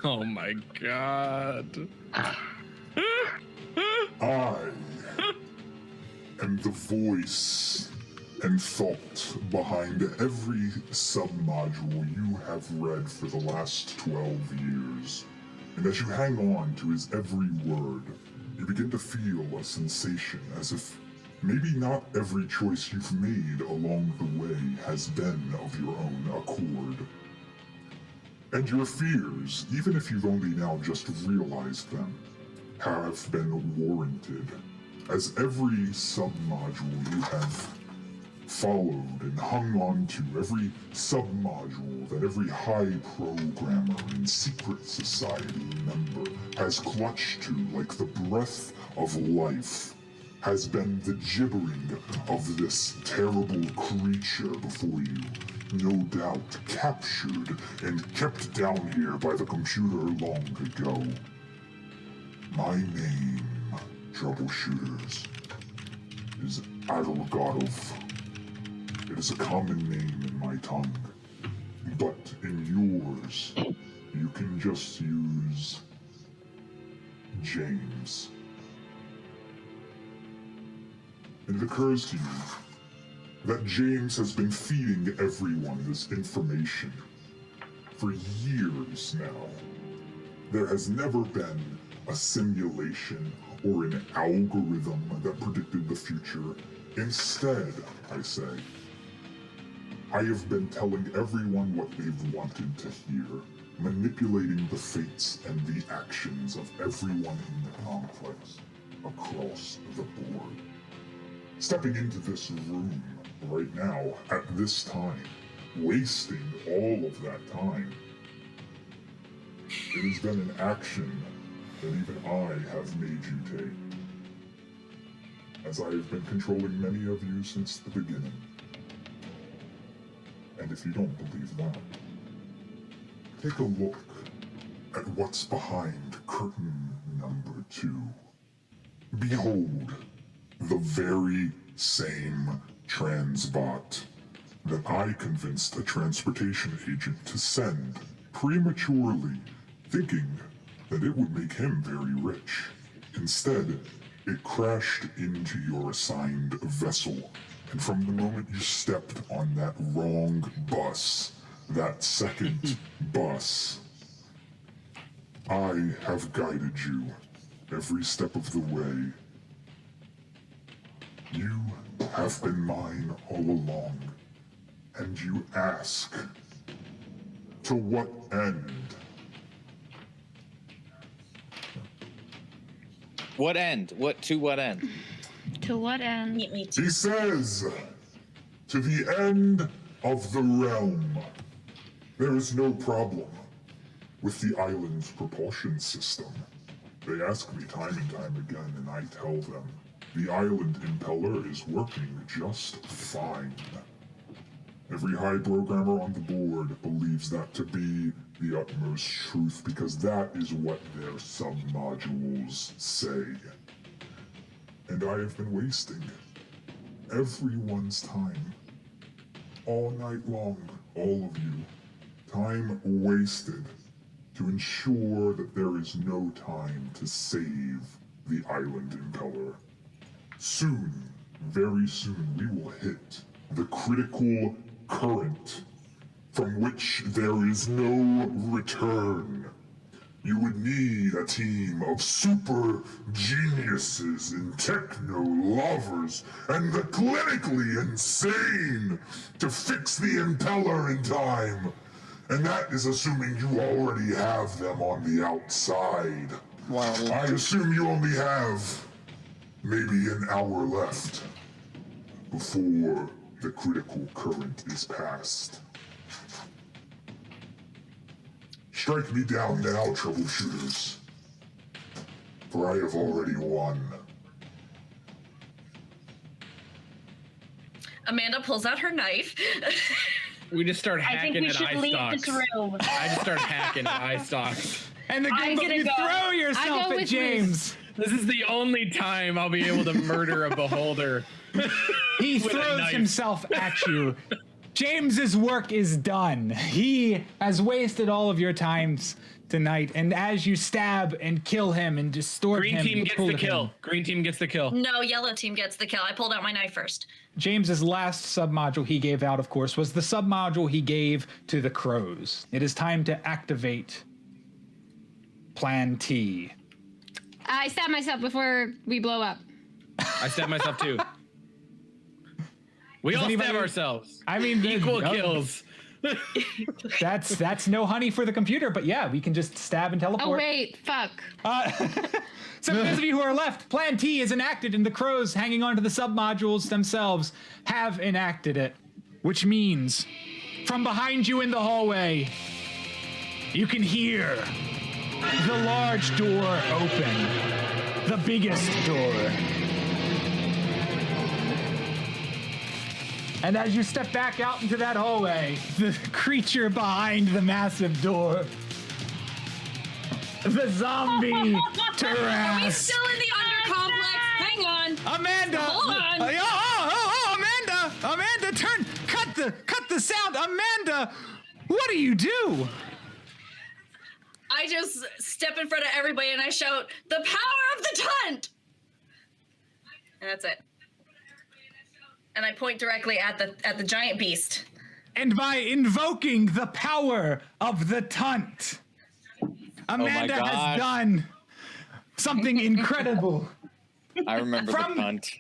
Oh my god. I am the voice and thought behind every submodule you have read for the last 12 years. And as you hang on to his every word, you begin to feel a sensation as if maybe not every choice you've made along the way has been of your own accord. And your fears, even if you've only now just realized them, have been warranted, as every submodule you have followed and hung on to, every submodule that every high programmer and secret society member has clutched to like the breath of life, has been the gibbering of this terrible creature before you, no doubt captured and kept down here by the computer long ago. My name, troubleshooters, is Adolgadov. It is a common name in my tongue, but in yours, you can just use James. And it occurs to you that James has been feeding everyone this information for years now. There has never been a simulation or an algorithm that predicted the future. Instead, I say, I have been telling everyone what they've wanted to hear, manipulating the fates and the actions of everyone in the complex across the board. Stepping into this room right now, at this time, wasting all of that time. It has been an action that even I have made you take, as I have been controlling many of you since the beginning. And if you don't believe that, take a look at what's behind curtain number 2. Behold, the very same transbot that I convinced a transportation agent to send prematurely, thinking that it would make him very rich. Instead, it crashed into your assigned vessel, and from the moment you stepped on that wrong bus, that second bus, I have guided you every step of the way. You have been mine all along, and you ask, to what end? What end? To what end? To what end? He says, to the end of the realm. There is no problem with the island's propulsion system. They ask me time and time again, and I tell them, the island impeller is working just fine. Every high programmer on the board believes that to be the utmost truth, because that is what their submodules say. And I have been wasting everyone's time. All night long, all of you. Time wasted to ensure that there is no time to save the island impeller. Soon, very soon, we will hit the critical current from which there is no return. You would need a team of super geniuses and techno lovers and the clinically insane to fix the impeller in time. And that is assuming you already have them on the outside. Wow. I assume you only have maybe an hour left before the critical current is passed. Strike me down now, troubleshooters, for I have already won. Amanda pulls out her knife. We just start hacking I think we at should eye leave stalks. this room. I just start hacking at eye stalks. And the I'm good gonna you go. throw yourself go at with James. This is the only time I'll be able to murder a beholder. He With a throws knife. himself at you. James's work is done. He has wasted all of your times tonight, and as you stab and kill him and distort Green him, team gets the kill. Green team gets the kill. No, yellow team gets the kill. I pulled out my knife first. James's last submodule he gave out, of course, was the submodule he gave to the crows. It is time to activate Plan T. I stabbed myself before we blow up. I stabbed myself too. We all stab ourselves. I mean, equal kills. That's no honey for the computer, but yeah, we can just stab and teleport. Oh wait, fuck. So for those of you who are left, Plan T is enacted, and the crows hanging onto the submodules themselves have enacted it, which means from behind you in the hallway, you can hear the large door open, the biggest door. And as you step back out into that hallway, the creature behind the massive door, the zombie Are we Taras. still in the undercomplex? Hang on. Amanda! Hold on. Amanda, cut the sound. Amanda, what do you do? I just step in front of everybody and I shout, "The power of the tunt!" And that's it. And I point directly at the giant beast. And by invoking the power of the tunt, Amanda has done something incredible. I remember the tunt.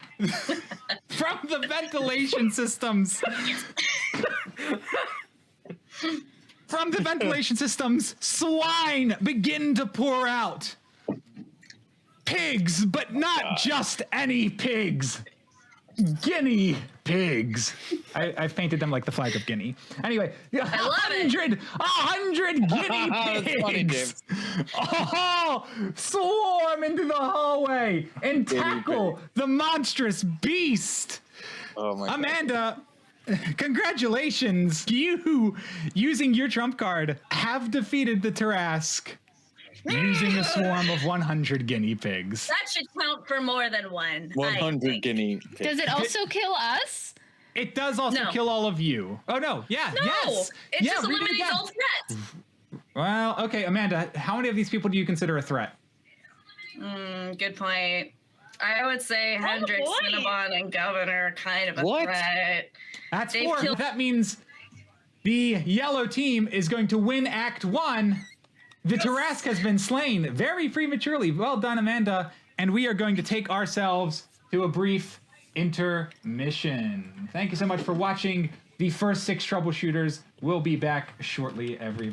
From the ventilation systems. From the ventilation systems, swine begin to pour out. Pigs, but not just any pigs. Guinea pigs. I've painted them like the flag of Guinea. Anyway, 100 guinea funny, pigs. Swarm into the hallway and tackle the monstrous beast. Oh my Amanda, congratulations. You, using your trump card, have defeated the Tarask using a swarm of 100 guinea pigs. That should count for more than one. 100 guinea pigs. Does it also kill us? It does also kill all of you. Oh no, yeah, No, yes. it Yeah, just read it eliminates again. all threats. Well, okay, Amanda, how many of these people do you consider a threat? Good point. I would say Hendrik, Cinnabon, and Governor are kind of a threat. That's They've 4. killed- That means the yellow team is going to win Act 1. The Tarask has been slain very prematurely. Well done, Amanda. And we are going to take ourselves to a brief intermission. Thank you so much for watching the first 6 troubleshooters. We'll be back shortly, everybody.